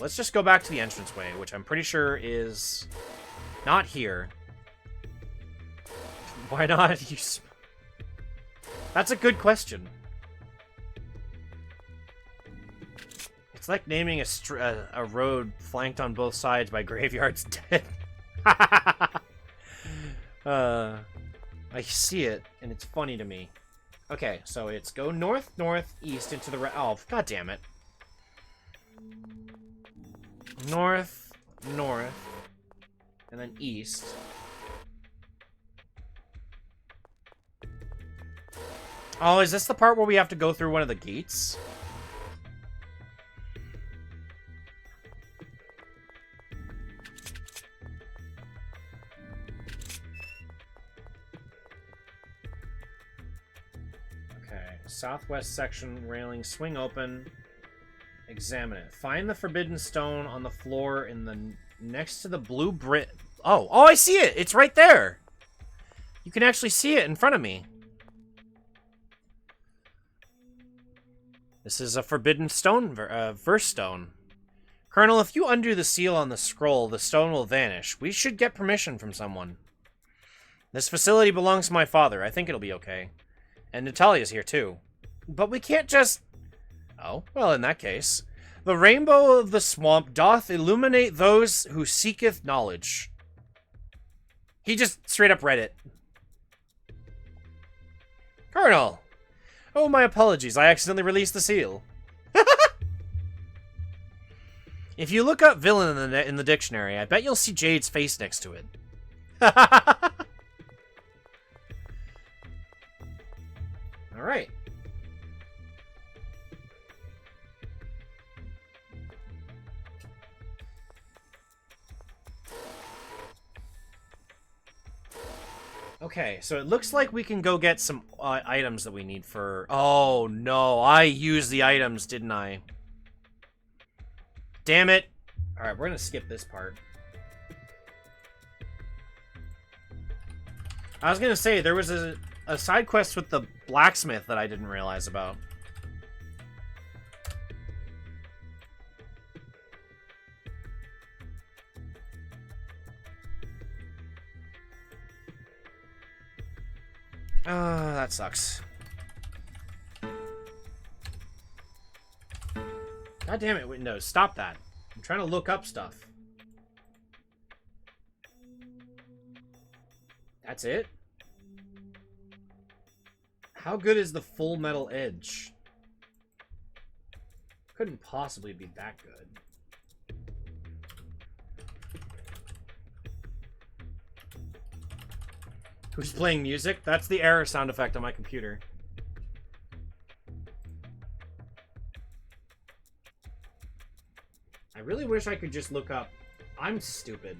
Speaker 1: let's just go back to the entranceway, which I'm pretty sure is not here. Why not? That's a good question. It's like naming a road flanked on both sides by graveyards dead. I see it, and it's funny to me. Okay, so it's go north, north, east into the oh, god damn it. North, north, and then east. Oh, is this the part where we have to go through one of the gates? Southwest section railing, swing open, examine it. Find the forbidden stone on the floor in the next to the blue brick. Oh, I see it. It's right there. You can actually see it in front of me. This is a forbidden stone, verse stone. Colonel, if you undo the seal on the scroll, the stone will vanish. We should get permission from someone. This facility belongs to my father. I think it'll be okay. And Natalia's here, too. But we can't just... Oh, well, in that case. The rainbow of the swamp doth illuminate those who seeketh knowledge. He just straight up read it. Colonel! Oh, my apologies. I accidentally released the seal. If you look up villain in the dictionary, I bet you'll see Jade's face next to it. Alright. Okay, so it looks like we can go get some items that we need for... Oh, no. I used the items, didn't I? Damn it. Alright, we're gonna skip this part. I was gonna say, there was a side quest with the blacksmith that I didn't realize about. That sucks. God damn it, Windows. Stop that. I'm trying to look up stuff. That's it? How good is the Full Metal Edge? Couldn't possibly be that good. Who's playing music? That's the error sound effect on my computer. I really wish I could just look up. I'm stupid.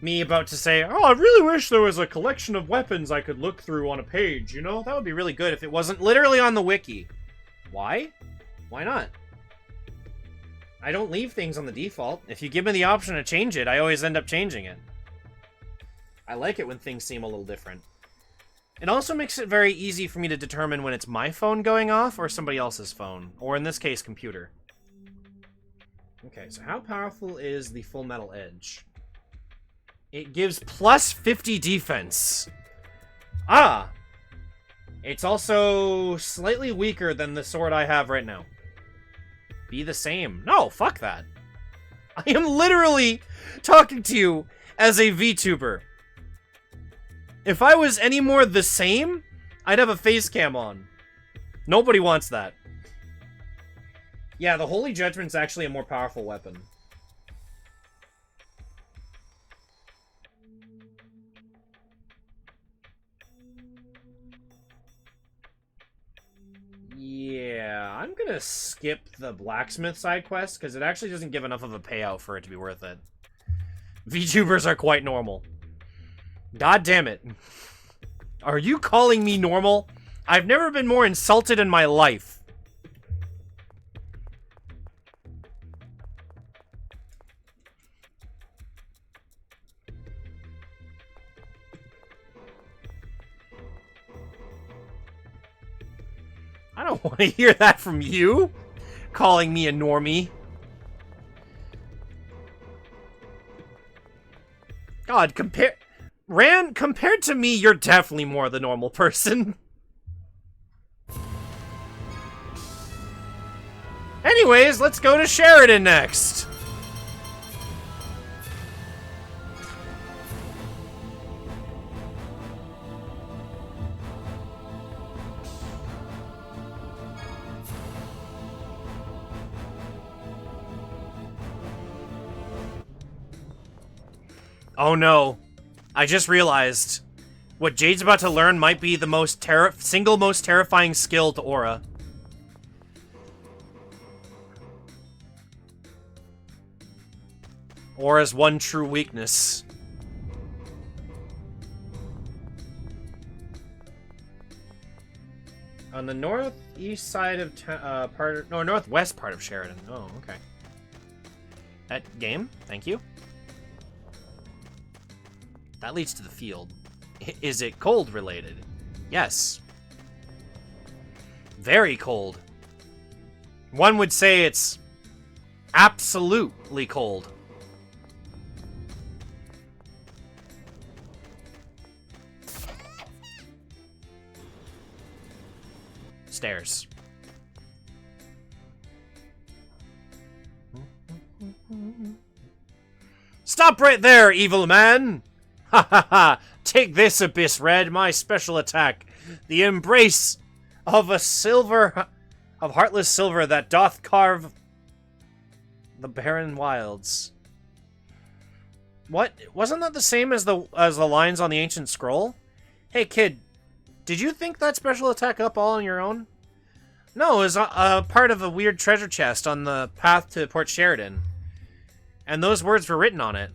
Speaker 1: Me about to say, oh, I really wish there was a collection of weapons I could look through on a page, you know? That would be really good if it wasn't literally on the wiki. Why? Why not? I don't leave things on the default. If you give me the option to change it, I always end up changing it. I like it when things seem a little different. It also makes it very easy for me to determine when it's my phone going off or somebody else's phone. Or in this case, computer. Okay, so how powerful is the Full Metal Edge? It gives plus 50 defense. Ah! It's also slightly weaker than the sword I have right now. Be the same. No, fuck that. I am literally talking to you as a VTuber. If I was any more the same, I'd have a face cam on. Nobody wants that. Yeah, the Holy Judgment's actually a more powerful weapon. Yeah, I'm gonna skip the blacksmith side quest because it actually doesn't give enough of a payout for it to be worth it. VTubers are quite normal. God damn it. Are you calling me normal? I've never been more insulted in my life. I don't want to hear that from you, calling me a normie. God, Ran, compared to me, you're definitely more the normal person. Anyways, let's go to Sheridan next. Oh no. I just realized what Jade's about to learn might be the single most terrifying skill to Aura. Aura's one true weakness. On the northeast side of northwest part of Sheridan. Oh, okay. That game, thank you. That leads to the field. Is it cold related? Yes. Very cold. One would say it's absolutely cold. Stairs. Stop right there, evil man! Ha ha ha! Take this, Abyss Red, my special attack. The embrace of heartless silver that doth carve the barren wilds. What? Wasn't that the same as the lines on the ancient scroll? Hey kid, did you think that special attack up all on your own? No, it was a part of a weird treasure chest on the path to Port Sheridan. And those words were written on it.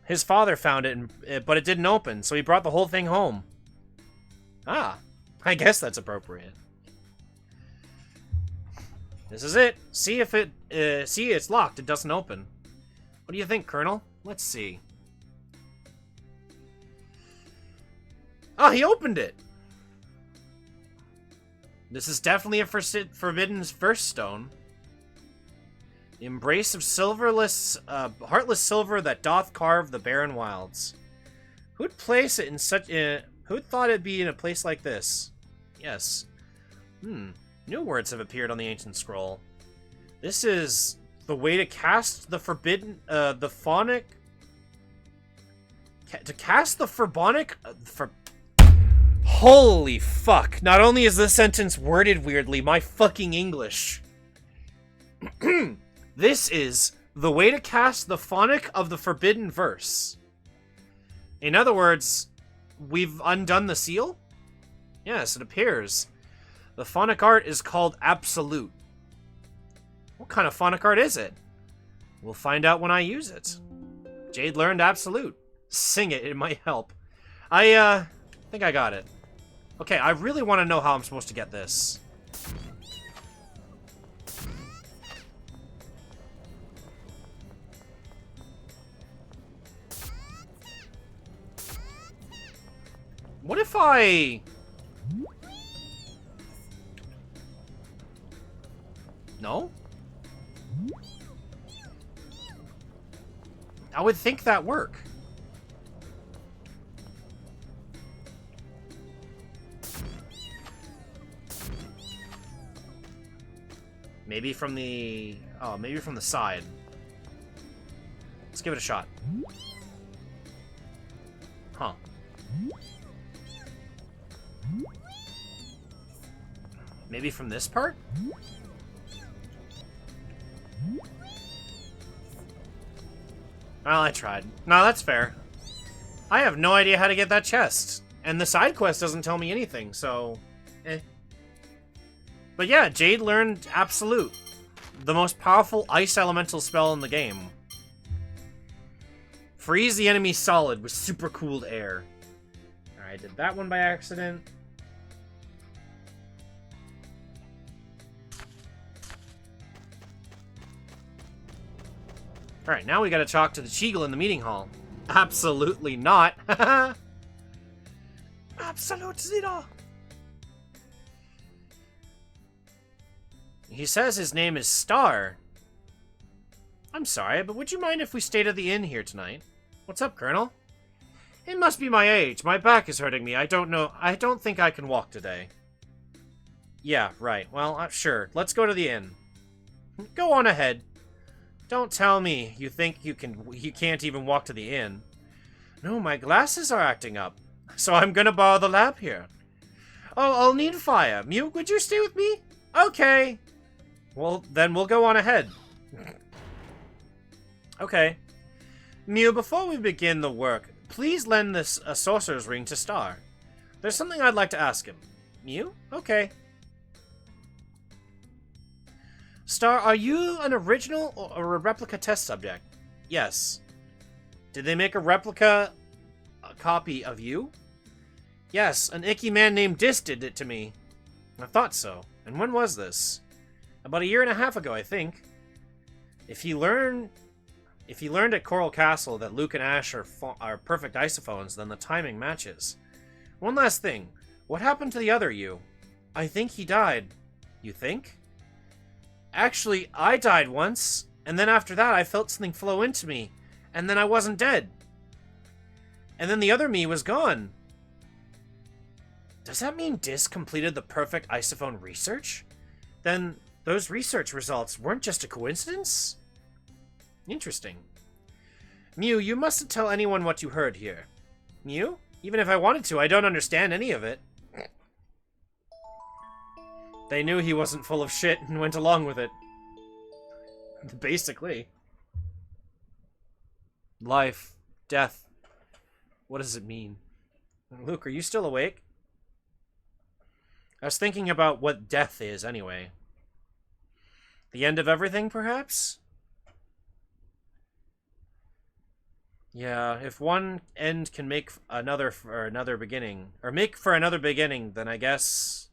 Speaker 1: His father found it, but it didn't open, so he brought the whole thing home. Ah, I guess that's appropriate. This is it. See if it, see, it's locked. It doesn't open. What do you think, Colonel? Let's see. Oh, he opened it. This is definitely a forbidden first stone. The embrace of heartless silver that doth carve the barren wilds. Who'd place it in such who'd thought it'd be in a place like this? Yes. New words have appeared on the ancient scroll. This is the way to cast the forbidden, the phonic... to cast the Furbonic... Holy fuck! Not only is this sentence worded weirdly, my fucking English. This is the way to cast the phonic of the forbidden verse. In other words, we've undone the seal? Yes, it appears. The phonic art is called Absolute. What kind of phonic art is it? We'll find out when I use it. Jade learned Absolute. Sing it, it might help. I think I got it. Okay, I really want to know how I'm supposed to get this. What if I... No? I would think that work. Maybe from the... Oh, maybe from the side. Let's give it a shot. Huh. Maybe from this part? Well, I tried. No, that's fair. I have no idea how to get that chest. And the side quest doesn't tell me anything, so... eh. But yeah, Jade learned Absolute. The most powerful ice elemental spell in the game. Freeze the enemy solid with super cooled air. Alright, did that one by accident. Alright, now we gotta talk to the Cheagle in the meeting hall. Absolutely not. Absolute zero. He says his name is Star. I'm sorry, but would you mind if we stayed at the inn here tonight? What's up, Colonel? It must be my age. My back is hurting me. I don't think I can walk today. Yeah, right. Well, sure. Let's go to the inn. Go on ahead. Don't tell me you think you can't even walk to the inn. No, my glasses are acting up. So I'm gonna borrow the lab here. Oh, I'll need fire. Mew, would you stay with me? Okay. Well, then we'll go on ahead. Okay. Mew, before we begin the work, please lend this sorcerer's ring to Star. There's something I'd like to ask him. Mew? Okay. Star, are you an original or a replica test subject? Yes. Did they make a replica copy of you? Yes, an icky man named Dis did it to me. I thought so. And when was this? About 1.5 years ago, I think. If he learned at Coral Castle that Luke and Ash are perfect isophones, then the timing matches. One last thing. What happened to the other you? I think he died. You think? Actually, I died once, and then after that I felt something flow into me, and then I wasn't dead. And then the other me was gone. Does that mean Dis completed the perfect isophone research? Then those research results weren't just a coincidence? Interesting. Mew, you mustn't tell anyone what you heard here. Mew? Even if I wanted to, I don't understand any of it. They knew he wasn't full of shit and went along with it. Basically. Life. Death. What does it mean? Luke, are you still awake? I was thinking about what death is, anyway. The end of everything, perhaps? Yeah, if one end can make another for another beginning, or make for another beginning, then I guess...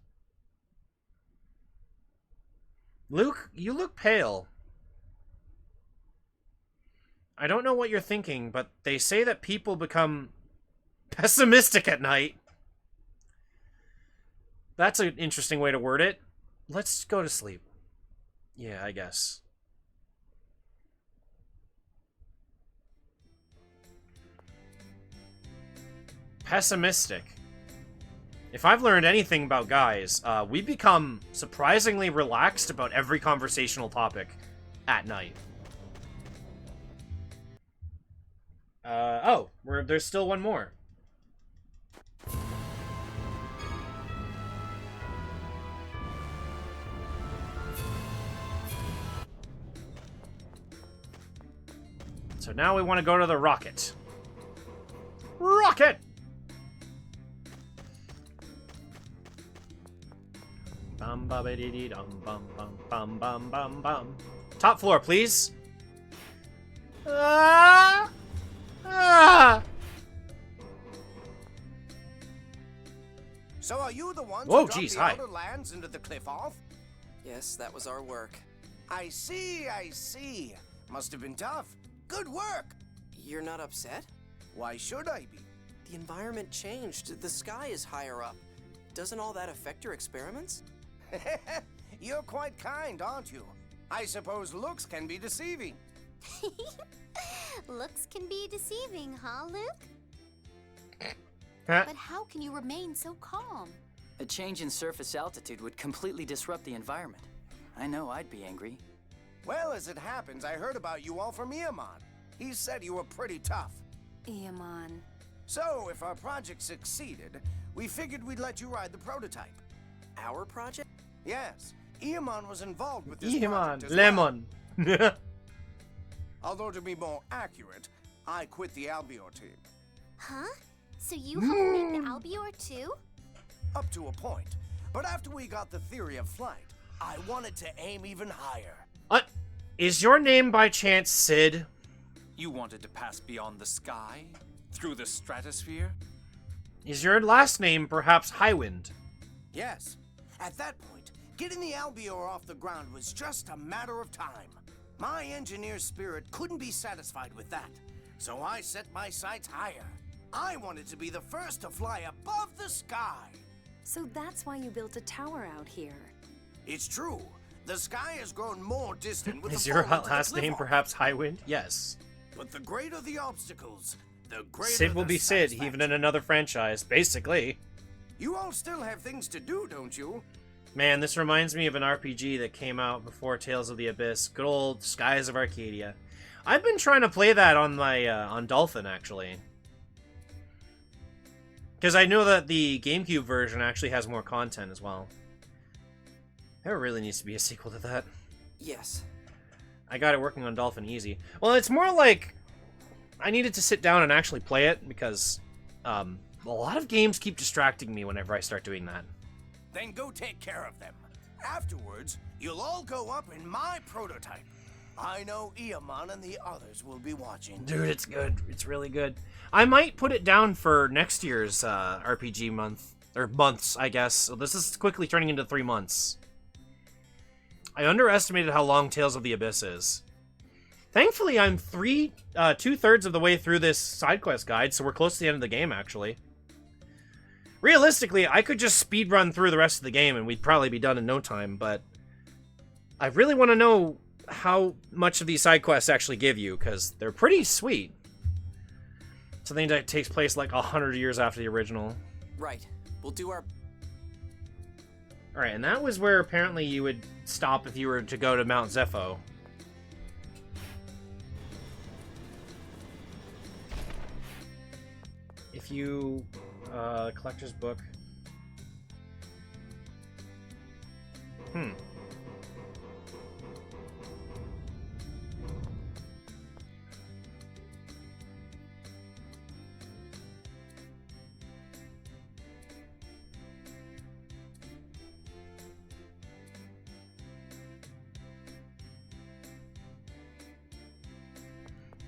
Speaker 1: Luke, you look pale. I don't know what you're thinking, but they say that people become pessimistic at night. That's an interesting way to word it. Let's go to sleep. Yeah, I guess. Pessimistic. If I've learned anything about guys, we become surprisingly relaxed about every conversational topic at night. There's still one more. So now we want to go to the rocket. Rocket! Bum ba ba dee dee dum bum bum bum bum bum bum. Top floor, please. Ah! Ah!
Speaker 16: So are you the ones
Speaker 1: Whoa,
Speaker 16: who dropped
Speaker 1: geez,
Speaker 16: the
Speaker 1: hi.
Speaker 16: Elder Lands into the cliff off?
Speaker 6: Yes, that was our work.
Speaker 16: I see, I see. Must have been tough. Good work.
Speaker 6: You're not upset?
Speaker 16: Why should I be?
Speaker 6: The environment changed. The sky is higher up. Doesn't all that affect your experiments?
Speaker 16: You're quite kind, aren't you? I suppose looks can be deceiving.
Speaker 4: Looks can be deceiving, huh, Luke?
Speaker 1: Huh?
Speaker 11: But how can you remain so calm?
Speaker 7: A change in surface altitude would completely disrupt the environment. I know I'd be angry.
Speaker 16: Well, as it happens, I heard about you all from Iamon. He said you were pretty tough.
Speaker 11: Iamon.
Speaker 16: So, if our project succeeded, we figured we'd let you ride the prototype.
Speaker 6: Our project?
Speaker 16: Yes. Iamon was involved with this
Speaker 1: Iamon,
Speaker 16: project as
Speaker 1: Lemon.
Speaker 16: well. Although, to be more accurate, I quit the Albior team.
Speaker 4: Huh? So you helped make the Albior too?
Speaker 16: Up to a point. But after we got the theory of flight, I wanted to aim even higher.
Speaker 1: Is your name by chance Sid?
Speaker 5: You wanted to pass beyond the sky? Through the stratosphere?
Speaker 1: Is your last name perhaps Highwind?
Speaker 16: Yes. At that point, getting the Albior off the ground was just a matter of time. My engineer spirit couldn't be satisfied with that, so I set my sights higher. I wanted to be the first to fly above the sky.
Speaker 11: So that's why you built a tower out here.
Speaker 16: It's true. The sky has grown more distant with
Speaker 1: Is
Speaker 16: the
Speaker 1: your
Speaker 16: fallout of the
Speaker 1: last
Speaker 16: cliff
Speaker 1: name
Speaker 16: off.
Speaker 1: perhaps Highwind? Yes.
Speaker 16: But the greater the obstacles, the greater
Speaker 1: Sid will
Speaker 16: the
Speaker 1: be Sid, even in another franchise, basically.
Speaker 16: You all still have things to do, don't you?
Speaker 1: Man, this reminds me of an RPG that came out before Tales of the Abyss. Good old Skies of Arcadia. I've been trying to play that on my on Dolphin, actually. Because I know that the GameCube version actually has more content as well. There really needs to be a sequel to that.
Speaker 6: Yes.
Speaker 1: I got it working on Dolphin easy. Well, it's more like I needed to sit down and actually play it because a lot of games keep distracting me whenever I start doing that.
Speaker 16: Then go take care of them. Afterwards, you'll all go up in my prototype. I know Iamon and the others will be watching.
Speaker 1: Dude, it's good. It's really good. I might put it down for next year's RPG month. Or months, I guess. So this is quickly turning into 3 months. I underestimated how long Tales of the Abyss is. Thankfully, I'm 2/3 of the way through this side quest guide, so we're close to the end of the game, actually. Realistically, I could just speedrun through the rest of the game and we'd probably be done in no time, but I really want to know how much of these side quests actually give you, because they're pretty sweet. Something that takes place like 100 years after the original.
Speaker 6: Right. We'll do our...
Speaker 1: Alright, and that was where apparently you would stop if you were to go to Mount Zepho. If you... collector's book.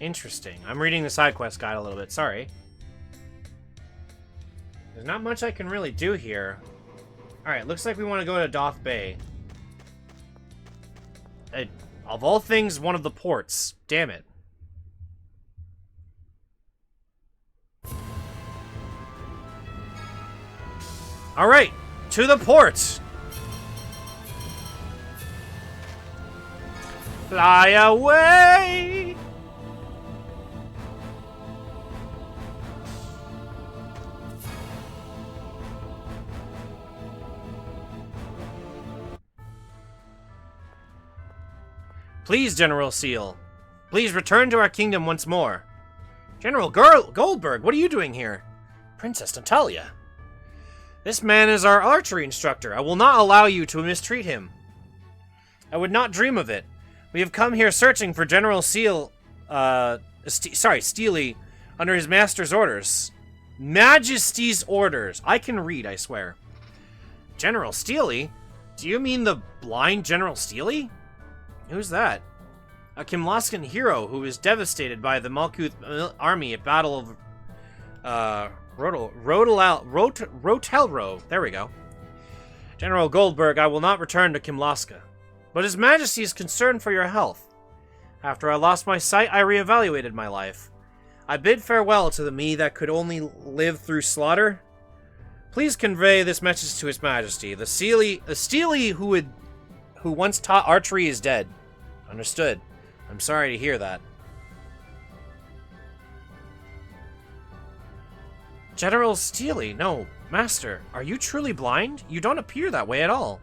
Speaker 1: Interesting. I'm reading the side quest guide a little bit, sorry. There's not much I can really do here. Alright, looks like we want to go to Doth Bay. Of all things, one of the ports. Damn it. Alright, to the port! Fly away! Please, General Seal. Please return to our kingdom once more. General Goldberg, what are you doing here? Princess Natalia. This man is our archery instructor. I will not allow you to mistreat him. I would not dream of it. We have come here searching for General Seal, Steely, under his master's orders. Majesty's orders. I can read, I swear. General Steely? Do you mean the blind General Steely? Who's that? A Kimlaskan hero who was devastated by the Malkuth army at Battle of Rotelro. There we go. General Goldberg, I will not return to Kimlaska, but His Majesty is concerned for your health. After I lost my sight, I reevaluated my life. I bid farewell to the me that could only live through slaughter. Please convey this message to His Majesty. The Steely who once taught archery is dead. Understood. I'm sorry to hear that. General Steely, no, Master, are you truly blind? You don't appear that way at all.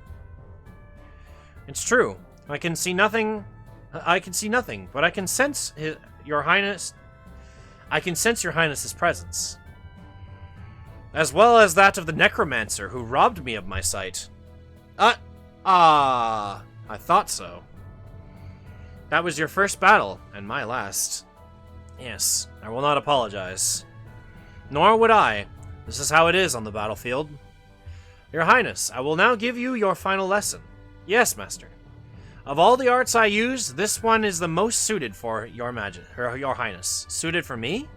Speaker 1: It's true. I can see nothing, but I can sense your highness. I can sense your highness's presence, as well as that of the necromancer who robbed me of my sight. I thought so. That was your first battle, and my last. Yes, I will not apologize. Nor would I. This is how it is on the battlefield. Your Highness, I will now give you your final lesson. Yes, Master. Of all the arts I use, this one is the most suited for your Highness. Suited for me?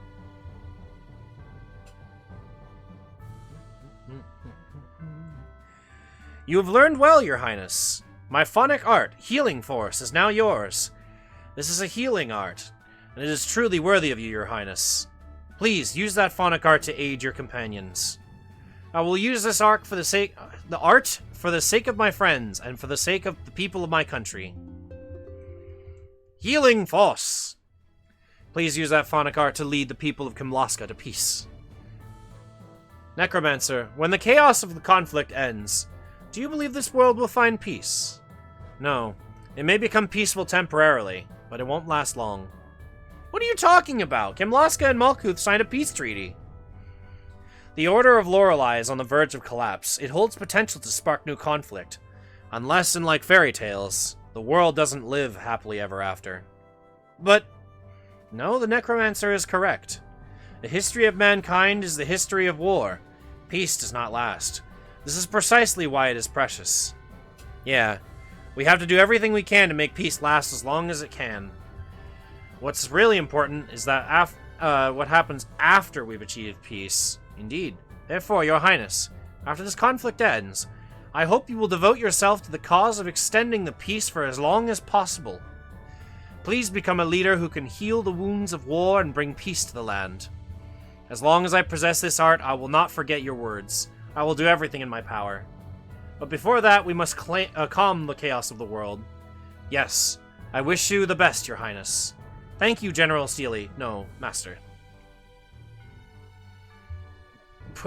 Speaker 1: You have learned well, Your Highness. My phonic art, Healing Force, is now yours. This is a healing art, and it is truly worthy of you, Your Highness. Please, use that phonic art to aid your companions. I will use this art for the sake of my friends, and for the sake of the people of my country. Healing Force! Please use that phonic art to lead the people of Kimlaska to peace. Necromancer, when the chaos of the conflict ends, do you believe this world will find peace? No. It may become peaceful temporarily, but it won't last long. What are you talking about? Kimlaska and Malkuth signed a peace treaty. The Order of Lorelei is on the verge of collapse. It holds potential to spark new conflict. Unless, unlike fairy tales, the world doesn't live happily ever after. But, no, the Necromancer is correct. The history of mankind is the history of war. Peace does not last. This is precisely why it is precious. Yeah, we have to do everything we can to make peace last as long as it can. What's really important is that what happens after we've achieved peace. Indeed. Therefore, Your Highness, after this conflict ends, I hope you will devote yourself to the cause of extending the peace for as long as possible. Please become a leader who can heal the wounds of war and bring peace to the land. As long as I possess this art, I will not forget your words. I will do everything in my power. But before that, we must calm the chaos of the world. Yes, I wish you the best, Your Highness. Thank you, General Steely. No, Master.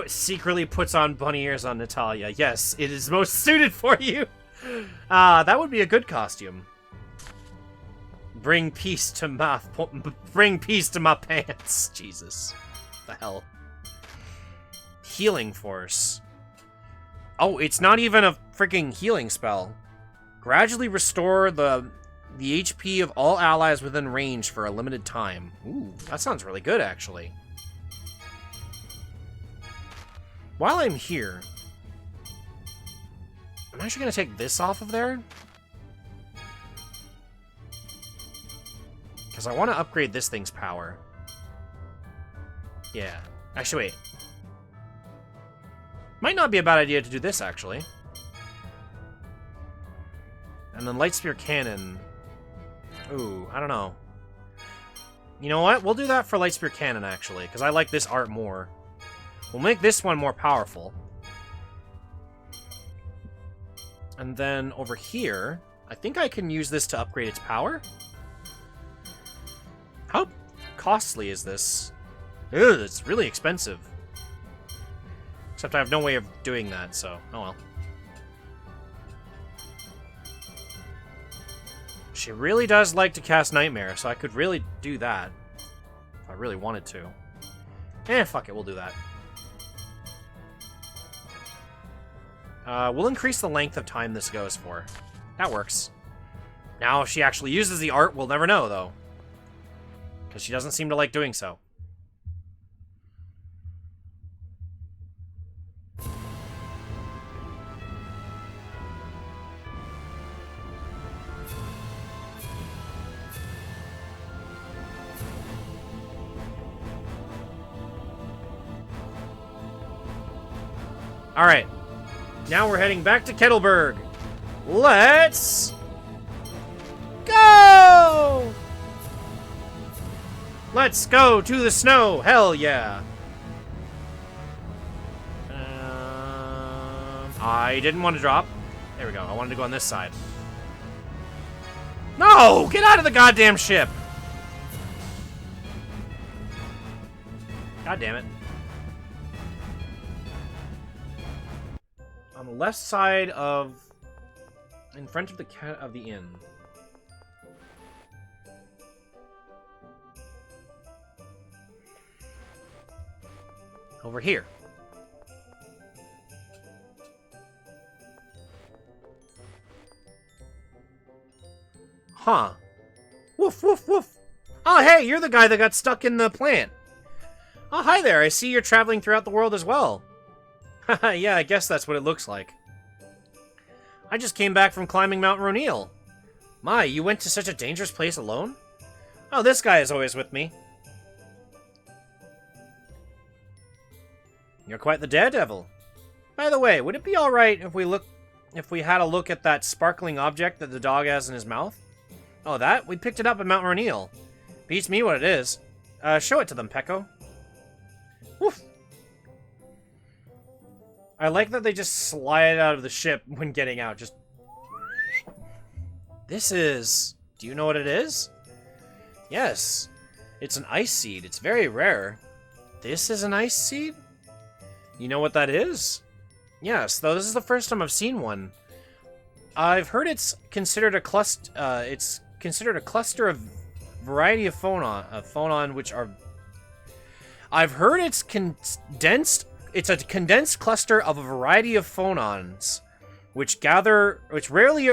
Speaker 1: Secretly puts on bunny ears on Natalia. Yes, it is most suited for you. That would be a good costume. Bring peace to my pants. Jesus, what the hell. Healing Force. Oh, it's not even a freaking healing spell. Gradually restore the HP of all allies within range for a limited time. Ooh, that sounds really good, actually. While I'm here, I'm actually going to take this off of there. Because I want to upgrade this thing's power. Yeah. Actually, wait. Might not be a bad idea to do this, actually. And then Light Spear Cannon. Ooh, I don't know. You know what? We'll do that for Light Spear Cannon, actually, because I like this art more. We'll make this one more powerful. And then over here, I think I can use this to upgrade its power? How costly is this? Ugh, it's really expensive. Except I have no way of doing that, so oh well. She really does like to cast Nightmare, so I could really do that. If I really wanted to. Fuck it, we'll do that. We'll increase the length of time this goes for. That works. Now, if she actually uses the art, we'll never know, though. Because she doesn't seem to like doing so. Alright. Now we're heading back to Kettleburg. Let's go! Let's go to the snow. Hell yeah. I didn't want to drop. There we go. I wanted to go on this side. No! Get out of the goddamn ship! God damn it. On the left side of... In front of the cat of the inn. Over here. Huh. Woof, woof, woof. Oh, hey, you're the guy that got stuck in the plant. Oh, hi there. I see you're traveling throughout the world as well. Haha, yeah, I guess that's what it looks like. I just came back from climbing Mount Ronil. My, you went to such a dangerous place alone? Oh, this guy is always with me. You're quite the daredevil. By the way, would it be alright if we had a look at that sparkling object that the dog has in his mouth? Oh, that? We picked it up at Mount Ronil. Beats me what it is. Show it to them, Peko. Woof. I like that they just slide out of the ship when getting out. Just... This is... Do you know what it is? Yes. It's an ice seed. It's very rare. This is an ice seed? You know what that is? Yes, though this is the first time I've seen one. I've heard it's considered a cluster. It's considered a cluster of variety of phonon, which are. I've heard it's condensed. It's a condensed cluster of a variety of phonons, which rarely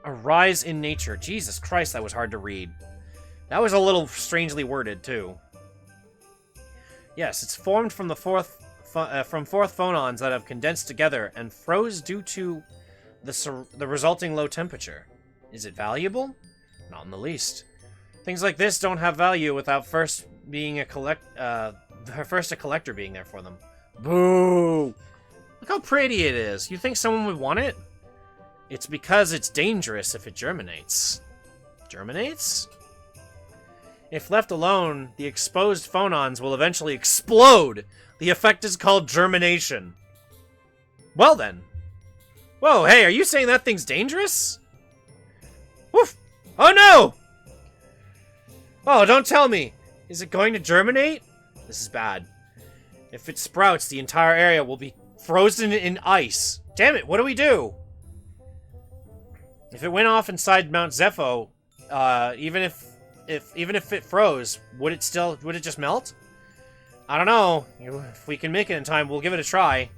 Speaker 1: arise in nature. Jesus Christ, that was hard to read. That was a little strangely worded too. Yes, it's formed from the fourth phonons that have condensed together and froze due to the resulting low temperature. Is it valuable? Not in the least. Things like this don't have value without first a collector being there for them. Boo! Look how pretty it is. You think someone would want it? It's because it's dangerous if it germinates. Germinates? If left alone, the exposed phonons will eventually explode. The effect is called germination. Well then. Whoa, hey, are you saying that thing's dangerous? Woof! Oh no! Oh, don't tell me. Is it going to germinate? This is bad. If it sprouts, the entire area will be frozen in ice. Damn it, what do we do? If it went off inside Mount Zepho, even if it froze, would it just melt? I don't know. If we can make it in time, we'll give it a try.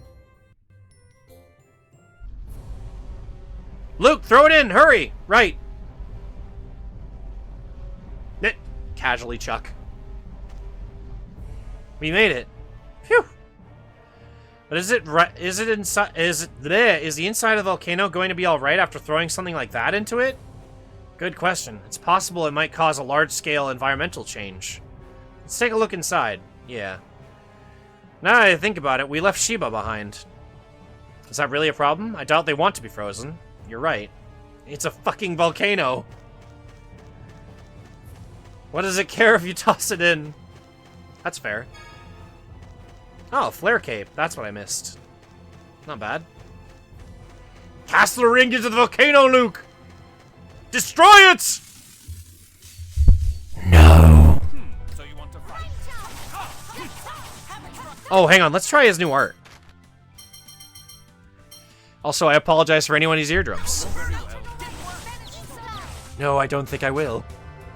Speaker 1: Luke, throw it in! Hurry! Right. Casually, Chuck. We made it. Phew. But is the inside of the volcano going to be alright after throwing something like that into it? Good question. It's possible it might cause a large-scale environmental change. Let's take a look inside. Yeah. Now that I think about it, we left Sheba behind. Is that really a problem? I doubt they want to be frozen. You're right. It's a fucking volcano. What does it care if you toss it in? That's fair. Oh, flare cape. That's what I missed. Not bad. Cast the ring into the volcano, Luke! Destroy it! No.
Speaker 8: So you want to fight?
Speaker 1: Oh, hang on. Let's try his new art. Also, I apologize for anyone whose eardrums. No, I don't think I will.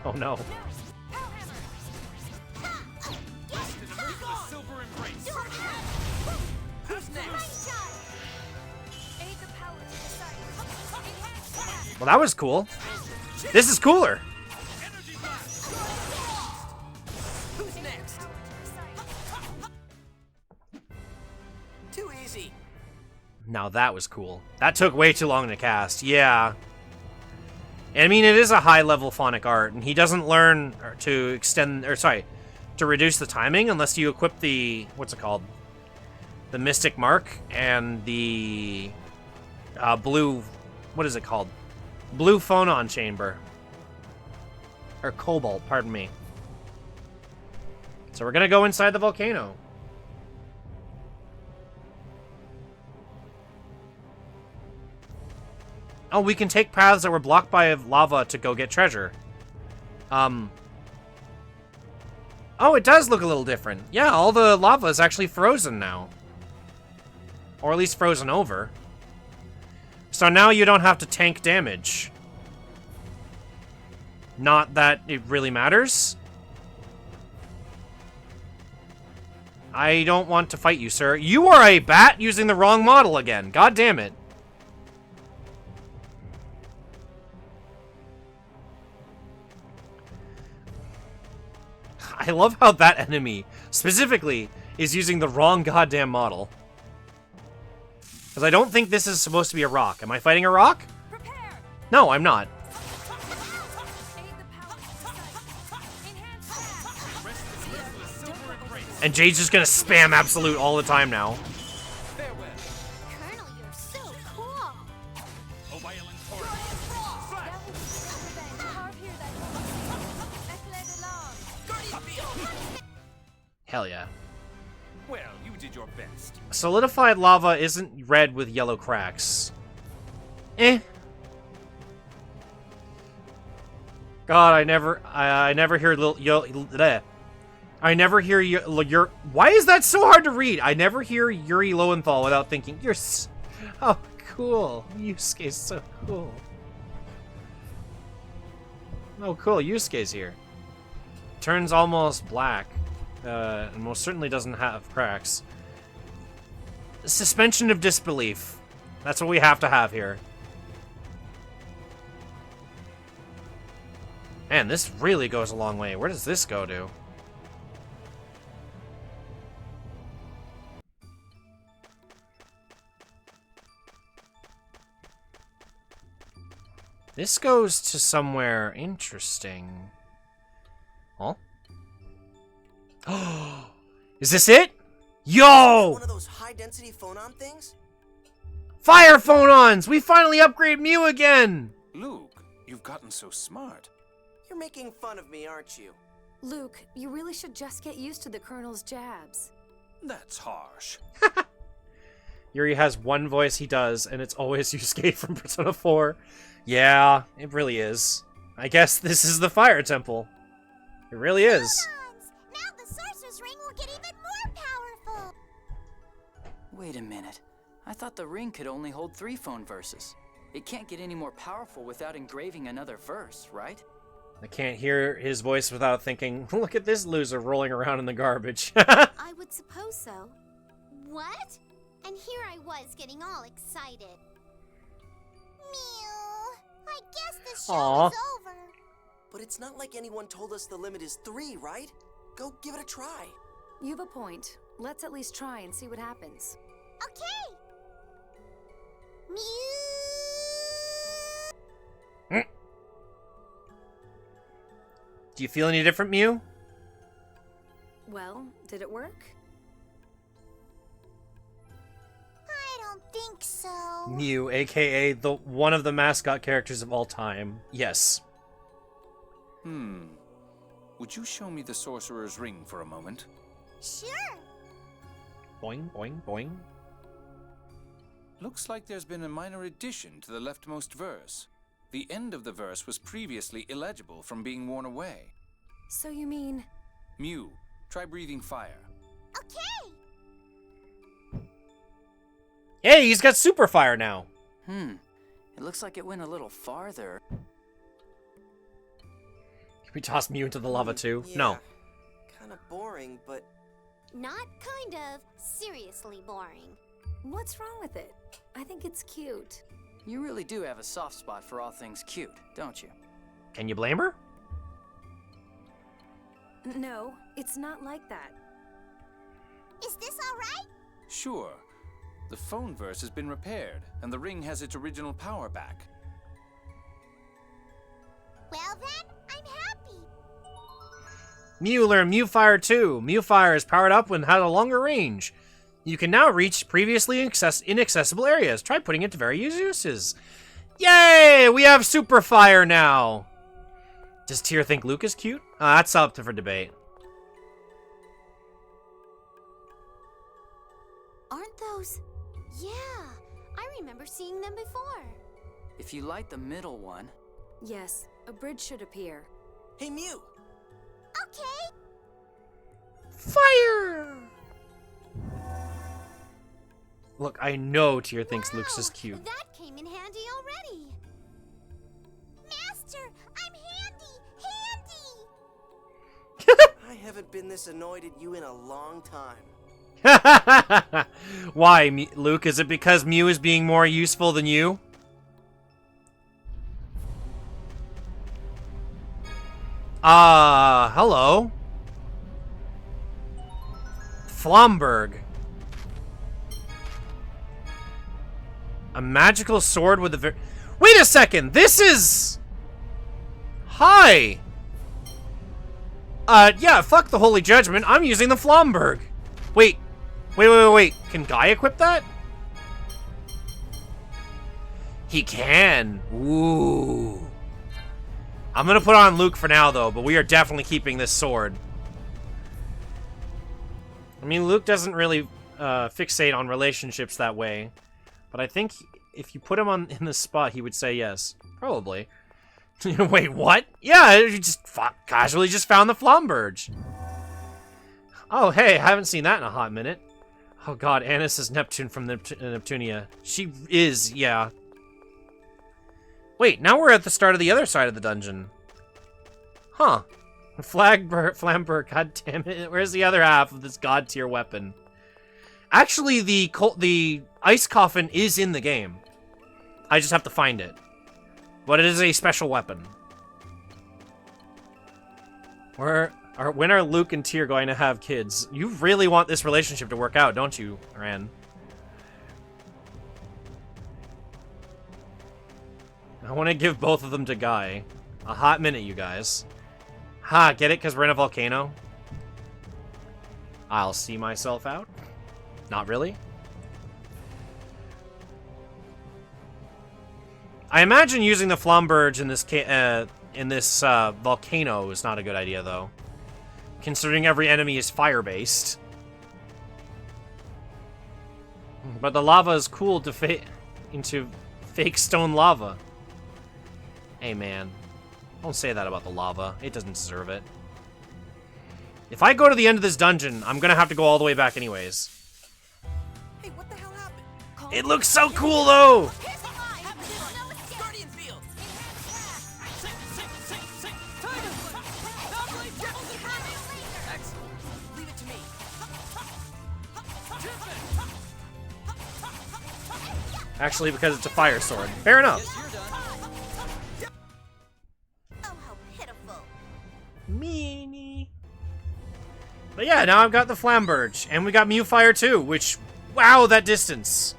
Speaker 1: Oh, no. Well, that was cool. This is cooler.
Speaker 6: Who's next? Too easy.
Speaker 1: Now that was cool. That took way too long to cast. Yeah. I mean, it is a high-level phonic art, and he doesn't learn to to reduce the timing unless you equip the, what's it called? The Mystic Mark and the blue, what is it called? Blue Phonon Chamber. Or Cobalt, pardon me. So we're gonna go inside the volcano. Oh, we can take paths that were blocked by lava to go get treasure. Oh, it does look a little different. Yeah, all the lava is actually frozen now. Or at least frozen over. So now you don't have to tank damage. Not that it really matters. I don't want to fight you, sir. You are a bat using the wrong model again. God damn it. I love how that enemy, specifically, is using the wrong goddamn model. Because I don't think this is supposed to be a rock. Am I fighting a rock? No, I'm not. And Jade's just gonna spam Absolute all the time now.
Speaker 4: Colonel, you're so cool.
Speaker 1: Hell yeah.
Speaker 8: Well, you did your best.
Speaker 1: Solidified lava isn't red with yellow cracks. Eh. God, I never hear I never hear your. Why is that so hard to read? I never hear Yuri Lowenthal without thinking you're. Oh, cool. Yusuke's so cool. Oh, cool. Yusuke's here. Turns almost black. And most certainly doesn't have cracks. Suspension of disbelief. That's what we have to have here. Man, this really goes a long way. Where does this go to? This goes to somewhere interesting. Huh? Is this it? Yo!
Speaker 6: One of those high-density phonon things?
Speaker 1: Fire phonons! We finally upgrade Mew again!
Speaker 5: Luke, you've gotten so smart.
Speaker 6: You're making fun of me, aren't you?
Speaker 11: Luke, you really should just get used to the Colonel's jabs.
Speaker 5: That's harsh.
Speaker 1: Yuri has one voice he does, and it's always Yusuke from Persona 4. Yeah, it really is. I guess this is the Fire Temple. It really is.
Speaker 4: Now the Sorcerer's Ring will get even more powerful.
Speaker 7: Wait a minute. I thought the ring could only hold 3 phone verses. It can't get any more powerful without engraving another verse, right?
Speaker 1: I can't hear his voice without thinking, look at this loser rolling around in the garbage.
Speaker 4: I would suppose so. What? And here I was getting all excited. Mew. I guess the show
Speaker 1: Aww.
Speaker 4: is over.
Speaker 6: But it's not like anyone told us the limit is 3, right? Go give it a try.
Speaker 11: You have a point. Let's at least try and see what happens.
Speaker 4: Okay. Mew.
Speaker 1: Do you feel any different, Mew?
Speaker 11: Well, did it work?
Speaker 4: I don't think so.
Speaker 1: Mew, aka the one of the mascot characters of all time. Yes.
Speaker 5: Would you show me the Sorcerer's Ring for a moment?
Speaker 4: Sure.
Speaker 1: Boing, boing, boing.
Speaker 5: Looks like there's been a minor addition to the leftmost verse. The end of the verse was previously illegible from being worn away.
Speaker 11: So you mean...
Speaker 5: Mew, try breathing fire.
Speaker 4: Okay.
Speaker 1: Hey, he's got super fire now.
Speaker 7: It looks like it went a little farther.
Speaker 1: Can we toss Mew into the lava too?
Speaker 6: Yeah.
Speaker 1: No.
Speaker 6: Kind of boring, but...
Speaker 4: Not kind of. Seriously boring.
Speaker 11: What's wrong with it? I think it's cute.
Speaker 7: You really do have a soft spot for all things cute, don't you?
Speaker 1: Can you blame her?
Speaker 11: No, it's not like that.
Speaker 4: Is this all right?
Speaker 5: Sure. The phone verse has been repaired, and the ring has its original power back.
Speaker 4: Well then, I'm happy.
Speaker 1: Mew learned Mew Fire 2. Mew Fire is powered up and had a longer range. You can now reach previously inaccessible areas. Try putting it to various uses. Yay! We have Super Fire now! Does Tyr think Luke is cute? That's up for debate.
Speaker 4: Aren't those... Yeah, I remember seeing them before.
Speaker 7: If you light the middle one...
Speaker 11: Yes, a bridge should appear.
Speaker 6: Hey, Mew!
Speaker 4: Okay.
Speaker 1: Fire! Look, I know Tyr thinks Luke's is cute.
Speaker 4: That came in handy
Speaker 6: haven't been this annoyed at you in a long time.
Speaker 1: Why, Luke? Is it because Mew is being more useful than you? Hello. Flomberg. A magical sword with a Wait a second! This is... Hi! Yeah, fuck the Holy Judgment. I'm using the Flomberg. Wait. Wait. Can Guy equip that? He can. Ooh. I'm gonna put on Luke for now, though, but we are definitely keeping this sword. I mean, Luke doesn't really fixate on relationships that way, but I think if you put him in this spot, he would say yes. Probably. Wait, what? Yeah, you just casually just found the Flomberg. Oh, hey, I haven't seen that in a hot minute. Oh god, Annis is Neptune from Neptunia. She is, yeah. Wait, now we're at the start of the other side of the dungeon. Huh. Flamberg, god damn it. Where's the other half of this god tier weapon? Actually, the ice coffin is in the game. I just have to find it. But it is a special weapon. When are Luke and Tyr going to have kids? You really want this relationship to work out, don't you, Ran? I want to give both of them to Guy. A hot minute, you guys. Ha, get it? Because we're in a volcano? I'll see myself out. Not really. I imagine using the Flomberg in this volcano is not a good idea, though. Considering every enemy is fire-based. But the lava is cool to into fake stone lava. Hey, man. Don't say that about the lava. It doesn't deserve it. If I go to the end of this dungeon, I'm gonna have to go all the way back anyways.
Speaker 6: Hey, what the hell happened?
Speaker 1: It looks so cool, though! Actually, because it's a fire sword. Fair enough.
Speaker 4: Oh, how pitiful.
Speaker 1: Meanie. But yeah, now I've got the Flamberge, and we got Mewfire too, which, wow, that distance.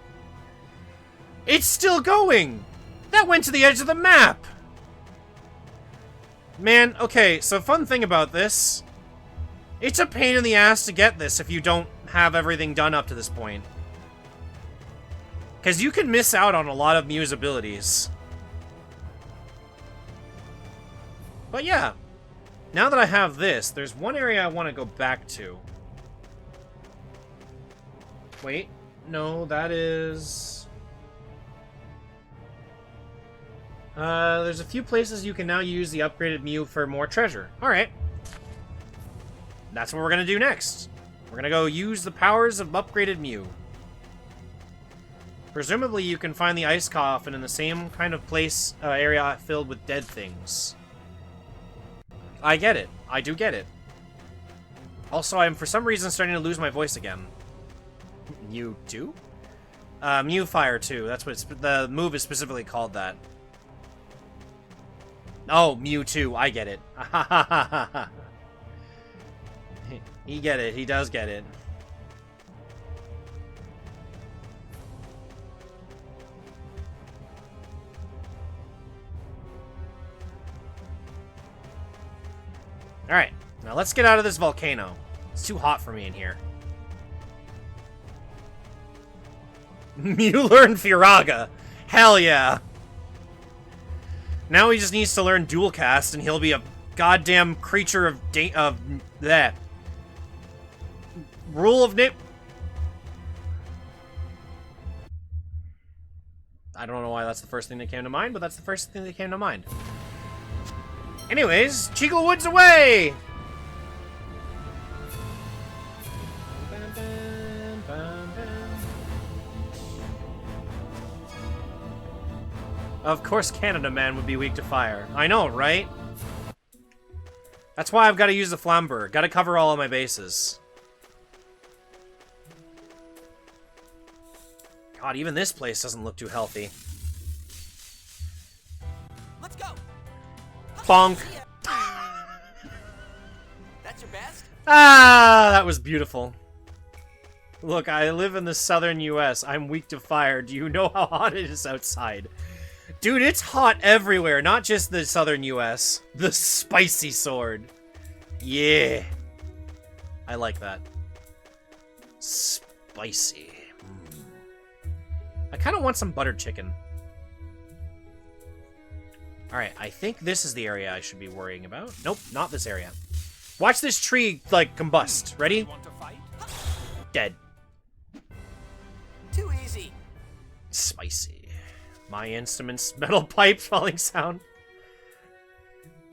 Speaker 1: It's still going! That went to the edge of the map! Man, okay, so fun thing about this, it's a pain in the ass to get this if you don't have everything done up to this point. Because you can miss out on a lot of Mew's abilities. But yeah, now that I have this, there's one area I want to go back to. Wait, no, that is... there's a few places you can now use the upgraded Mew for more treasure. Alright. That's what we're going to do next. We're going to go use the powers of upgraded Mew. Presumably, you can find the ice coffin in the same kind of place, area filled with dead things. I get it. I do get it. Also, I'm for some reason starting to lose my voice again. You do? Mewfire 2. That's what the move is specifically called that. Oh, Mewtwo. I get it. He get it. He does get it. Alright, now let's get out of this volcano. It's too hot for me in here. Mew learned Firaga. Hell yeah. Now he just needs to learn Dual Cast, and he'll be a goddamn creature of that. Rule of Nip. I don't know why that's the first thing that came to mind, but that's the first thing that came to mind. Anyways, Cheegle Woods away! Of course Canada Man would be weak to fire. I know, right? That's why I've got to use the flamber. Got to cover all of my bases. God, even this place doesn't look too healthy.
Speaker 6: Let's go.
Speaker 1: Bonk.
Speaker 6: That's your best?
Speaker 1: Ah, that was beautiful. Look, I live in the southern U.S. I'm weak to fire. Do you know how hot it is outside? Dude, it's hot everywhere, not just the southern U.S. The spicy sword. Yeah. I like that. Spicy. I kind of want some buttered chicken. Alright, I think this is the area I should be worrying about. Nope, not this area. Watch this tree, like, combust. Ready? Dead.
Speaker 6: Too easy.
Speaker 1: Spicy. My instrument's metal pipe falling sound.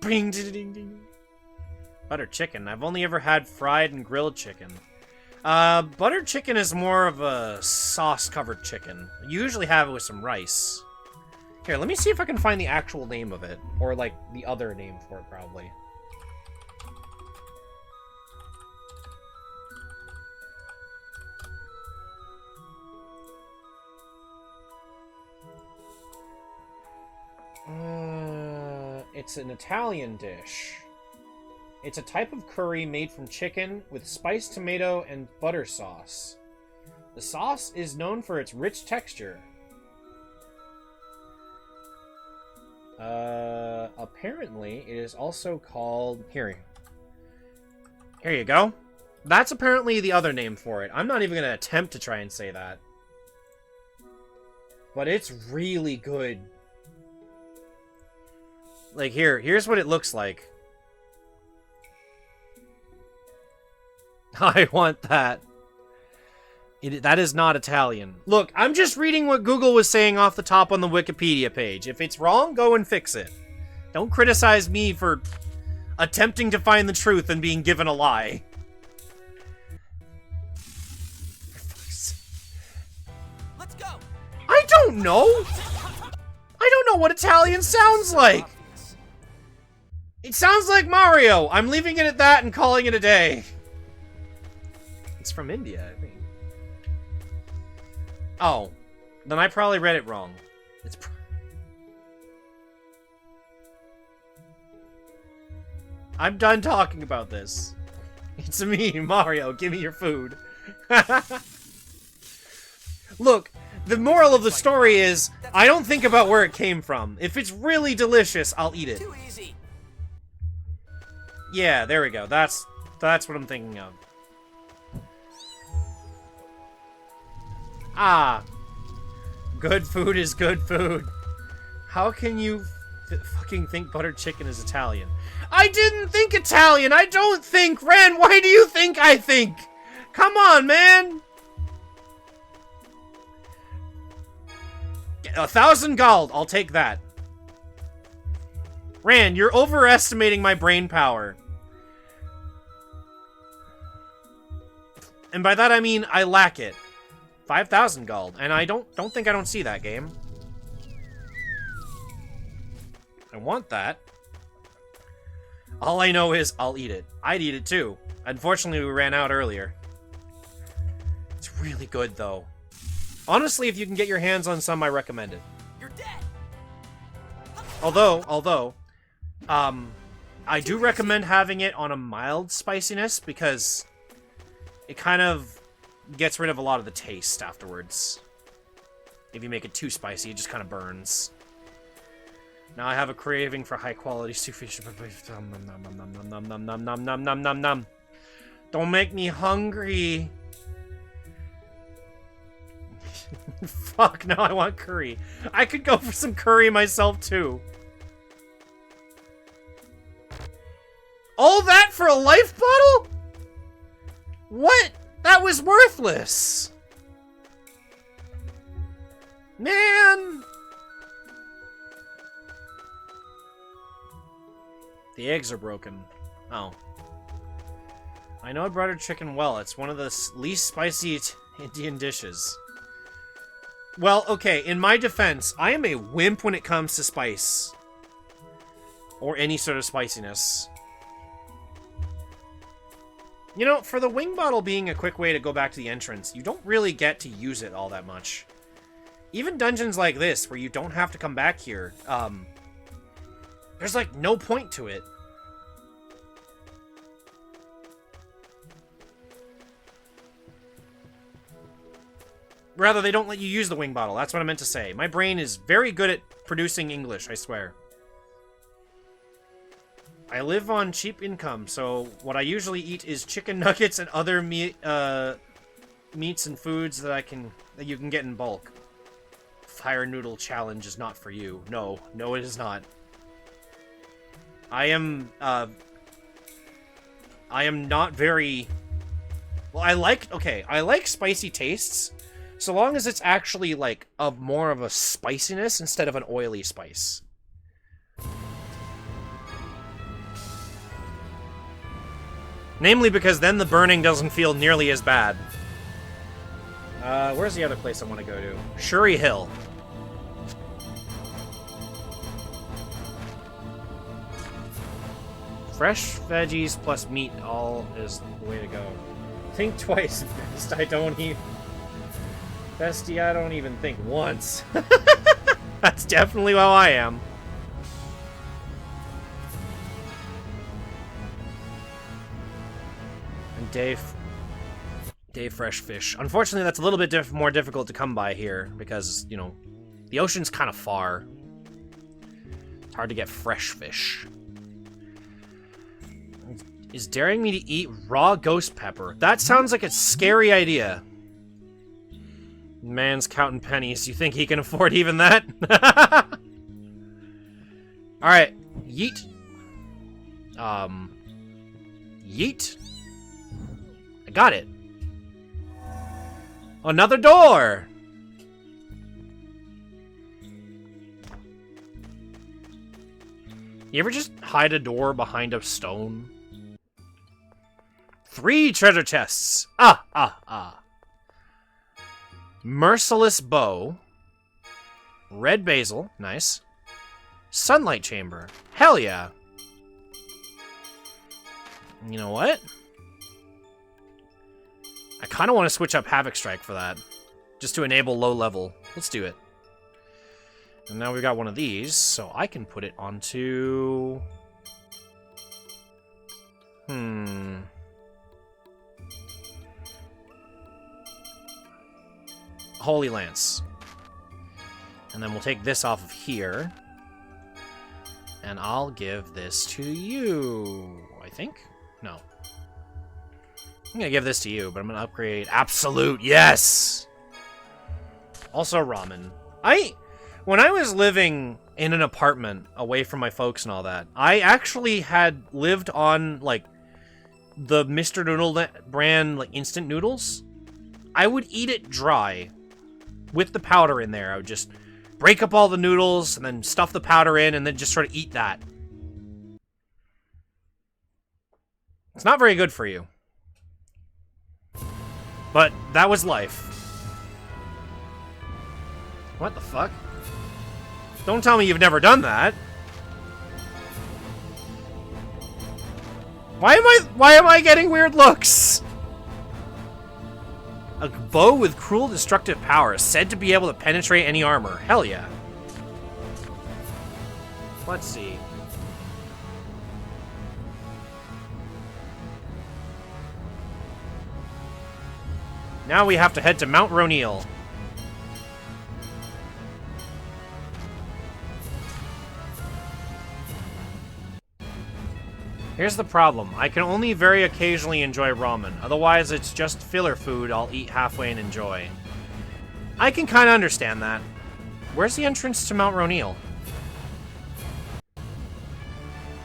Speaker 1: Bing, ding, ding, ding. Buttered chicken. I've only ever had fried and grilled chicken. Buttered chicken is more of a sauce-covered chicken. You usually have it with some rice. Here, let me see if I can find the actual name of it. Or, like, the other name for it, probably. It's an Italian dish. It's a type of curry made from chicken with spiced tomato and butter sauce. The sauce is known for its rich texture. Apparently, it is also called... Here you go. That's apparently the other name for it. I'm not even going to attempt to try and say that. But it's really good. Like, here's what it looks like. I want that. That is not Italian. Look, I'm just reading what Google was saying off the top on the Wikipedia page. If it's wrong, go and fix it. Don't criticize me for attempting to find the truth and being given a lie.
Speaker 6: Let's go.
Speaker 1: I don't know. I don't know what Italian sounds like. It sounds like Mario. I'm leaving it at that and calling it a day. It's from India, I think. Oh, then I probably read it wrong. It's I'm done talking about this. It's me, Mario. Give me your food. Look, the moral of the story is, I don't think about where it came from. If it's really delicious, I'll eat it.
Speaker 6: Too easy.
Speaker 1: Yeah, there we go. That's what I'm thinking of. Ah. Good food is good food. How can you fucking think buttered chicken is Italian? I didn't think Italian! I don't think! Ren, why do you think I think? Come on, man! 1,000 gold. I'll take that. Ran, you're overestimating my brain power. And by that I mean I lack it. 5,000 gold, and I don't think I don't see that game. I want that. All I know is I'll eat it. I'd eat it too. Unfortunately, we ran out earlier. It's really good though. Honestly, if you can get your hands on some, I recommend it.
Speaker 6: You're dead.
Speaker 1: Although, I do recommend having it on a mild spiciness because it kind of gets rid of a lot of the taste afterwards. If you make it too spicy, it just kind of burns. Now I have a craving for high quality sushi. Don't make me hungry. Fuck, now I want curry. I could go for some curry myself too. All that for a life bottle? What? That was worthless. Man. The eggs are broken. Oh. I know buttered chicken well. It's one of the least spicy Indian dishes. Well, okay, in my defense, I am a wimp when it comes to spice. Or any sort of spiciness. You know, for the wing bottle being a quick way to go back to the entrance, you don't really get to use it all that much. Even dungeons like this, where you don't have to come back here, there's like no point to it. Rather, they don't let you use the wing bottle. That's what I meant to say. My brain is very good at producing English, I swear. I live on cheap income, so what I usually eat is chicken nuggets and other meats and foods that you can get in bulk. Fire noodle challenge is not for you. No, it is not. I am not very... Well, I like spicy tastes, so long as it's actually, like, of more of a spiciness instead of an oily spice. Namely because then the burning doesn't feel nearly as bad. Where's the other place I want to go to? Shuri Hill. Fresh veggies plus meat all is the way to go. Think twice, best I don't even... Bestie, I don't even think once. That's definitely how I am. And Dave Fresh Fish. Unfortunately, that's a little bit more difficult to come by here because, you know, the ocean's kind of far. It's hard to get fresh fish. Is daring me to eat raw ghost pepper. That sounds like a scary idea. Man's counting pennies. You think he can afford even that? Alright. Yeet. Yeet. I got it. Another door! You ever just hide a door behind a stone? 3 treasure chests! Merciless bow. Red basil. Nice. Sunlight chamber. Hell yeah! You know what? I kind of want to switch up Havoc Strike for that. Just to enable low level. Let's do it. And now we've got one of these, so I can put it onto... Holy Lance. And then we'll take this off of here. And I'll give this to you, I think? No. I'm gonna give this to you, but I'm gonna upgrade Absolute. Yes! Also ramen. When I was living in an apartment away from my folks and all that, I actually had lived on, like, the Mr. Noodle brand, like, instant noodles. I would eat it dry with the powder in there. I would just break up all the noodles and then stuff the powder in and then just sort of eat that. It's not very good for you. But that was life. What the fuck? Don't tell me you've never done that. Why am I getting weird looks? A bow with cruel destructive power, said to be able to penetrate any armor. Hell yeah. Let's see. Now we have to head to Mount Roneal. Here's the problem. I can only very occasionally enjoy ramen. Otherwise, it's just filler food I'll eat halfway and enjoy. I can kind of understand that. Where's the entrance to Mount Roneal?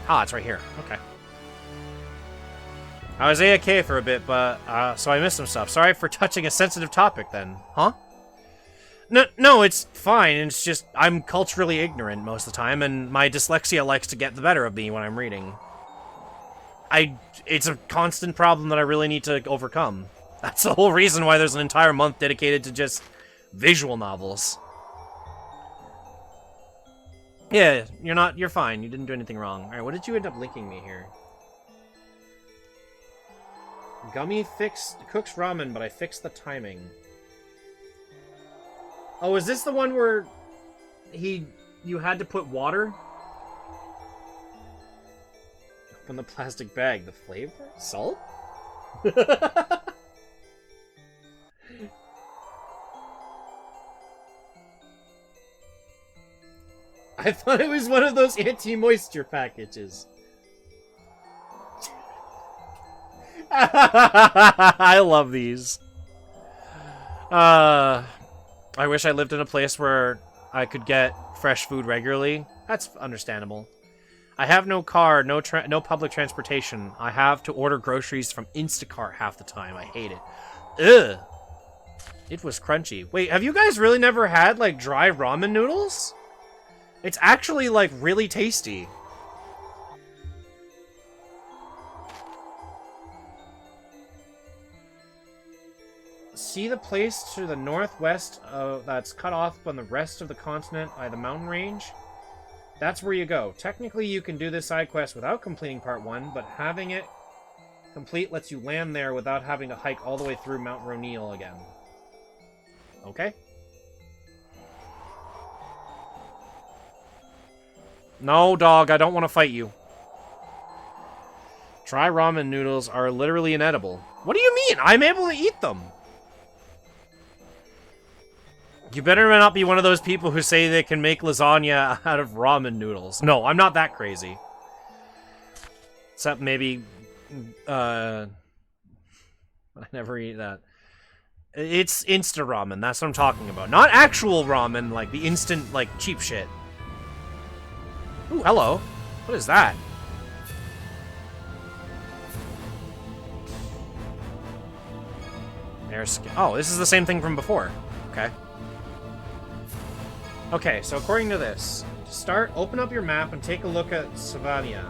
Speaker 1: Ah, it's right here. Okay. I was AFK for a bit, but, so I missed some stuff. Sorry for touching a sensitive topic then. Huh? No, it's fine. It's just, I'm culturally ignorant most of the time, and my dyslexia likes to get the better of me when I'm reading. It's a constant problem that I really need to overcome. That's the whole reason why there's an entire month dedicated to just visual novels. Yeah, you're fine. You didn't do anything wrong. Alright, what did you end up linking me here? Gummy cooks ramen, but I fixed the timing. Oh, is this the one where you had to put water? Open the plastic bag. The flavor? Salt? I thought it was one of those anti-moisture packages. I love these. I wish I lived in a place where I could get fresh food regularly. That's understandable. I have no car, no public transportation. I have to order groceries from Instacart half the time. I hate it. Ugh. It was crunchy. Wait, have you guys really never had, like, dry ramen noodles? It's actually, like, really tasty. See the place to the northwest that's cut off from the rest of the continent by the mountain range? That's where you go. Technically, you can do this side quest without completing part 1, but having it complete lets you land there without having to hike all the way through Mount Roneal again. Okay? No, dog, I don't want to fight you. Dry ramen noodles are literally inedible. What do you mean? I'm able to eat them. You better not be one of those people who say they can make lasagna out of ramen noodles. No, I'm not that crazy. Except maybe... I never eat that. It's Insta ramen, that's what I'm talking about. Not actual ramen, like the instant, like, cheap shit. Ooh, hello. What is that? Oh, this is the same thing from before. Okay. Okay, so according to this, open up your map and take a look at Savania,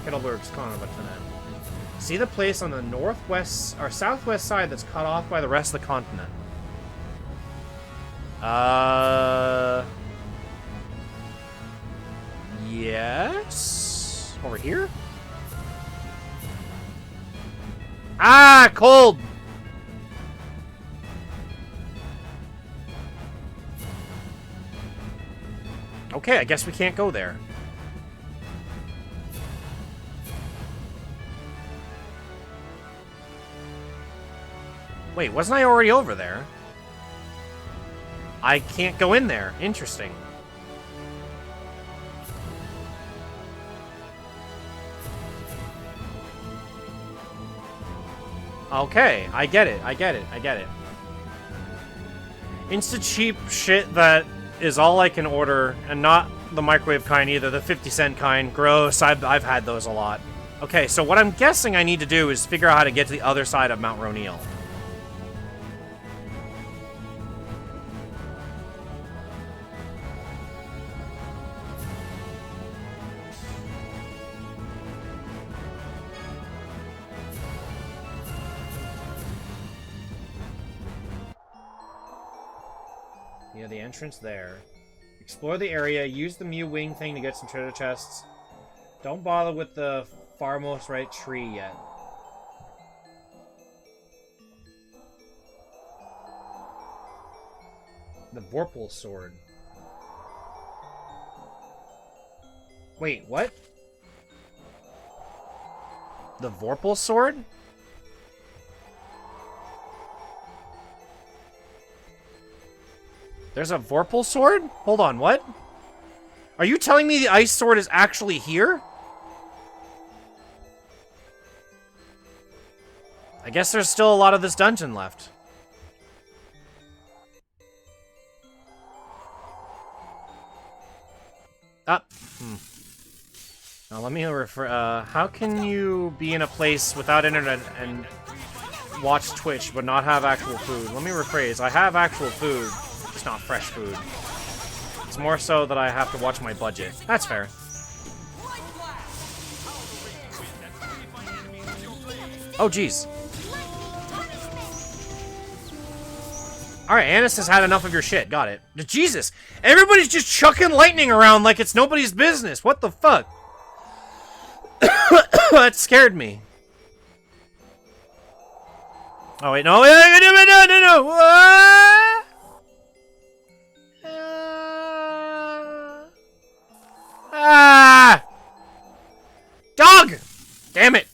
Speaker 1: Kettelberg's continent. See the place on the northwest or southwest side that's cut off by the rest of the continent. Yes? Over here? Ah, cold! Okay, I guess we can't go there. Wait, wasn't I already over there? I can't go in there. Interesting. Okay, I get it. Insta cheap shit that is all I can order, and not the microwave kind either, the 50-cent kind. Gross, I've had those a lot. Okay, so what I'm guessing I need to do is figure out how to get to the other side of Mount Roneal. Yeah, the entrance there. Explore the area, use the Mew wing thing to get some treasure chests. Don't bother with the farmost right tree yet. The Vorpal sword. Wait, what? The Vorpal sword? There's a Vorpal sword? Hold on, what? Are you telling me the ice sword is actually here? I guess there's still a lot of this dungeon left. Ah. Now let me refer. How can you be in a place without internet and watch Twitch but not have actual food? Let me rephrase. I have actual food. It's not fresh food. It's more so that I have to watch my budget. That's fair. Oh, jeez. Alright, Annis has had enough of your shit. Got it. Jesus! Everybody's just chucking lightning around like it's nobody's business. What the fuck? That scared me. Oh wait, no, no. Dog! Damn it!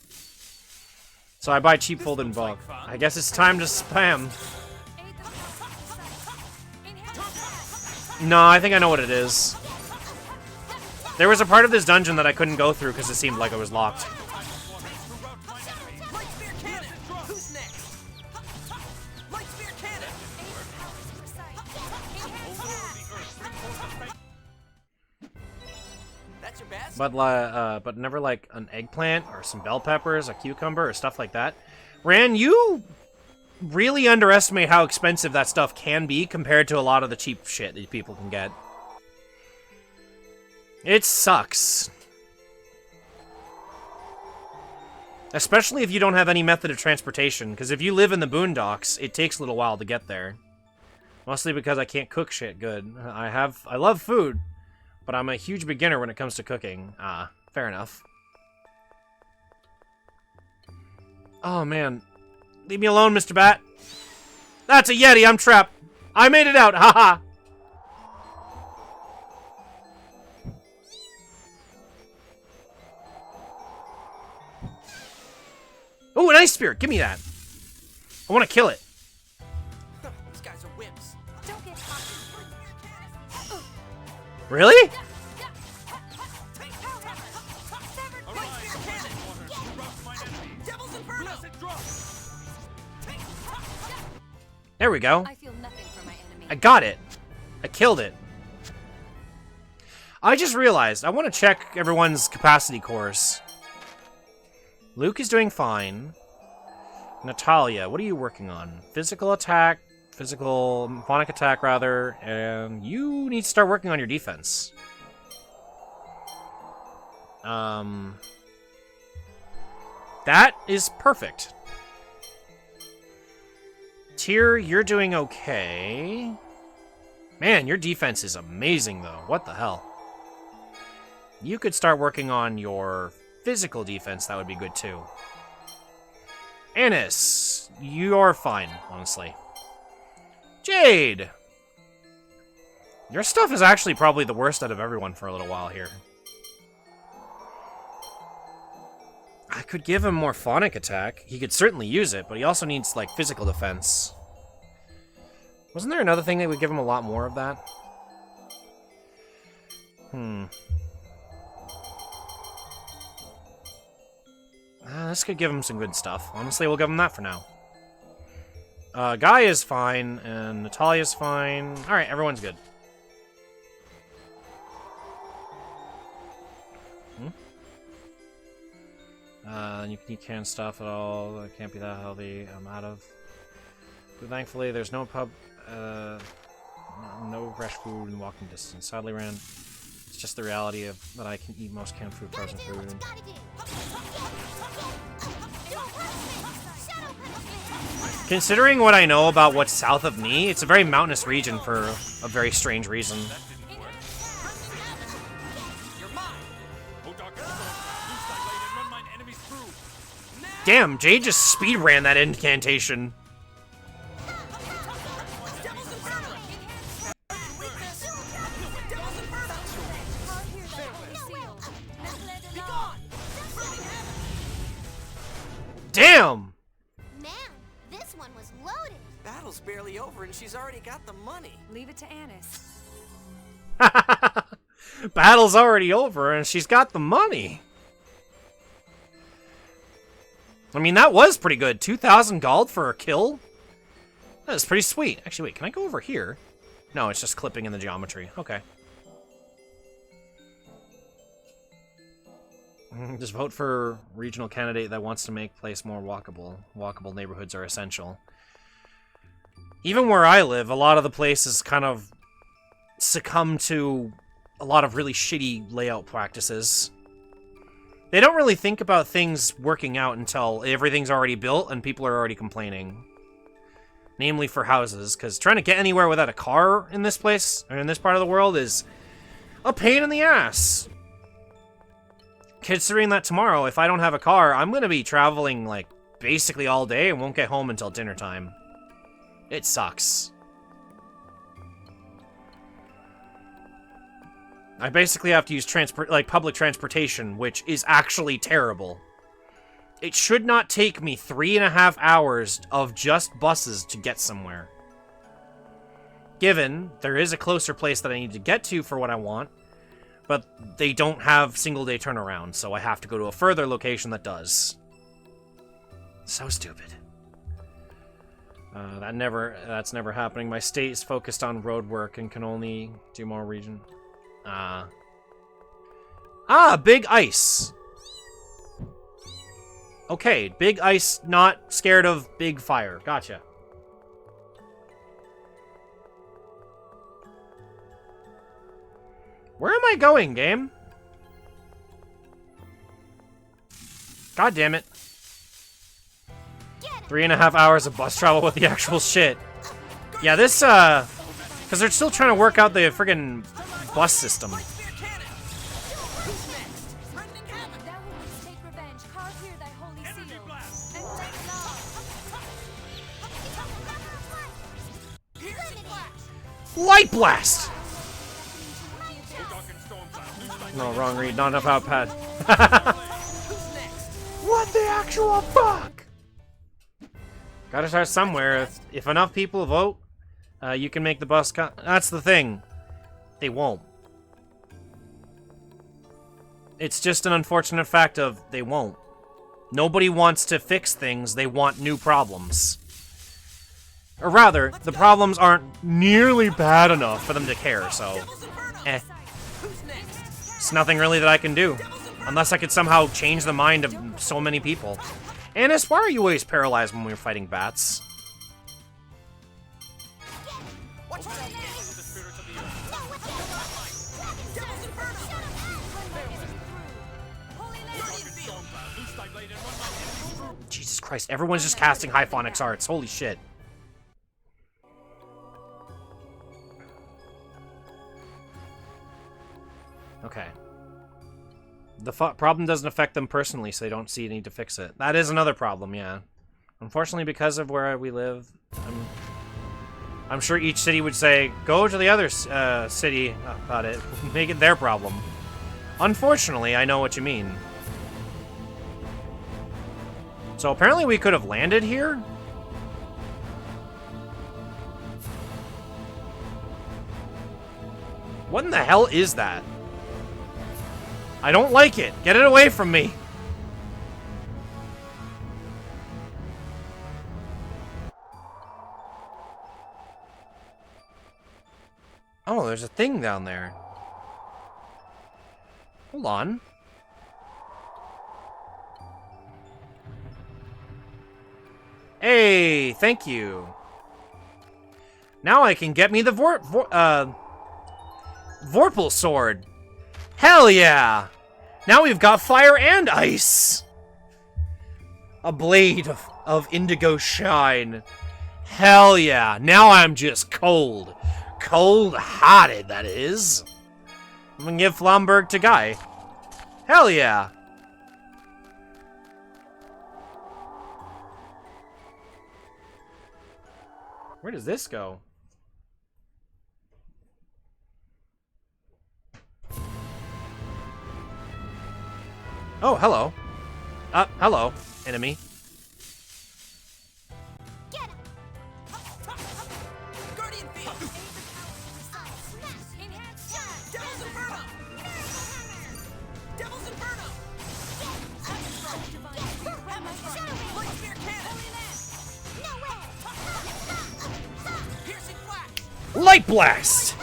Speaker 1: So I buy cheap folding bug. I guess it's time to spam. No, I think I know what it is. There was a part of this dungeon that I couldn't go through because it seemed like it was locked. But never like an eggplant or some bell peppers, a cucumber, or stuff like that. Ran, you really underestimate how expensive that stuff can be compared to a lot of the cheap shit that people can get. It sucks. Especially if you don't have any method of transportation, because if you live in the boondocks, it takes a little while to get there. Mostly because I can't cook shit good. I love food, but I'm a huge beginner when it comes to cooking. Ah, fair enough. Oh, man. Leave me alone, Mr. Bat. That's a Yeti, I'm trapped. I made it out, haha. Oh, an ice spirit, give me that. I want to kill it.
Speaker 6: These guys are wimps.
Speaker 11: Don't get caught.
Speaker 1: Really? There we go.
Speaker 11: I feel nothing for my enemy.
Speaker 1: I got it. I killed it. I just realized I want to check everyone's capacity cores. Luke is doing fine. Natalia, what are you working on? Physical attack, phonic attack rather, and you need to start working on your defense. That is perfect. Tyr, you're doing okay. Man, your defense is amazing, though. What the hell? You could start working on your physical defense. That would be good, too. Annis, you're fine, honestly. Jade! Your stuff is actually probably the worst out of everyone for a little while here. I could give him more phonic attack. He could certainly use it, but he also needs, like, physical defense. Wasn't there another thing that would give him a lot more of that? This could give him some good stuff. Honestly, we'll give him that for now. Guy is fine, and Natalia's fine. Alright, everyone's good. You can't stuff at all. It can't be that healthy. I'm out of food. Thankfully, there's no no fresh food in walking distance. Sadly, Rand, it's just the reality of that I can eat most canned food, frozen food. Considering what I know about what's south of me, it's a very mountainous region for a very strange reason. Damn, Jade just speed ran that incantation. Damn!
Speaker 4: Man, this one was loaded.
Speaker 6: Battle's barely over and she's already got the money.
Speaker 11: Leave it to Annis.
Speaker 1: Battle's already over and she's got the money. I mean, that was pretty good. 2,000 gold for a kill? That is pretty sweet. Actually, wait, can I go over here? No, it's just clipping in the geometry. Okay. Just vote for regional candidate that wants to make place more walkable. Walkable neighborhoods are essential. Even where I live, a lot of the places kind of succumb to a lot of really shitty layout practices. They don't really think about things working out until everything's already built and people are already complaining. Namely for houses, because trying to get anywhere without a car in this place, or in this part of the world, is a pain in the ass. Considering that tomorrow, if I don't have a car, I'm going to be traveling, like, basically all day and won't get home until dinner time. It sucks. I basically have to use public transportation, which is actually terrible. It should not take me 3.5 hours of just buses to get somewhere. Given there is a closer place that I need to get to for what I want, but they don't have single-day turnaround, so I have to go to a further location that does. So stupid. That's never happening. My state is focused on road work and can only do more region. Big ice. Okay, big ice, not scared of big fire. Gotcha. Where am I going, game? God damn it. 3.5 hours of bus travel with the actual shit. Yeah, this, because they're still trying to work out the friggin' bus system. Light blast! No, wrong read. Not enough outpad. What the actual fuck? Gotta start somewhere. If enough people vote, you can make the bus That's the thing. They won't. It's just an unfortunate fact of they won't. Nobody wants to fix things. They want new problems. Or rather, the problems aren't nearly bad enough for them to care, so... It's nothing really that I can do. Unless I could somehow change the mind of so many people. Annis, why are you always paralyzed when we're fighting bats? Jesus Christ, everyone's just casting Hyphonics arts. Holy shit. Okay. The problem doesn't affect them personally, so they don't see a need to fix it. That is another problem, yeah. Unfortunately, because of where we live, I'm sure each city would say, go to the other city about it. Make it their problem. Unfortunately, I know what you mean. So apparently we could have landed here? What in the hell is that? I don't like it. Get it away from me. Oh, there's a thing down there. Hold on. Hey, thank you. Now I can get me the Vorpal sword. Hell yeah! Now we've got fire and ice! A blade of indigo shine. Hell yeah! Now I'm just cold. Cold-hearted, that is. I'm gonna give Flamberg to Guy. Hell yeah! Where does this go? Oh, hello. Hello, enemy. Light blast!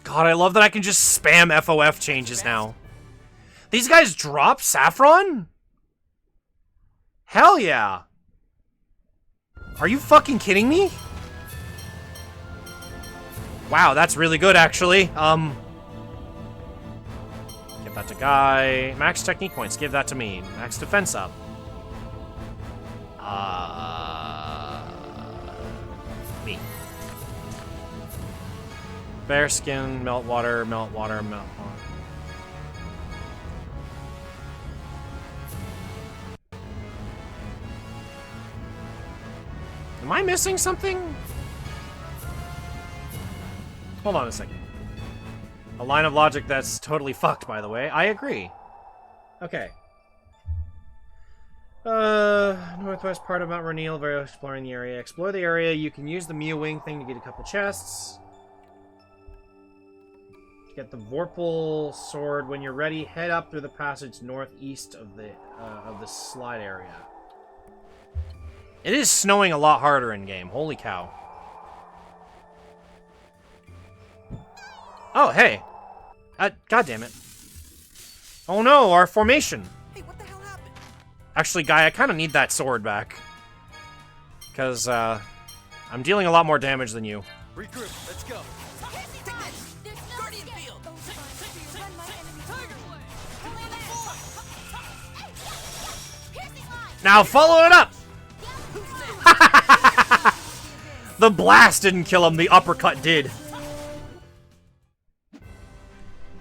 Speaker 1: God, I love that I can just spam FOF changes now. These guys drop Saffron? Hell yeah. Are you fucking kidding me? Wow, that's really good, actually. Give that to Guy. Max technique points, give that to me. Max defense up. Bear skin, melt water, melt water, melt water. Am I missing something? Hold on a second. A line of logic that's totally fucked, by the way. I agree. Okay. Northwest part of Mount Rainiel, very exploring the area. Explore the area. You can use the Mia Wing thing to get a couple chests. Get the Vorpal sword. When you're ready, head up through the passage northeast of the slide area. It is snowing a lot harder in game. Holy cow. Oh, hey. God damn it. Oh no, our formation.
Speaker 6: Hey, what the hell happened?
Speaker 1: Actually, Guy, I kind of need that sword back. Because, I'm dealing a lot more damage than you.
Speaker 8: Regroup, let's go.
Speaker 1: Now follow it up! The blast didn't kill him, the uppercut did.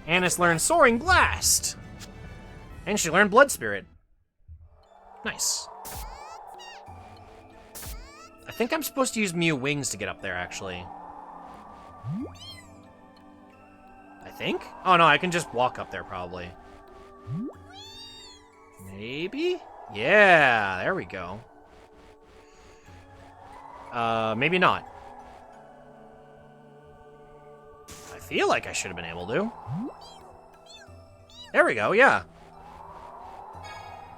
Speaker 1: Annis learned Soaring Blast! And she learned Blood Spirit. Nice. I think I'm supposed to use Mia Wings to get up there, actually. I think? Oh no, I can just walk up there, probably. Maybe? Yeah, there we go. Maybe not. I feel like I should have been able to. There we go, yeah.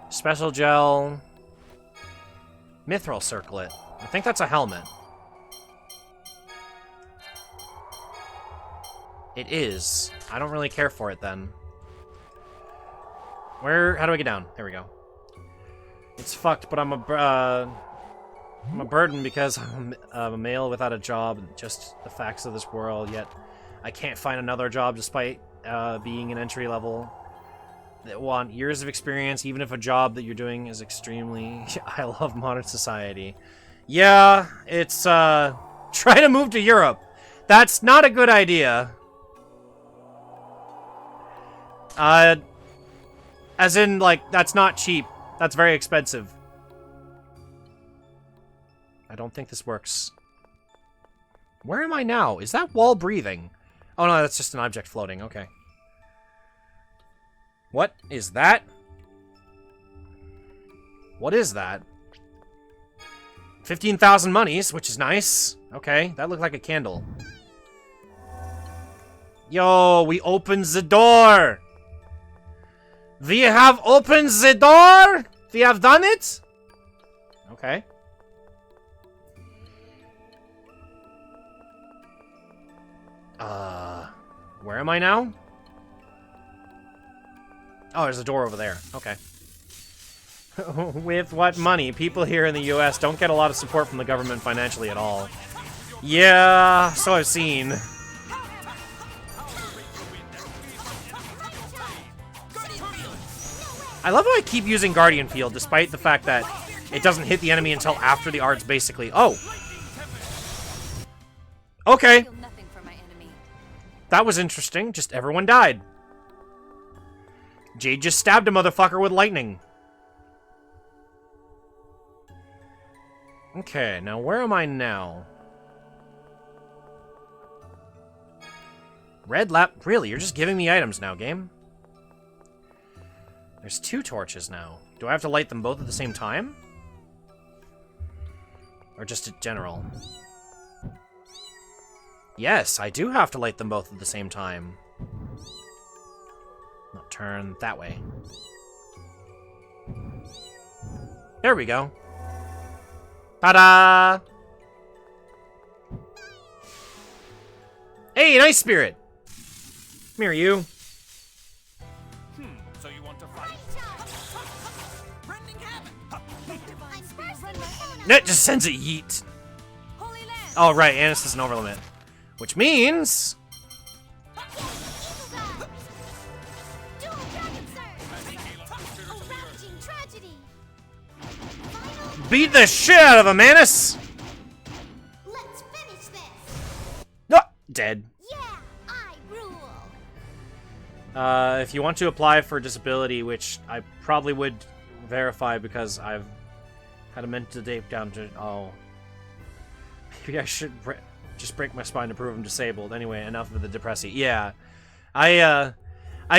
Speaker 1: Special gel. Mithril circlet. I think that's a helmet. It is. I don't really care for it then. How do I get down? There we go. It's fucked, but I'm a burden because I'm a male without a job, and just the facts of this world, yet I can't find another job despite being an entry level. That want years of experience, even if a job that you're doing is extremely... I love modern society. Yeah, it's, try to move to Europe. That's not a good idea. As in, like, that's not cheap. That's very expensive. I don't think this works. Where am I now? Is that wall breathing? Oh no, that's just an object floating. Okay. What is that? What is that? 15,000 monies, which is nice. Okay, that looked like a candle. Yo, we opened the door! We have opened the door! We have done it? Okay. Where am I now? Oh, there's a door over there. Okay. With what money? People here in the US don't get a lot of support from the government financially at all. Yeah, so I've seen. I love how I keep using Guardian Field, despite the fact that it doesn't hit the enemy until after the art's basically... Oh! Okay. That was interesting. Just everyone died. Jade just stabbed a motherfucker with lightning. Okay, now where am I now? Red lap... Really, you're just giving me items now, game? There's 2 torches now. Do I have to light them both at the same time? Or just in general? Yes, I do have to light them both at the same time. I'll turn that way. There we go. Ta-da! Hey, nice spirit! Come here, you.
Speaker 8: So you want to fight?
Speaker 1: That just sends a yeet. Oh, right, Annis is an overlimit. Which means... Beat the shit out of him, Annis!
Speaker 4: Let's finish this.
Speaker 1: No, dead.
Speaker 4: Yeah.
Speaker 1: If you want to apply for disability, which I probably would verify because I've had a mental tape down to... Oh. Maybe I should just break my spine to prove I'm disabled. Anyway, enough of the depressy. Yeah. I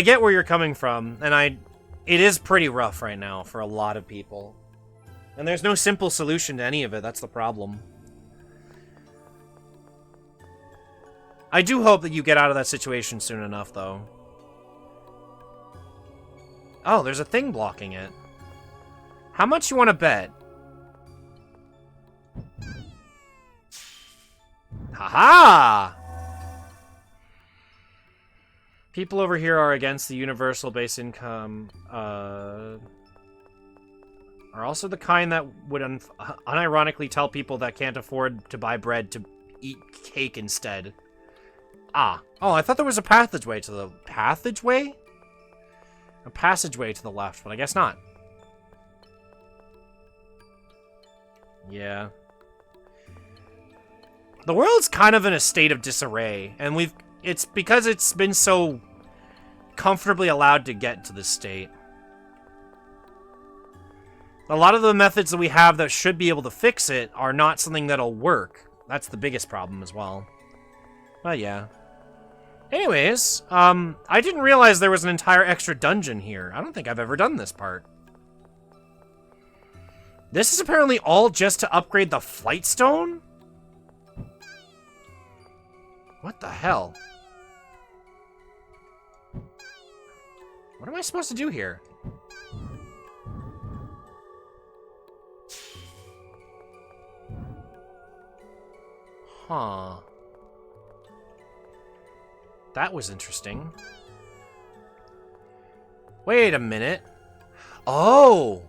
Speaker 1: get where you're coming from, and it is pretty rough right now for a lot of people. And there's no simple solution to any of it, that's the problem. I do hope that you get out of that situation soon enough, though. Oh, there's a thing blocking it. How much you want to bet? Haha! People over here are against the universal base income, are also the kind that would unironically tell people that can't afford to buy bread to eat cake instead. Ah. Oh, I thought there was a passageway to the... Passageway? A passageway to the left, but I guess not. Yeah. The world's kind of in a state of disarray, and it's because it's been so comfortably allowed to get to this state. A lot of the methods that we have that should be able to fix it are not something that'll work. That's the biggest problem as well. But yeah. Anyways, I didn't realize there was an entire extra dungeon here. I don't think I've ever done this part. This is apparently all just to upgrade the Flight Stone? What the hell? What am I supposed to do here? Huh. That was interesting. Wait a minute. Oh!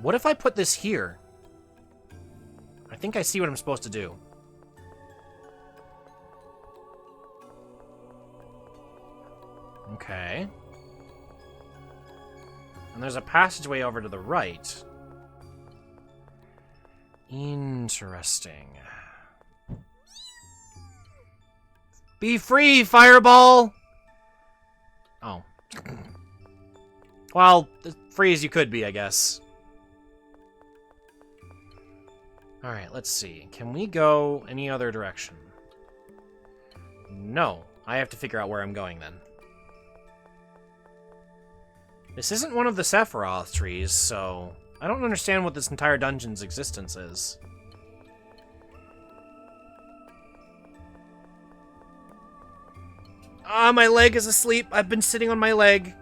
Speaker 1: What if I put this here? I think I see what I'm supposed to do. Okay. And there's a passageway over to the right. Interesting. Be free, Fireball! Oh. Well, as free as you could be, I guess. Alright, let's see. Can we go any other direction? No. I have to figure out where I'm going, then. This isn't one of the Sephiroth trees, so... I don't understand what this entire dungeon's existence is. Ah, my leg is asleep. I've been sitting on my leg.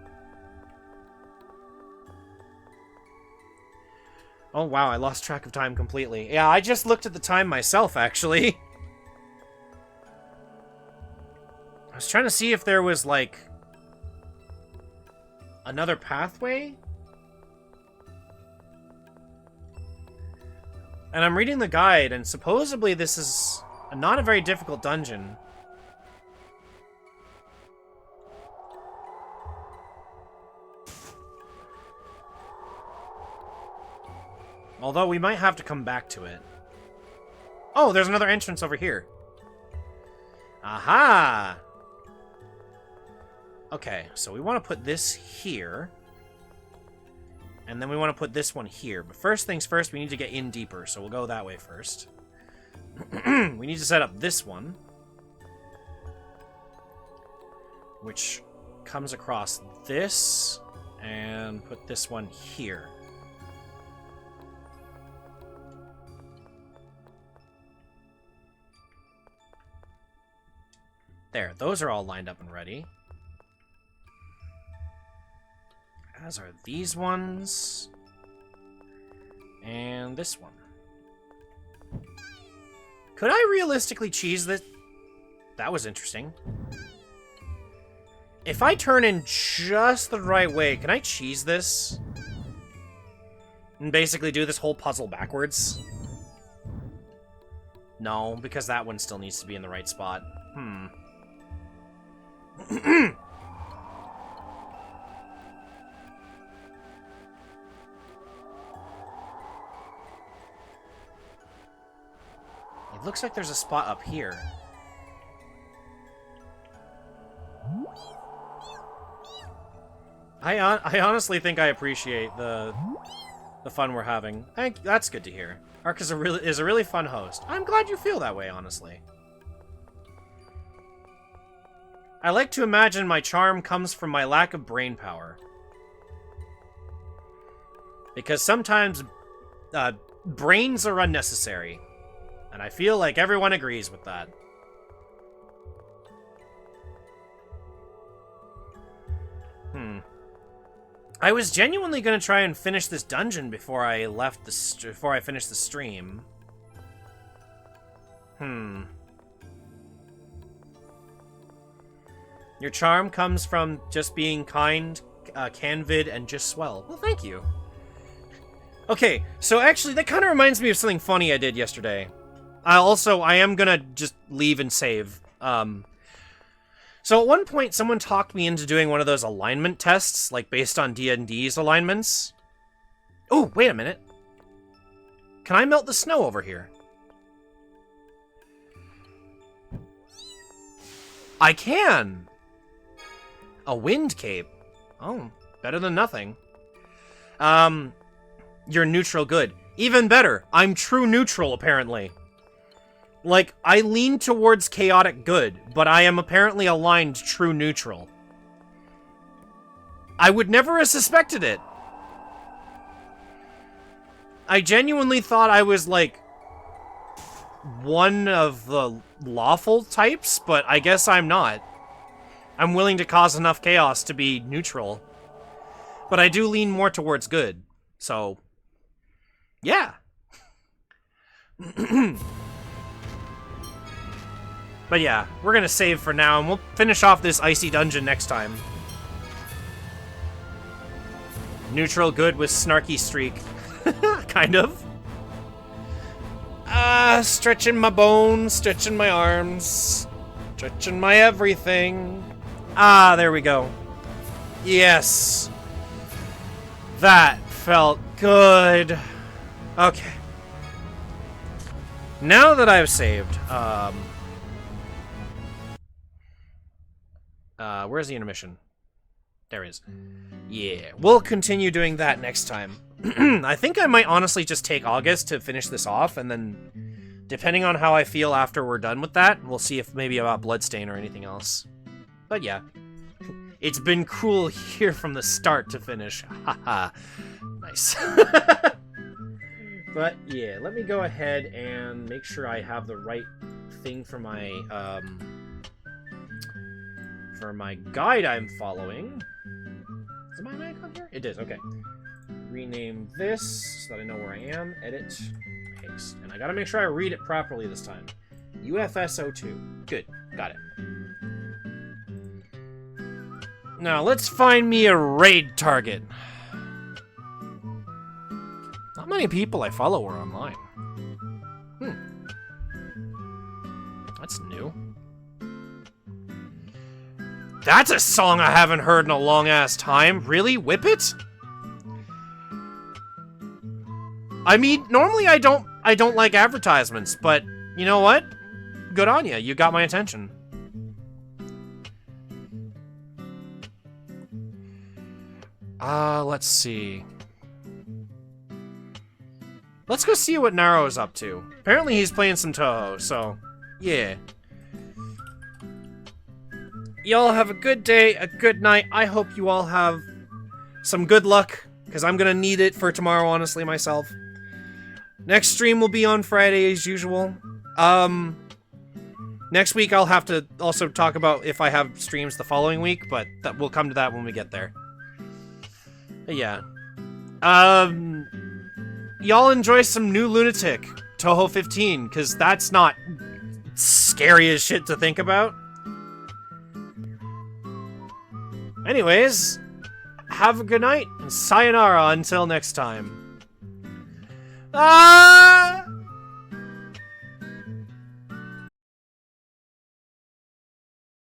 Speaker 1: Oh, wow, I lost track of time completely. Yeah, I just looked at the time myself, actually. I was trying to see if there was, like, another pathway? And I'm reading the guide, and supposedly this is not a very difficult dungeon. Although we might have to come back to it. Oh, there's another entrance over here. Aha! Okay, so we want to put this here. And then we want to put this one here. But first things first, we need to get in deeper, so we'll go that way first. We need to set up this one. Which comes across this, and put this one here. There, those are all lined up and ready. As are these ones. And this one. Could I realistically cheese this? That was interesting. If I turn in just the right way, can I cheese this? And basically do this whole puzzle backwards? No, because that one still needs to be in the right spot. It looks like there's a spot up here. I honestly think I appreciate the fun we're having. That's good to hear. Ark is a really fun host. I'm glad you feel that way, honestly. I like to imagine my charm comes from my lack of brain power. Because sometimes brains are unnecessary. And I feel like everyone agrees with that. I was genuinely going to try and finish this dungeon before I finished the stream. Your charm comes from just being kind, canvid, and just swell. Well, thank you. Okay, so actually, that kind of reminds me of something funny I did yesterday. I am gonna just leave and save. So at one point, someone talked me into doing one of those alignment tests, like based on D&D's alignments. Oh, wait a minute. Can I melt the snow over here? I can! A wind cape. Oh, better than nothing. You're neutral good. Even better, I'm true neutral, apparently. Like, I lean towards chaotic good, but I am apparently aligned true neutral. I would never have suspected it. I genuinely thought I was, like, one of the lawful types, but I guess I'm not. I'm willing to cause enough chaos to be neutral. But I do lean more towards good, so... yeah. But yeah, we're gonna save for now, and we'll finish off this icy dungeon next time. Neutral good with snarky streak. Kind of. Stretching my bones, stretching my arms, stretching my everything. There we go. Yes. That felt good. Okay. Now that I've saved, where's the intermission? There it is. Yeah, we'll continue doing that next time. I think I might honestly just take August to finish this off, and then, depending on how I feel after we're done with that, we'll see if maybe about Bloodstain or anything else. But yeah. It's been cool here from the start to finish. Haha. Nice. But yeah, let me go ahead and make sure I have the right thing for my guide I'm following. Is it my icon here? It is, okay. Rename this so that I know where I am. Edit, paste. And I gotta make sure I read it properly this time. UFS02. Good, got it. Now, let's find me a raid target. Not many people I follow are online. That's new. That's a song I haven't heard in a long-ass time. Really? Whip It? I mean, normally I don't like advertisements, but you know what? Good on you. You got my attention. Let's see. Let's go see what Naro's up to. Apparently he's playing some Touhou, so yeah. Y'all have a good day, a good night. I hope you all have some good luck, because I'm gonna need it for tomorrow, honestly, myself. Next stream will be on Friday, as usual. Next week I'll have to also talk about if I have streams the following week, but we'll come to that when we get there. But yeah. Y'all enjoy some new Lunatic, Touhou 15, because that's not scary as shit to think about. Anyways, have a good night, and sayonara until next time.